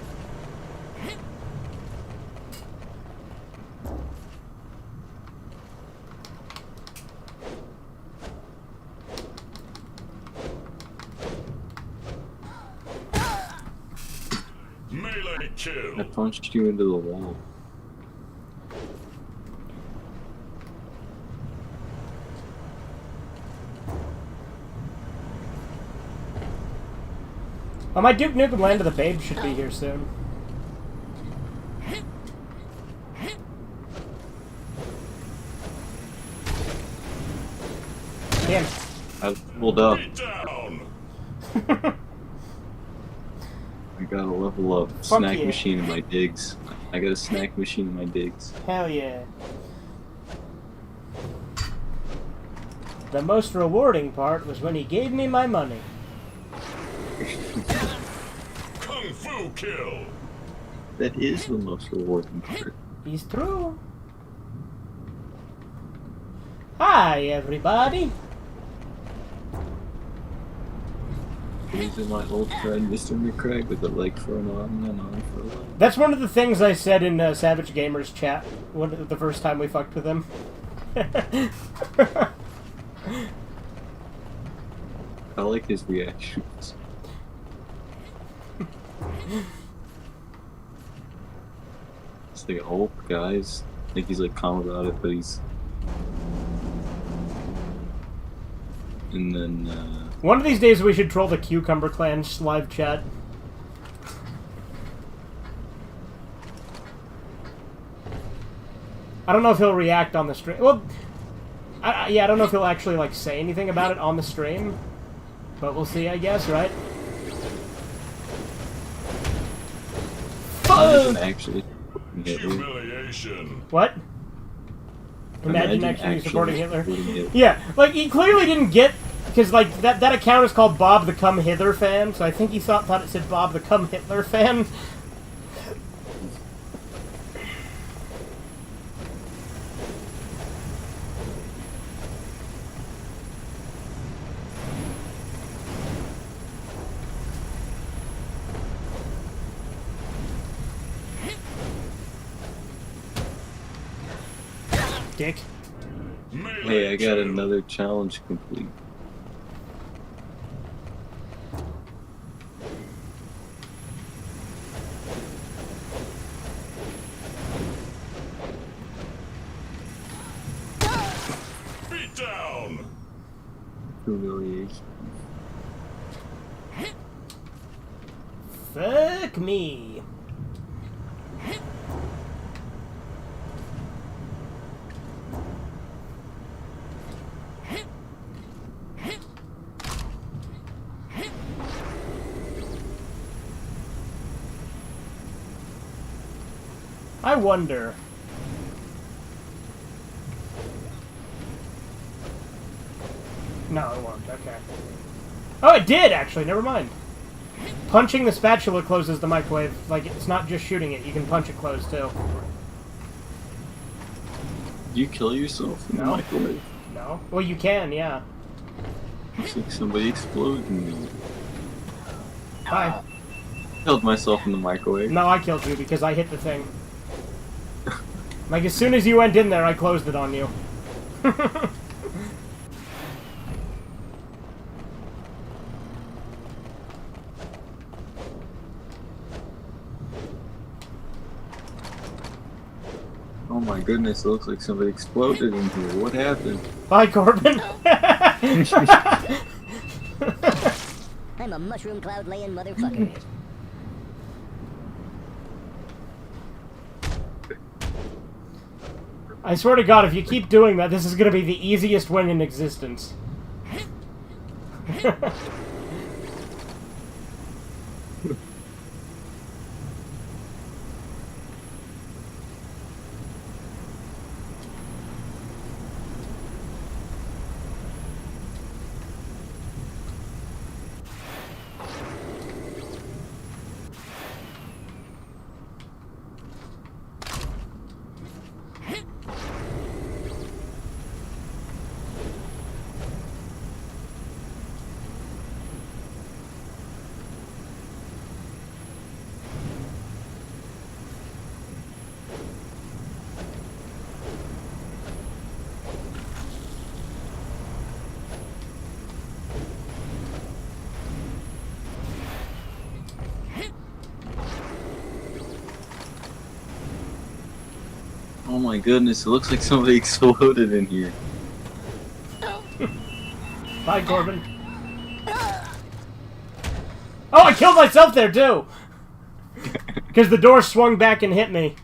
Melee kill. I punched you into the wall. Well, my Duke Nukem Land of the Babes should be here soon. Damn. I leveled up. Beat down. I got a level up. Fuck Snack yeah. machine in my digs. I got a snack machine in my digs. Hell yeah. The most rewarding part was when he gave me my money. Kung Fu kill. That is the most rewarding part. He's through. Hi, everybody. These are my old friend, Mr. McCraig, with a leg for an arm and an arm for a leg. That's one of the things I said in Savage Gamer's chat the first time we fucked with him. I like his reactions. It's like, oh, guys. I think he's like calm about it, but he's. And then, One of these days we should troll the Cucumber Clan's live chat. I don't know if he'll react on the stream. Well, yeah, I don't know if he'll actually like say anything about it on the stream, but we'll see, I guess, right? imagine actually. Humiliation. What? Imagine actually supporting Hitler. supporting Hitler. Yeah, like he clearly didn't get, because like that account is called Bob the Come Hither Fan, so I think he thought it said Bob the Come Hitler Fan. Dick. Hey, I got another challenge complete. Beat down. Humiliation. Fuck me. I wonder. No, it won't. Okay. Oh, it did, actually. Never mind. Punching the spatula closes the microwave. Like, it's not just shooting it. You can punch it closed, too. You kill yourself in the No. microwave. No? Well, you can, yeah. Looks like somebody exploded me. Hi. Killed myself in the microwave. No, I killed you because I hit the thing. Like, as soon as you went in there, I closed it on you. Oh my goodness, it looks like somebody exploded in here. What happened? Bye, Corbin. I'm a mushroom cloud laying motherfucker. I swear to God, if you keep doing that, this is going to be the easiest win in existence. Oh my goodness, it looks like somebody exploded in here. Bye, Corbin. Oh, I killed myself there, too! Because the door swung back and hit me.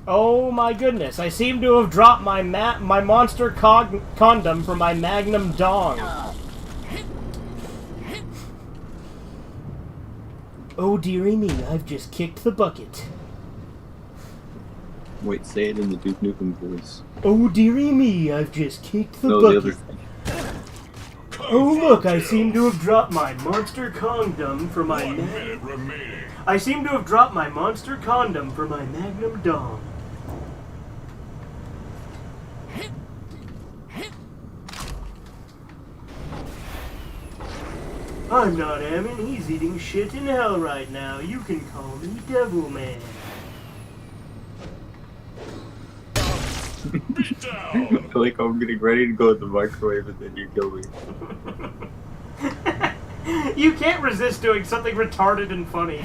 Oh my goodness, I seem to have dropped my monster condom for my magnum dong. Oh dearie me, I've just kicked the bucket. Wait, say it in the Duke Nukem voice. Oh dearie me, I've just kicked the No, bucket. the other thing. Oh look, I seem to have dropped my monster condom for my 1 minute remaining. I seem to have dropped my monster condom for my magnum dong. I'm not Ammon, he's eating shit in hell right now. You can call me Devil Man. Beat down. Like I'm getting ready to go in the microwave and then you kill me. You can't resist doing something retarded and funny.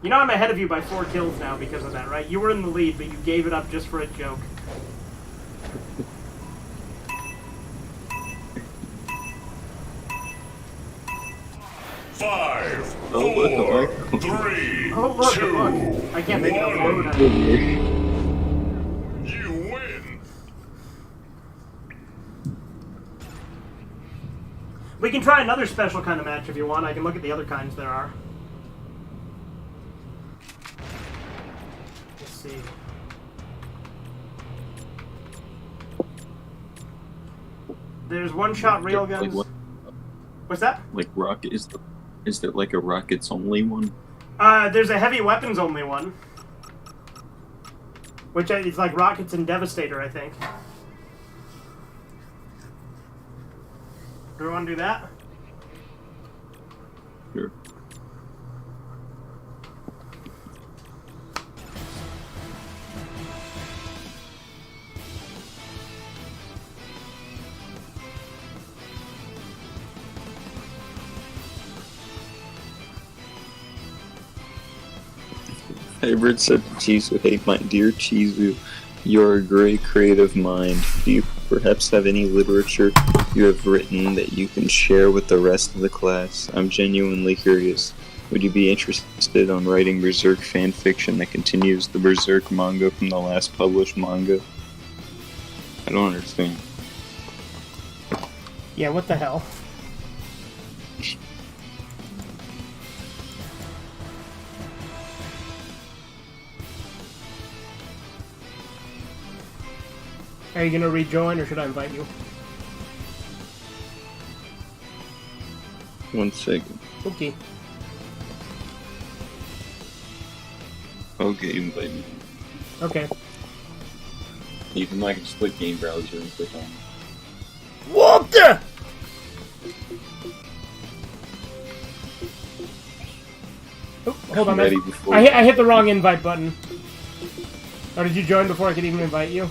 You know I'm ahead of you by 4 kills now because of that, right? You were in the lead, but you gave it up just for a joke. Five, Oh, what the 4, 3, Oh, look, 2, look. I can't make it up. 1. You win. We can try another special kind of match if you want. I can look at the other kinds there are. Let's see. There's one-shot railguns. Like What's that? like rocket is there like a rockets only one? There's a heavy weapons only one. Which is like rockets and Devastator, I think. Do we want to do that? Sure. Favorite said Chizu, hey my dear Chizu, you're a great creative mind. Do you perhaps have any literature you have written that you can share with the rest of the class? I'm genuinely curious. Would you be interested on writing Berserk fanfiction that continues the Berserk manga from the last published manga? I don't understand. Yeah, what the hell? Are you gonna rejoin or should I invite you? 1 second. Okay. Okay, invite me. Okay. You can like split game browser and click on it. What the? Oh, hold on, Ready man. before I hit the wrong invite button. Or did you join before I could even invite you?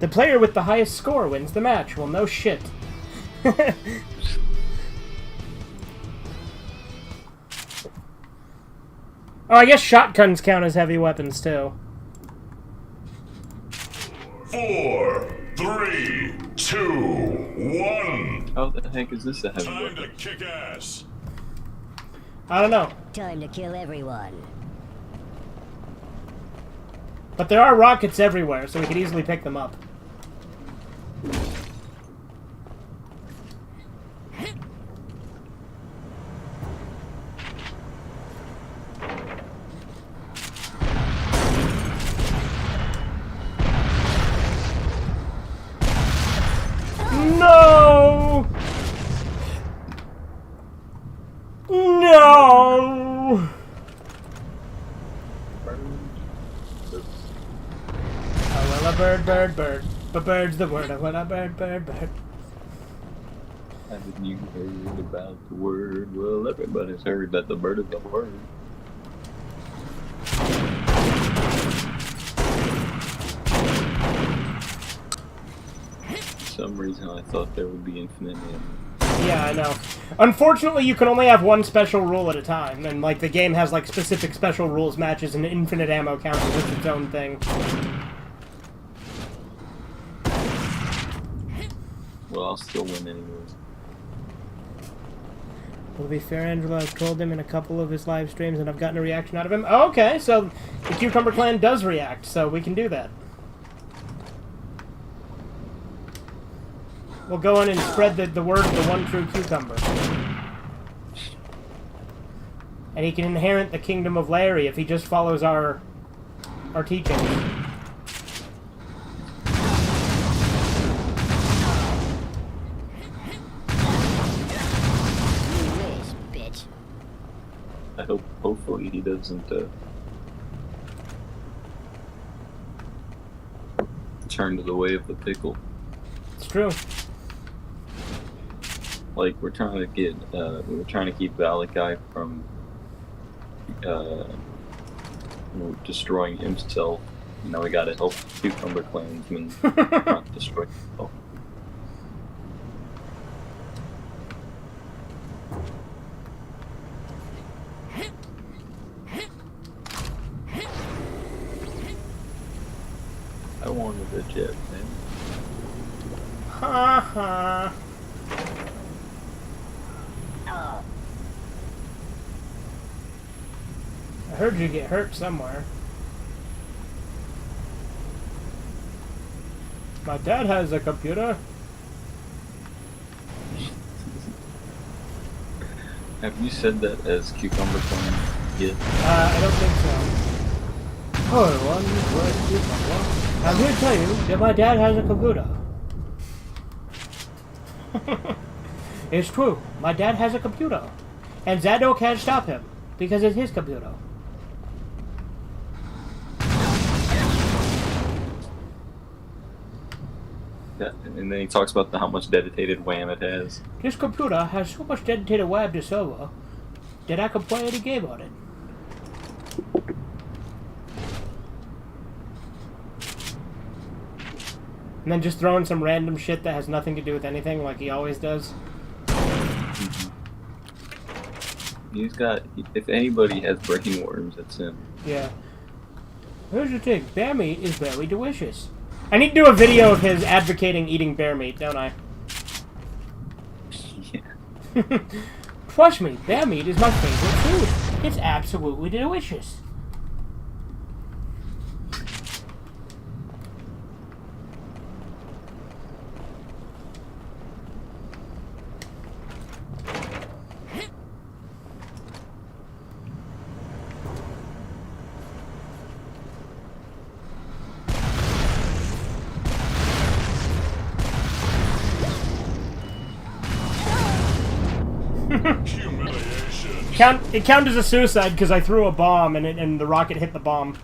The player with the highest score wins the match. Well, no shit. Oh, I guess shotguns count as heavy weapons, too. 4, 3, 2, 1. How the heck is this a heavy Time weapon? to kick ass. I don't know. Time to kill everyone. But there are rockets everywhere, so we could easily pick them up. No! No! Oh, well, a bird, bird, bird. But bird's the word. Oh, well, a bird, bird, bird. Haven't you heard about the word? Well, everybody's heard that the bird is the word. some reason I thought there would be infinite ammo. Yeah, I know. Unfortunately, you can only have one special rule at a time, and like the game has like specific special rules matches, and infinite ammo counts as its own thing. Well, I'll still win anyway. Well, to be fair, Angelo, I've trolled him in a couple of his live streams, and I've gotten a reaction out of him. Oh, okay, so the Cucumber Clan does react, so we can do that. We'll go in and spread the word of the one true cucumber. And he can inherit the kingdom of Larry if he just follows our teachings. I hope, hopefully he doesn't turn to the way of the pickle. It's true. Like, we're trying to get, we're trying to keep Valakai from, destroying himself. You know, we gotta help Cucumber Clansmen not destroy himself. I wanted a jet, man. Ha ha. I heard you get hurt somewhere. My dad has a computer. Have you said that as Cucumber Clan yet? I don't think so. Hello everyone, this is Cucumber. I'm here to tell you that my dad has a computer. It's true. My dad has a computer. And Zado can't stop him, because it's his computer. Yeah, and then he talks about how much dedicated RAM it has. This computer has so much dedicated web to server that I can play any game on it. And then just throwing some random shit that has nothing to do with anything, like he always does. He's got, if anybody has brain worms, it's him. Yeah. Here's the thing, bear meat is very delicious. I need to do a video of his advocating eating bear meat, don't I? Yeah. Trust me, bear meat is my favorite food. It's absolutely delicious. It counted as a suicide because I threw a bomb and the rocket hit the bomb.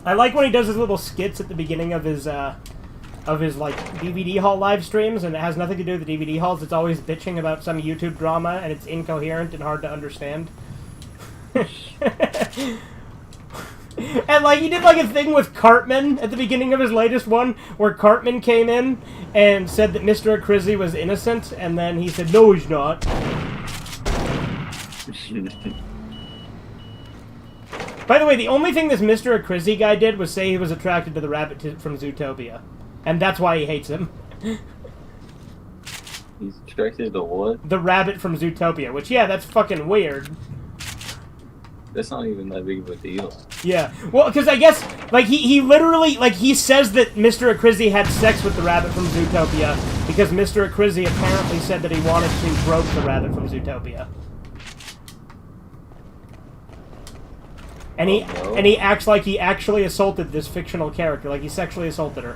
I like when he does his little skits at the beginning of his like DVD haul live streams, and it has nothing to do with the DVD hauls. It's always bitching about some YouTube drama, and it's incoherent and hard to understand. And like he did like a thing with Cartman at the beginning of his latest one, where Cartman came in and said that Mr. Acrizzi was innocent, and then he said, "No, he's not." By the way, the only thing this Mr. Acrizzi guy did was say he was attracted to the rabbit from Zootopia. And that's why he hates him. He's attracted to what? The rabbit from Zootopia, which, yeah, that's fucking weird. That's not even that big of a deal. Yeah. Well, because I guess, like, he literally, like, he says that Mr. Acrizzi had sex with the rabbit from Zootopia because Mr. Acrizzi apparently said that he wanted to grope the rabbit from Zootopia. And he acts like he actually assaulted this fictional character, like he sexually assaulted her.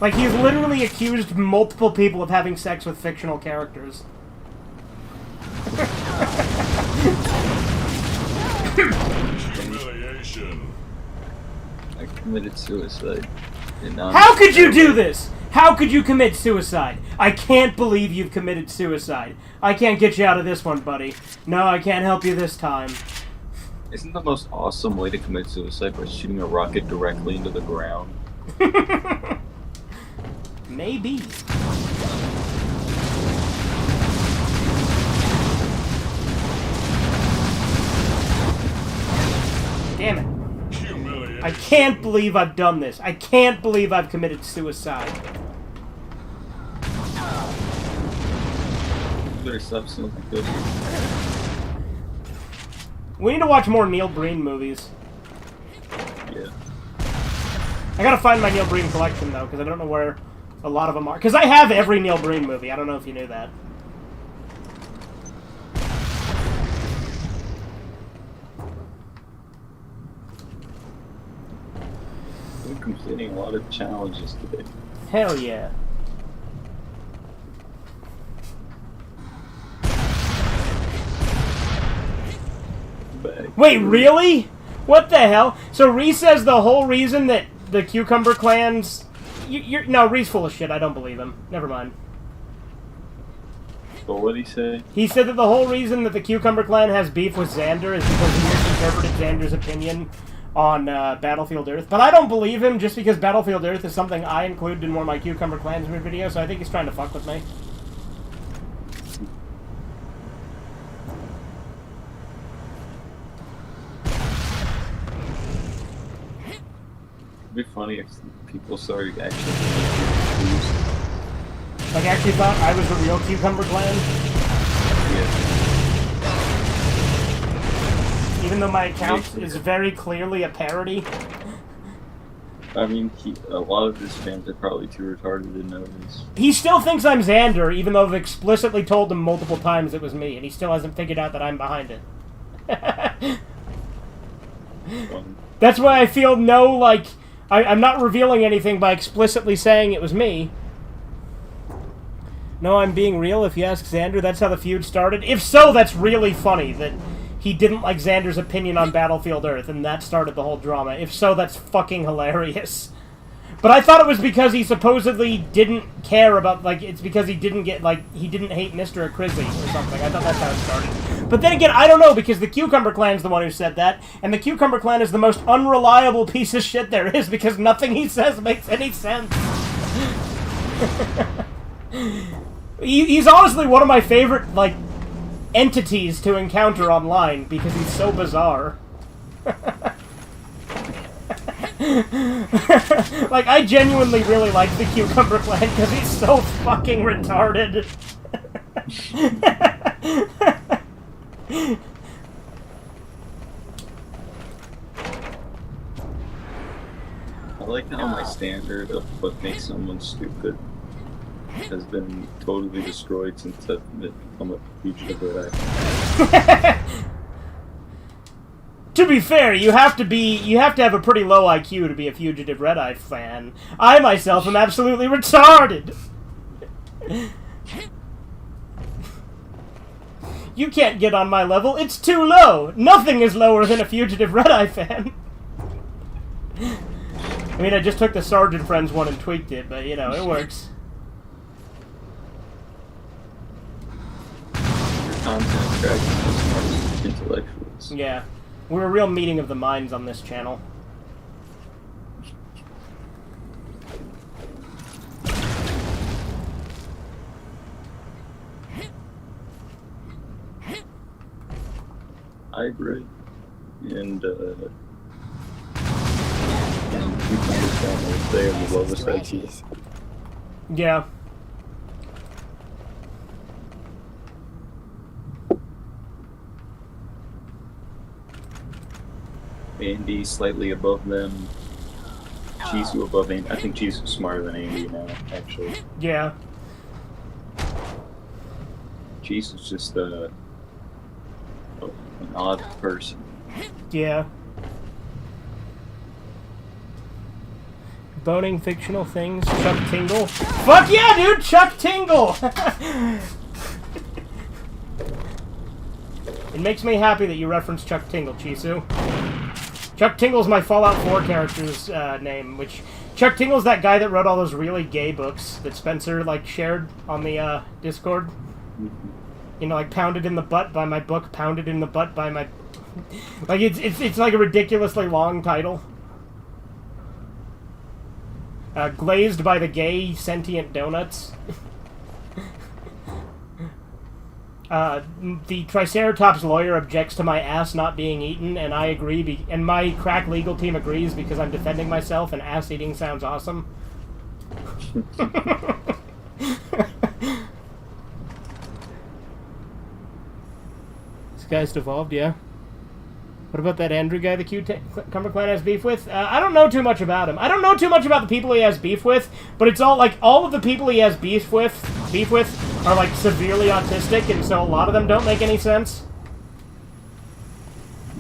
Like, he's literally accused multiple people of having sex with fictional characters. Humiliation. I committed suicide. How could you do this? How could you commit suicide? I can't believe you've committed suicide. I can't get you out of this one, buddy. No, I can't help you this time. Isn't the most awesome way to commit suicide by shooting a rocket directly into the ground? Maybe. Damn it. Humiliation. I can't believe I've done this. I can't believe I've committed suicide. You better stop smoking good. We need to watch more Neil Breen movies. Yeah. I gotta find my Neil Breen collection, though, because I don't know where a lot of them are. Because I have every Neil Breen movie. I don't know if you knew that. We're completing a lot of challenges today. Hell yeah. Bag. Wait, really? What the hell? So Reese says the whole reason that the Cucumber Clans... No, Reese full of shit. I don't believe him. Never mind. But what'd he say? He said that the whole reason that the Cucumber Clan has beef with Xander is because he misinterpreted Xander's opinion on Battlefield Earth. But I don't believe him just because Battlefield Earth is something I included in one of my Cucumber Clansmen videos, so I think he's trying to fuck with me. It'd be funny if people started actually confused. Like, actually thought I was the real Cucumber Clan, Yeah. even though my account is very clearly a parody. I mean, a lot of his fans are probably too retarded to know this. He still thinks I'm Xander, even though I've explicitly told him multiple times it was me, and he still hasn't figured out that I'm behind it. That's why I feel no, like... I'm not revealing anything by explicitly saying it was me. No, I'm being real. If you ask Xander, that's how the feud started. If so, that's really funny that he didn't like Xander's opinion on Battlefield Earth, and that started the whole drama. If so, that's fucking hilarious. But I thought it was because he supposedly didn't care about, like, it's because he didn't get, like, he didn't hate Mr. Acrizzi or something. I thought that's how it started. But then again, I don't know, because the Cucumber Clan's the one who said that, and the Cucumber Clan is the most unreliable piece of shit there is, because nothing he says makes any sense. He's honestly one of my favorite, like, entities to encounter online, because he's so bizarre. Like, I genuinely really like the Cucumber Clan because he's so fucking retarded. I like how my standard of what makes someone stupid has been totally destroyed since I've become a fugitive red eye. To be fair, you have to have a pretty low IQ to be a Fugitive Red Eye fan. I myself am absolutely retarded. You can't get on my level. It's too low. Nothing is lower than a Fugitive Red Eye fan. I mean, I just took the Sergeant Friends one and tweaked it, but you know, it works. Your content attracts the smartest intellectuals. Yeah. We're a real meeting of the minds on this channel. I agree. And you understand what they have the lowest IQ. Yeah. Andy slightly above them. Jisoo above Andy. I think Jisoo's smarter than Andy now, actually. Yeah. Jisoo's just an odd person. Yeah. Boning fictional things. Chuck Tingle. Fuck yeah, dude! Chuck Tingle! It makes me happy that you referenced Chuck Tingle, Chisu. Chuck Tingle's my Fallout 4 character's name, which... Chuck Tingle's that guy that wrote all those really gay books that Spencer, like, shared on the, Discord. You know, like, Pounded in the Butt by my book, Pounded in the Butt by my... Like, it's like a ridiculously long title. Glazed by the Gay Sentient Donuts. The Triceratops lawyer objects to my ass not being eaten, and I agree, and my crack legal team agrees because I'm defending myself, and ass eating sounds awesome. This guy's devolved, yeah. What about that Andrew guy the Cucumber Clan has beef with? I don't know too much about him. I don't know too much about the people he has beef with, but it's all, like, all of the people he has beef with are, like, severely autistic, and so a lot of them don't make any sense.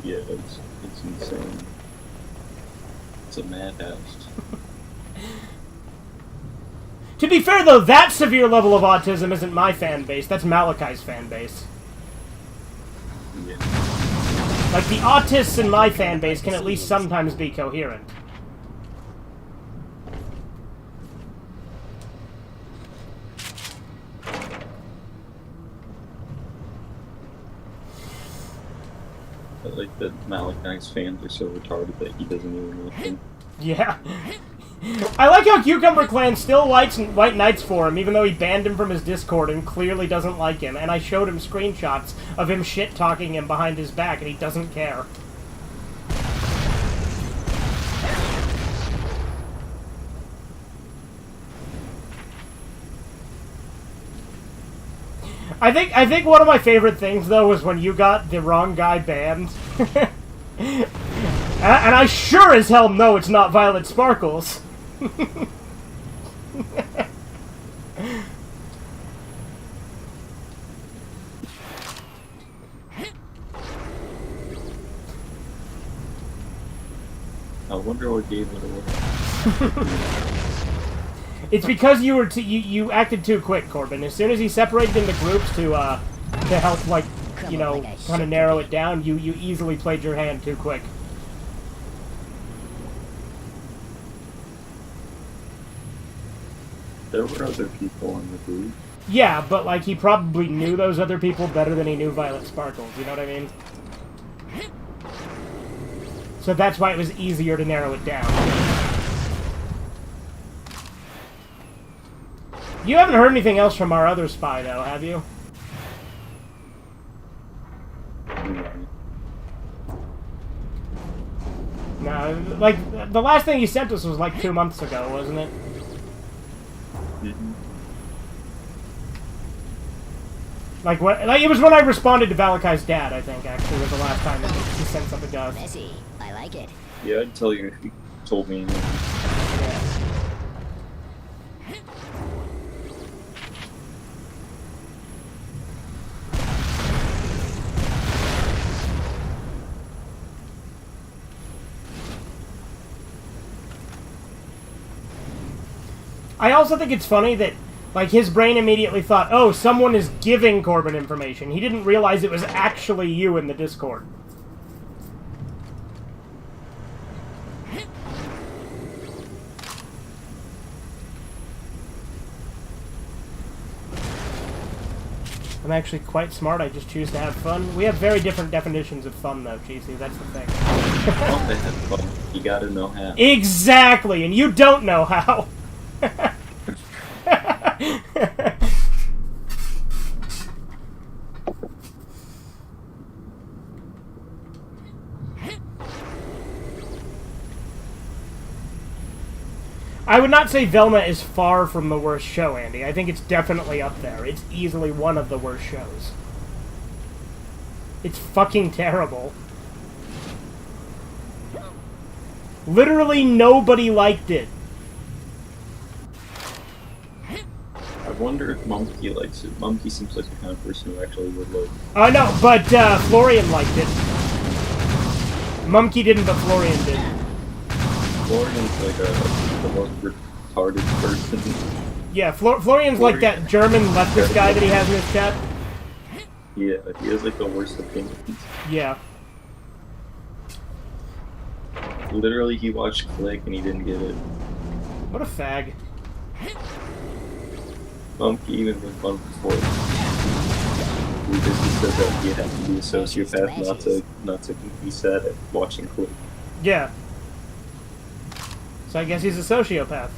Yeah, it's insane. It's a madhouse. To be fair, though, that severe level of autism isn't my fan base. That's Malachi's fan base. Yeah. Like, the autists in my fan base can at least sometimes be coherent. I like that Malachi's fans are so retarded that he doesn't even like them. Yeah. I like how Cucumber Clan still likes White Knights for him, even though he banned him from his Discord and clearly doesn't like him. And I showed him screenshots of him shit-talking him behind his back, and he doesn't care. I think one of my favorite things, though, was when you got the wrong guy banned. And I sure as hell know it's not Violet Sparkles. I wonder what game it was. It's because you acted too quick, Corbin. As soon as he separated into groups to help, like, you know, kind of narrow it down, you easily played your hand too quick. There were other people in the group. Yeah, but, like, he probably knew those other people better than he knew Violet Sparkles, you know what I mean? So that's why it was easier to narrow it down. You haven't heard anything else from our other spy, though, have you? No, like, the last thing he sent us was like 2 months ago, wasn't it? Mm-hmm. Like, what? Like, it was when I responded to Valachi's dad, I think, actually, was the last time he sent something to us. Messy. I like it. Yeah, I'd tell you if you told me. Yeah. I also think it's funny that, like, his brain immediately thought, oh, someone is giving Corbin information. He didn't realize it was actually you in the Discord. I'm actually quite smart. I just choose to have fun. We have very different definitions of fun, though, Cheesy. That's the thing. Want to have fun. You gotta know how. Exactly, and you don't know how. I would not say Velma is far from the worst show, Andy. I think it's definitely up there. It's easily one of the worst shows. It's fucking terrible. Literally nobody liked it. I wonder if Monkey likes it. Monkey seems like the kind of person who actually would like it. No, but Florian liked it. Monkey didn't, but Florian did. Florian's like the most retarded person. Yeah, Florian's like that German leftist guy that he has in his chat. Yeah, he has like the worst opinions. Yeah. Literally, he watched Click and he didn't get it. What a fag. Monkey even made fun before. Because he said that you have to be a sociopath not to be sad at watching Click. Yeah. So I guess he's a sociopath.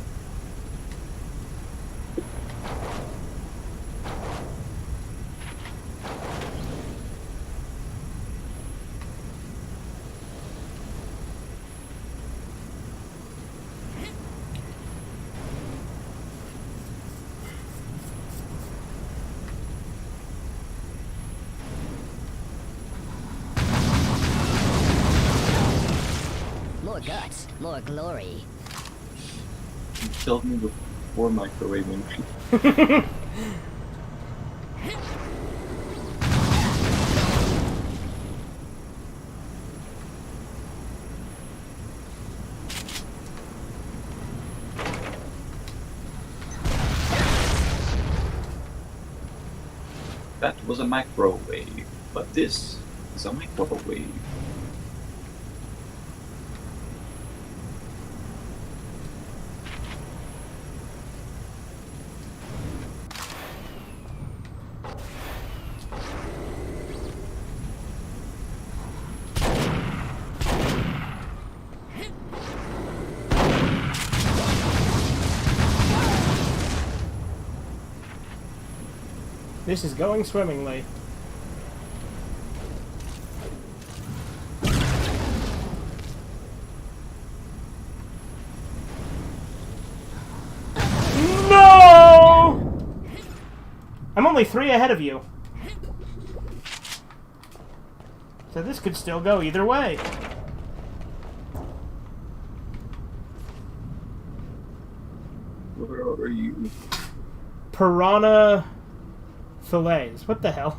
More guts, more glory. He killed me before microwaving. That was a microwave, but this is a microwave. This is going swimmingly. No! I'm only 3 ahead of you. So this could still go either way. Where are you? Piranha fillets. What the hell?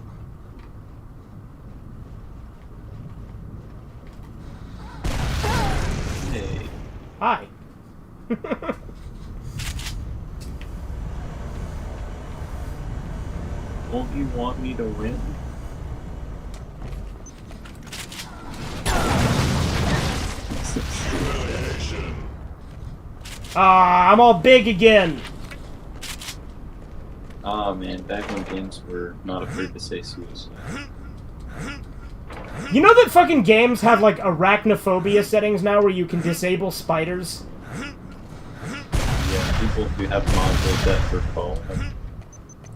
Hey. Hi. Don't you want me to win? Ah, I'm all big again. Ah man, back when games were not afraid to say suicide. You know that fucking games have like arachnophobia settings now where you can disable spiders? Yeah, people do have mods like that for phone.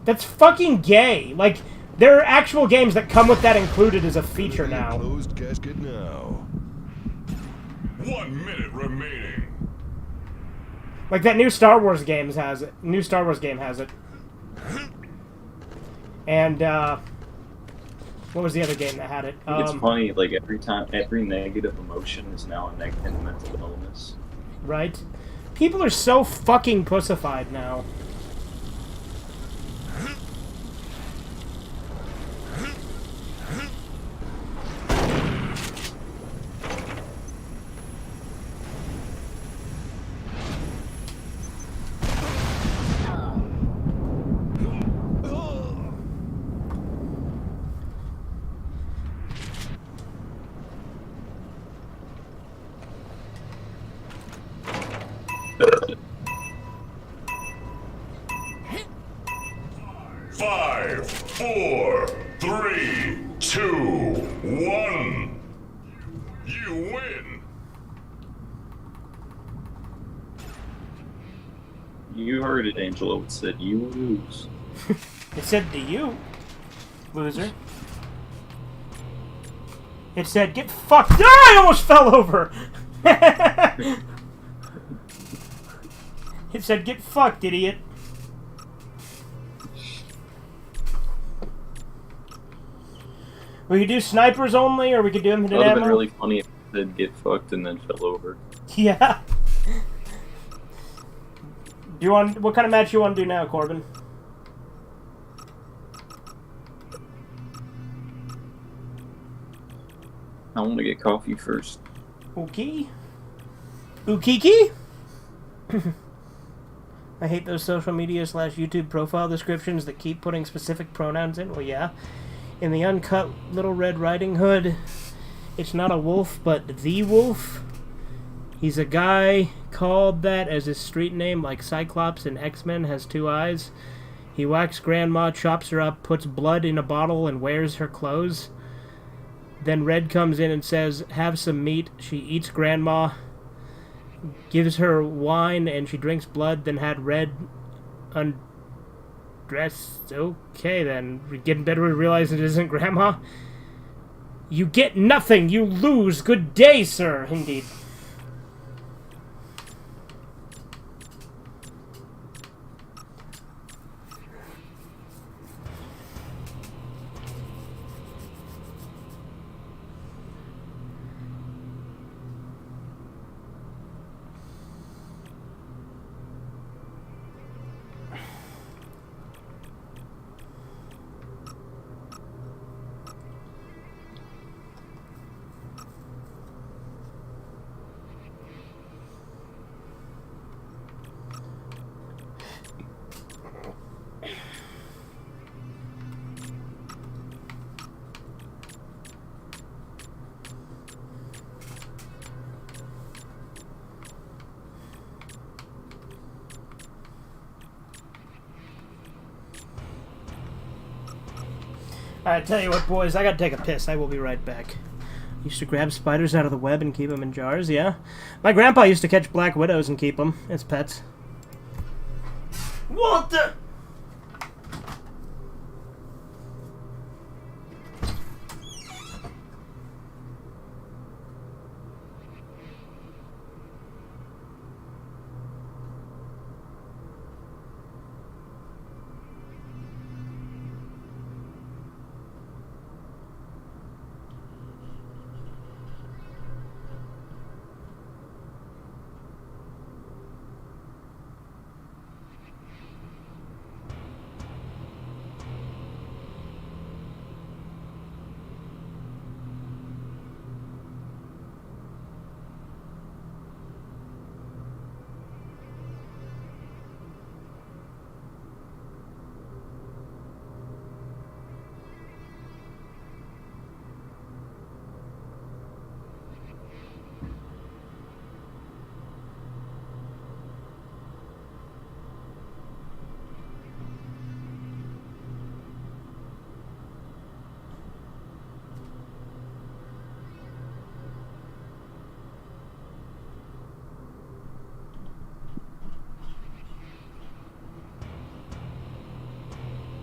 That's fucking gay. Like, there are actual games that come with that included as a feature now. Closed casket now. 1 minute remaining. Like that new Star Wars game has it. New Star Wars game has it. And what was the other game that had it? It's funny, like every negative emotion is now a negative mental illness. Right? People are so fucking pussified now. Five, four, three, two, one. You win. You heard it, Angelo. It said you lose. It said to you, loser. It said, get fucked. Ah, I almost fell over. It said, get fucked, idiot. We could do snipers only, or we could do infinite That would have been ammo. really funny if it said get fucked and then fell over. Yeah. Do you want? What kind of match you want to do now, Corbin? I want to get coffee first. Okay. Ukiki? I hate those social media / YouTube profile descriptions that keep putting specific pronouns in. Well, yeah. In the uncut Little Red Riding Hood, it's not a wolf, but the wolf. He's a guy called that as his street name, like Cyclops in X-Men has 2 eyes. He whacks Grandma, chops her up, puts blood in a bottle, and wears her clothes. Then Red comes in and says, "Have some meat." She eats Grandma, gives her wine, and she drinks blood, then had Red undressed. Okay, then. We get in bed, we realize it isn't Grandma. You get nothing, you lose. Good day, sir. Indeed. Alright, tell you what, boys, I gotta take a piss. I will be right back. Used to grab spiders out of the web and keep them in jars, yeah? My grandpa used to catch black widows and keep them as pets. Walter!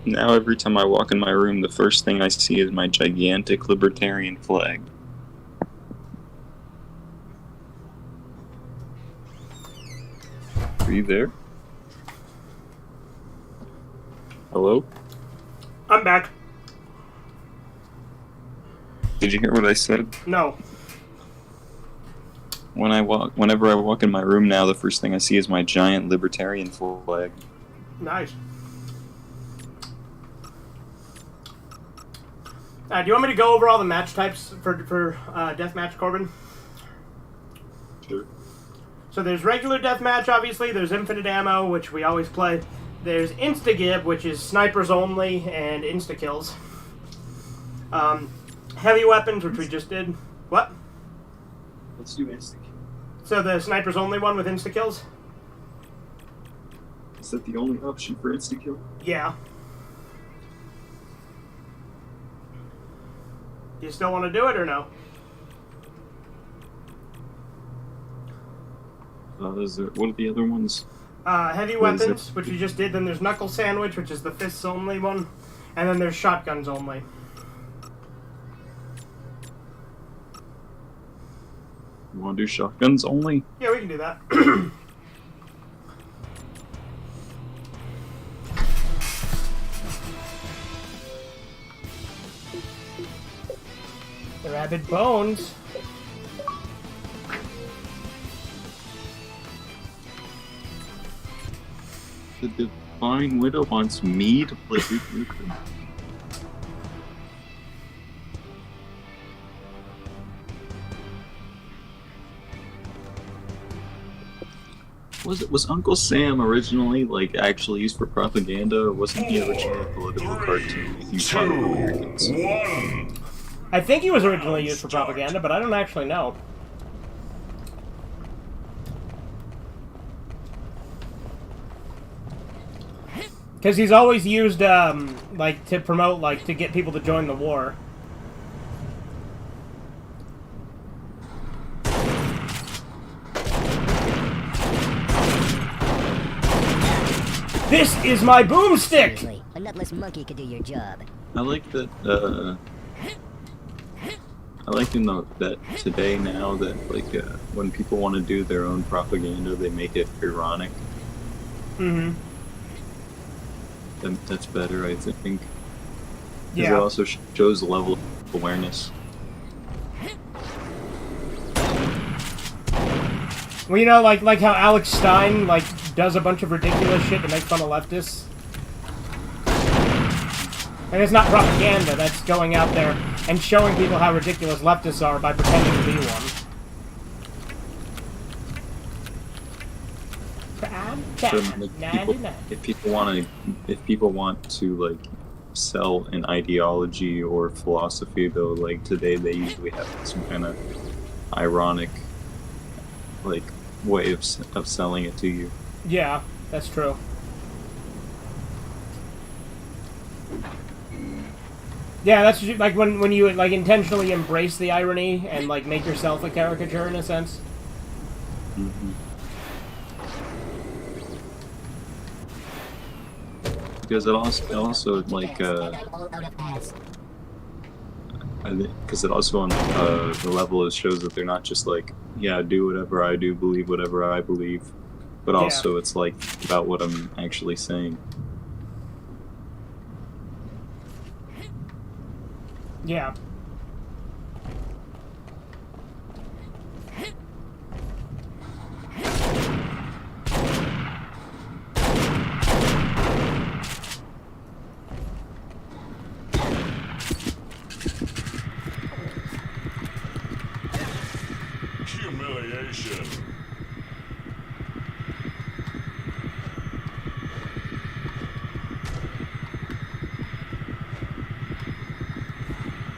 Now every time I walk in my room, the first thing I see is my gigantic libertarian flag. Are you there? Hello? I'm back. Did you hear what I said? No. Whenever I walk in my room now, the first thing I see is my giant libertarian flag. Nice. Do you want me to go over all the match types for deathmatch, Corbin? Sure. So there's regular deathmatch, obviously. There's infinite ammo, which we always play. There's insta-gib, which is snipers only and insta-kills. Heavy weapons, which we just did. What? Let's do insta-kill. So the snipers only one with insta-kills? Is that the only option for insta-kill? Yeah. You still want to do it or no? What are the other ones? Heavy weapons, which we just did. Then there's knuckle sandwich, which is the fists only one. And then there's shotguns only. You want to do shotguns only? Yeah, we can do that. The rabid bones. The Divine Widow wants me to play Nukem. Was Uncle Sam originally like actually used for propaganda, or wasn't he originally a political cartoon making fun of Americans? 1. I think he was originally used for propaganda, but I don't actually know. Because he's always used, like, to promote, like, to get people to join the war. This is my boomstick! Seriously, a nutless monkey could do your job. I like that. I like to note that today now that like when people want to do their own propaganda, they make it ironic. Mm-hmm. That's better, I think. 'Cause Yeah. it also shows a level of awareness. Well, you know, like how Alex Stein, like, does a bunch of ridiculous shit to make fun of leftists. And it's not propaganda, that's going out there and showing people how ridiculous leftists are by pretending to be one. So, like, if people want to like sell an ideology or philosophy, though, like today they usually have some kind of ironic like way of selling it to you. Yeah, that's true. Yeah, that's like when you like intentionally embrace the irony and like make yourself a caricature in a sense. Mm-hmm. Because it also like I'm all out of ads. because it also on the level it shows that they're not just like, yeah, do whatever I do, believe whatever I believe, but also it's like about what I'm actually saying. Yeah. Humiliation.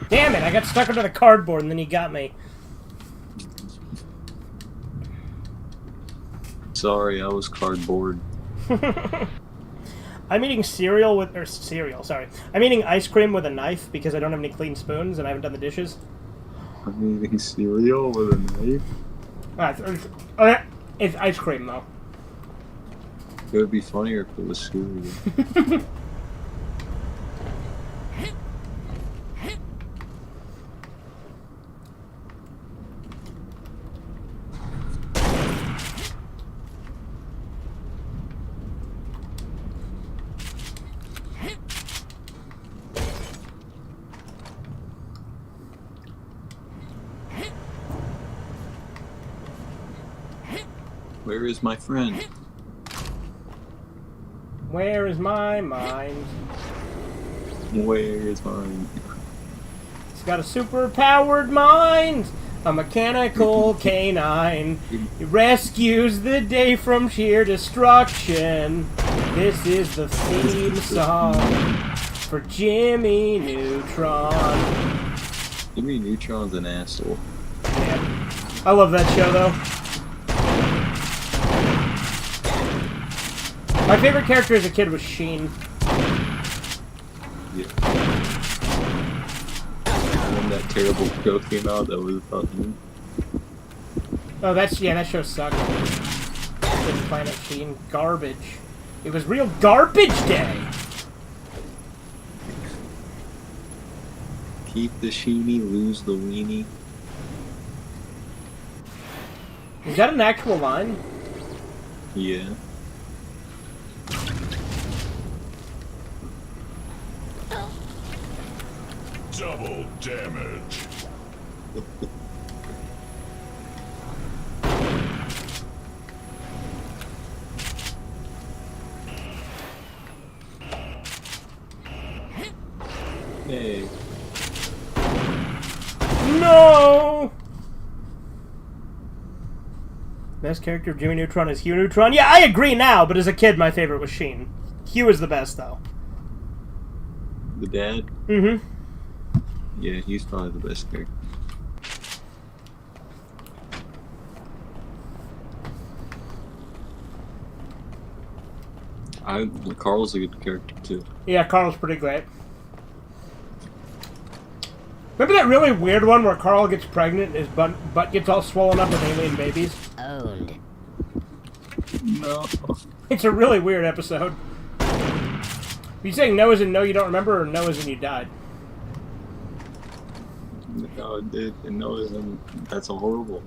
Damn it, I got stuck under the cardboard and then he got me. Sorry, I was cardboard. I'm eating cereal with, sorry. I'm eating ice cream with a knife because I don't have any clean spoons and I haven't done the dishes. I'm eating cereal with a knife. It's ice cream though. It would be funnier if it was cereal. Where is my friend? Where is my mind? Where is mine? It's got a super powered mind! A mechanical canine. He rescues the day from sheer destruction. This is the theme song for Jimmy Neutron. Jimmy Neutron's an asshole. Yeah. I love that show though. My favorite character as a kid was Sheen. Yeah. When that terrible show came out, that was about him. Oh, that show sucked. Planet Sheen, garbage. It was real garbage day. Keep the sheeny, lose the weenie. Is that an actual line? Yeah. Double damage. Hey. No! Best character of Jimmy Neutron is Hugh Neutron. Yeah, I agree now, but as a kid, my favorite was Sheen. Hugh is the best, though. The dad? Mm-hmm. Yeah, he's probably the best character. Carl's a good character, too. Yeah, Carl's pretty great. Remember that really weird one where Carl gets pregnant and his butt gets all swollen up with alien babies? Owned. No. It's a really weird episode. Are you saying no as in no you don't remember, or no as in you died? No, no, that's horrible.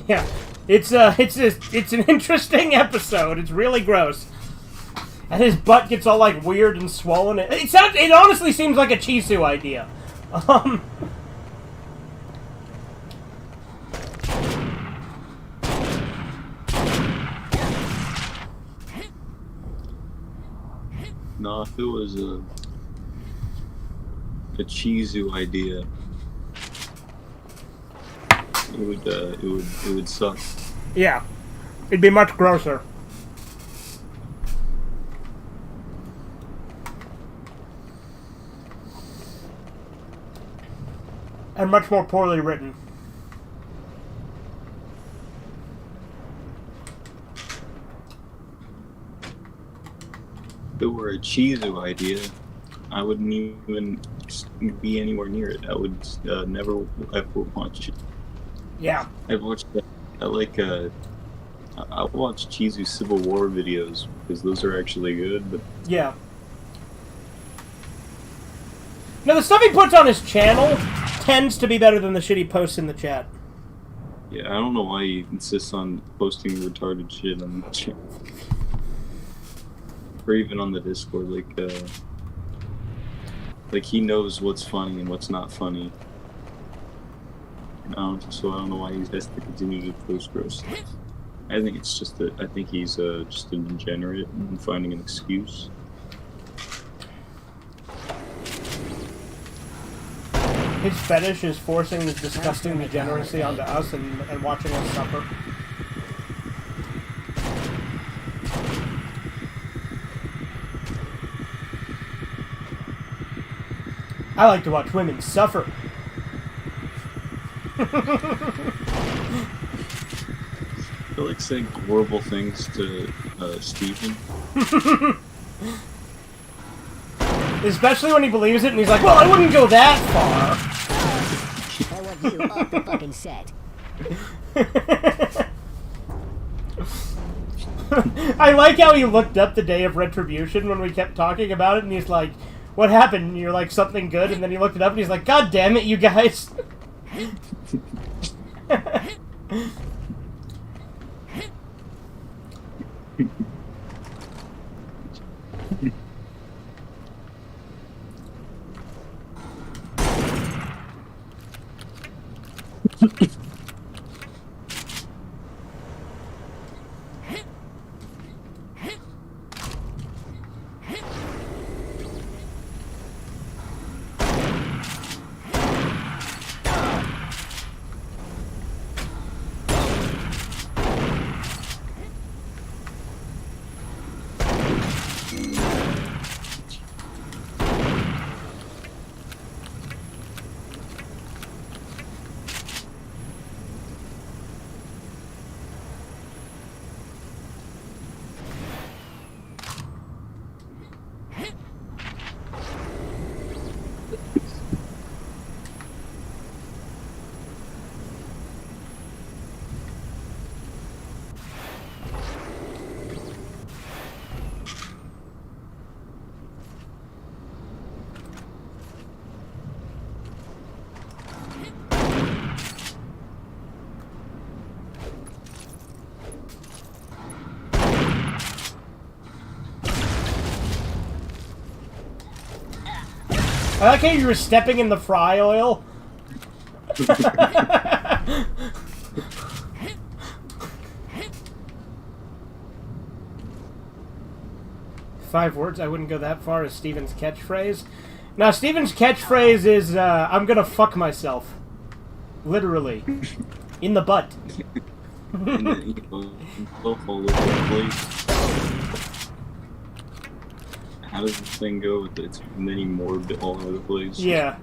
Yeah, it's an interesting episode. It's really gross, and his butt gets all like weird and swollen. It honestly seems like a Chisu idea. No, if it was a Chizu idea, it would suck. Yeah, it'd be much grosser. And much more poorly written. If it were a Chizu idea, I wouldn't even be anywhere near it. I would never ever watch it. Yeah. I've watched I watch Chizu Civil War videos because those are actually good, but Yeah. Now, the stuff he puts on his channel tends to be better than the shit he posts in the chat. yeah, I don't know why he insists on posting retarded shit on the channel. Or even on the Discord, like he knows what's funny and what's not funny. So I don't know why he has to continue to post gross stuff. I think it's just I think he's just a degenerate and finding an excuse. His fetish is forcing this disgusting degeneracy onto us and watching us suffer. I like to watch women suffer. I feel like saying horrible things to Steven. Especially when he believes it and he's like, well, I wouldn't go that far. I want you off the fucking set. I like how he looked up the day of Retribution when we kept talking about it, and he's like, what happened? And you're like, something good, and then he looked it up and he's like, God damn it, you guys. I like how you were stepping in the fry oil. Five words, I wouldn't go that far, is Steven's catchphrase. Now, Steven's catchphrase is, I'm gonna fuck myself. Literally. In the butt. And then, stuff all over the place. How does this thing go with it? And then he morbed all over the place. Yeah.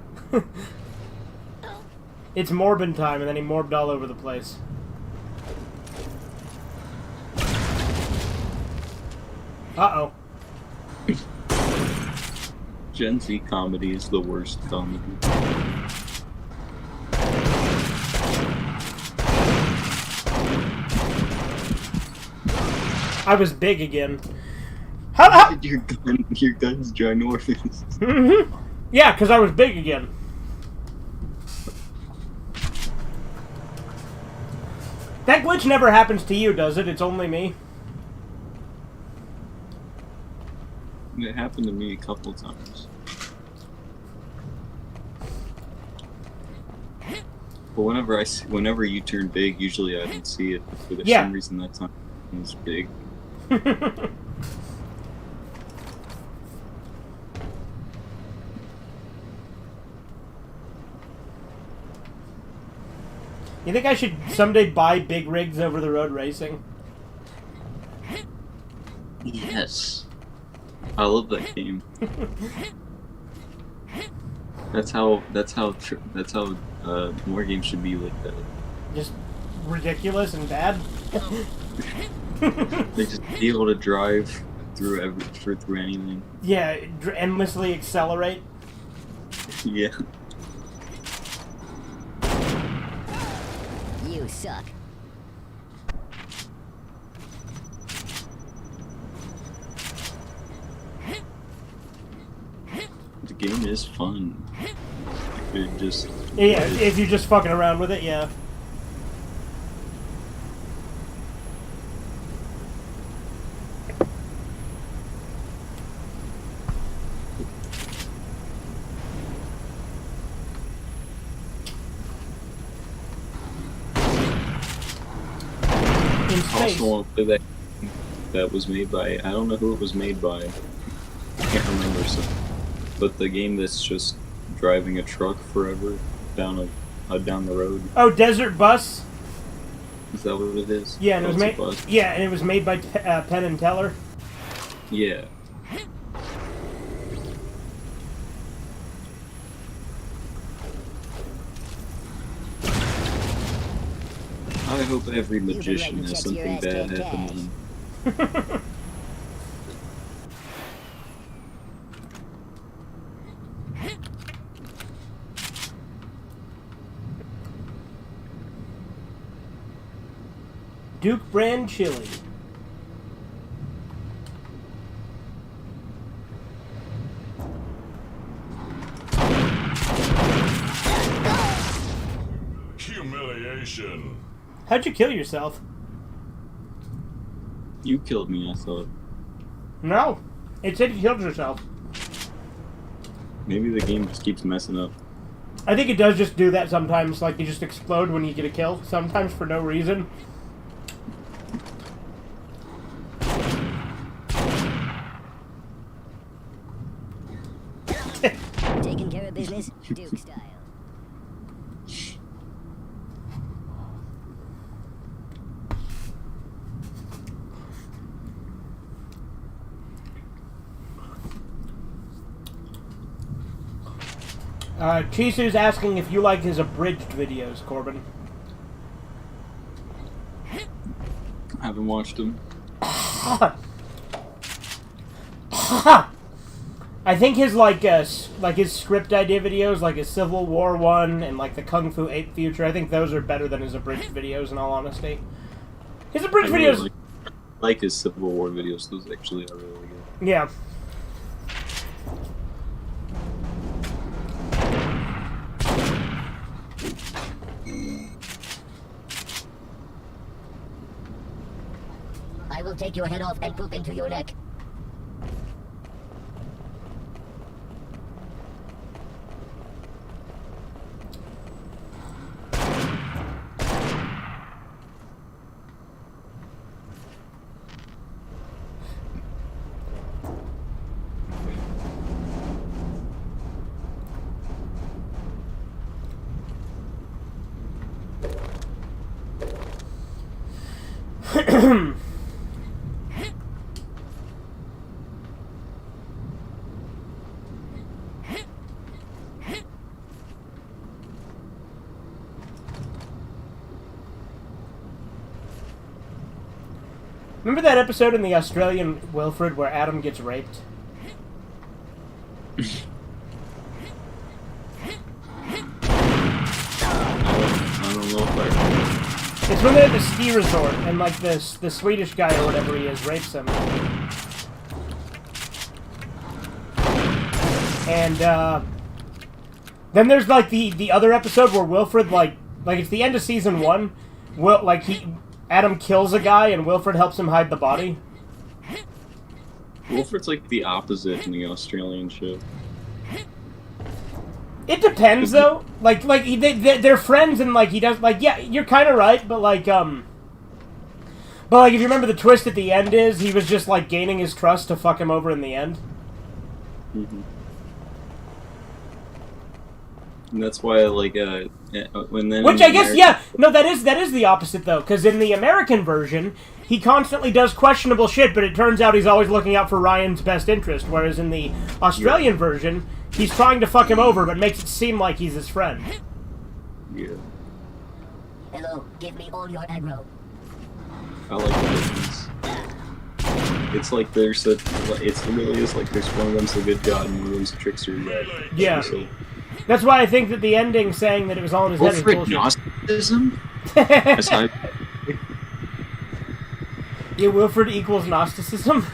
It's morbid time, and then he morbed all over the place. Uh-oh. Gen Z comedy is the worst comedy. I was big again. How? Your gun's ginormous. Mm-hmm. Yeah, because I was big again. That glitch never happens to you, does it? It's only me. It happened to me a couple times. But whenever you turn big, usually I don't see it. For some reason that time it was big. You think I should someday buy big rigs over the road racing? Yes. I love that game. That's how more games should be like that. Just ridiculous and bad. They just be able to drive through anything. Yeah, endlessly accelerate. Yeah. You suck. The game is fun. It just... Yeah, if you're just fucking around with it, yeah. I also want to play that game that was made by... I don't know who it was made by. I can't remember. But the game that's just driving a truck forever down the road. Oh, Desert Bus? Is that what it is? Yeah, and it was made. Yeah, and it was made by Penn and Teller. Yeah. I hope every magician has something bad happen to them. Duke brand chili. Humiliation. How'd you kill yourself? You killed me, I thought. No. It said you killed yourself. Maybe the game just keeps messing up. I think it does just do that sometimes, like you just explode when you get a kill, sometimes for no reason. Taking care of business, Duke style. Chisu's asking if you like his abridged videos, Corbin. I haven't watched them. I think his his script idea videos, like his Civil War one and like the Kung Fu Ape Future, I think those are better than his abridged videos. In all honesty, his abridged videos, like his Civil War videos. Those actually are really good. Yeah. I will take your head off and poop into your neck. Remember that episode in the Australian Wilfred where Adam gets raped? I don't know if I... It's when they're at the ski resort and like the Swedish guy or whatever he is rapes him. And then there's like the other episode where Wilfred like it's the end of season 1. Adam kills a guy and Wilfred helps him hide the body. Wilfred's like the opposite in the Australian show. It depends though. They're friends and like he does like yeah, you're kind of right, but like if you remember the twist at the end is he was just like gaining his trust to fuck him over in the end. Mm-hmm. And that's why like when then which I guess yeah, no that is the opposite though, because in the American version he constantly does questionable shit, but it turns out he's always looking out for Ryan's best interest, whereas in the Australian version he's trying to fuck him over, but makes it seem like he's his friend. Yeah. Hello, give me all your aggro. I like the difference. It's like there's it really is like there's one of them's a good god and one of them's a trickster. Yeah. So, that's why I think that the ending saying that it was all in his head is Wilfred bullshit. Gnosticism? That's how Yeah, Wilfred equals Gnosticism.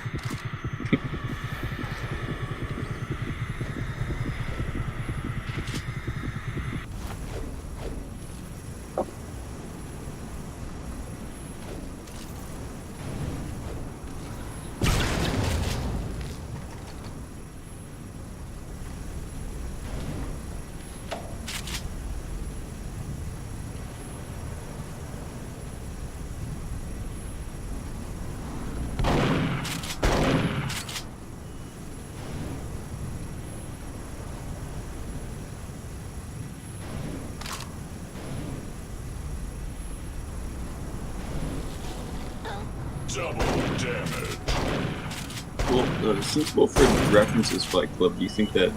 Double damage. Well, since Wilfred references Fight Club, do you think that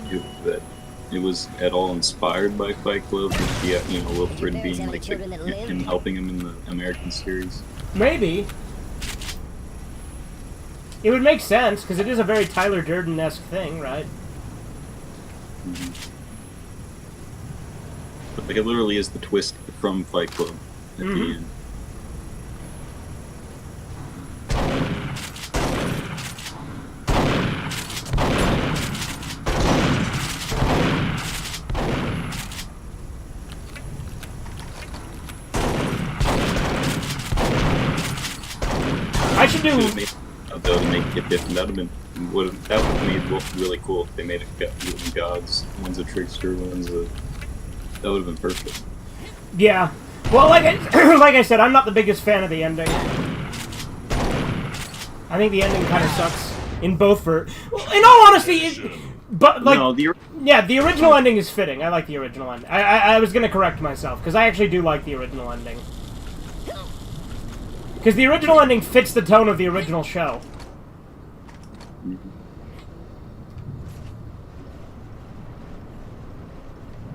it was at all inspired by Fight Club? Yeah, you know, Wilfred being like him helping him in the American series. Maybe. It would make sense, because it is a very Tyler Durden-esque thing, right? Mm-hmm. But like, it literally is the twist from Fight Club at the end. I should do... Though to make it different, that would have made Wolf really cool if they made it gods. One's a trickster, that would have been perfect. Yeah. Well, like I said, I'm not the biggest fan of the ending. I think the ending kind of sucks in both in all honesty, but like, no, the original ending is fitting. I like the original ending. I was gonna correct myself because I actually do like the original ending. Because the original ending fits the tone of the original show.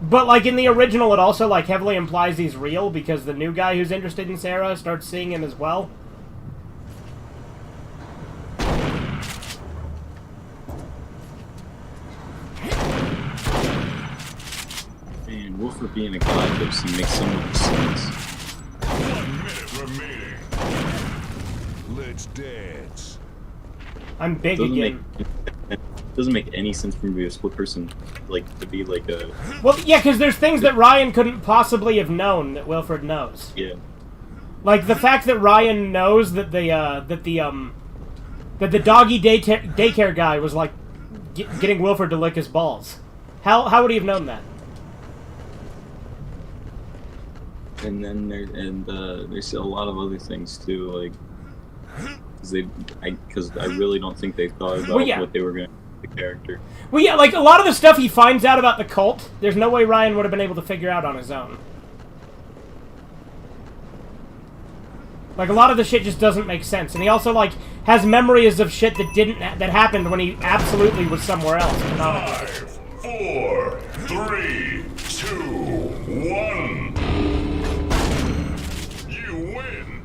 But, like, in the original, it also, like, heavily implies he's real, because the new guy who's interested in Sarah starts seeing him as well. Man, Wilfred being a god does make so much sense. 1 minute remaining. Let's dance. I'm big again. Doesn't make any sense for me to be a split person, like, to be like a... Well, yeah, because there's things that Ryan couldn't possibly have known that Wilfred knows. Yeah. Like, the fact that Ryan knows that the doggy daycare guy was, like, getting Wilfred to lick his balls. How would he have known that? And then there's a lot of other things, too, like... Because I really don't think they thought about what they were going to do with the character. Well, yeah, like, a lot of the stuff he finds out about the cult, there's no way Ryan would have been able to figure out on his own. Like, a lot of the shit just doesn't make sense. And he also, like, has memories of shit that happened when he absolutely was somewhere else. 5, 4, 3, 2, 1. You win.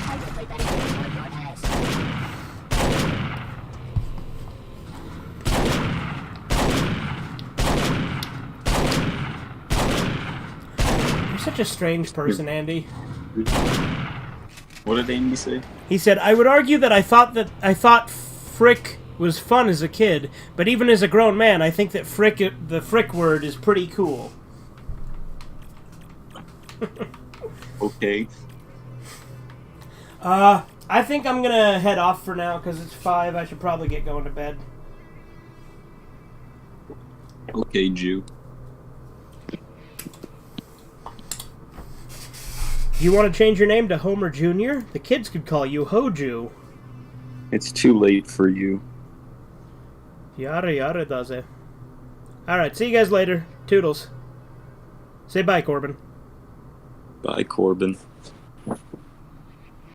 I will play patty cake on your ass. You're such a strange person, Andy. What did Andy say? He said, I would argue that I thought frick was fun as a kid, but even as a grown man, I think that the frick word is pretty cool. Okay. I think I'm gonna head off for now, because it's 5. I should probably get going to bed. Okay, Jew. Do you want to change your name to Homer Jr.? The kids could call you Hoju. It's too late for you. Yada yada does it. Alright, see you guys later. Toodles. Say bye, Corbin. Bye, Corbin.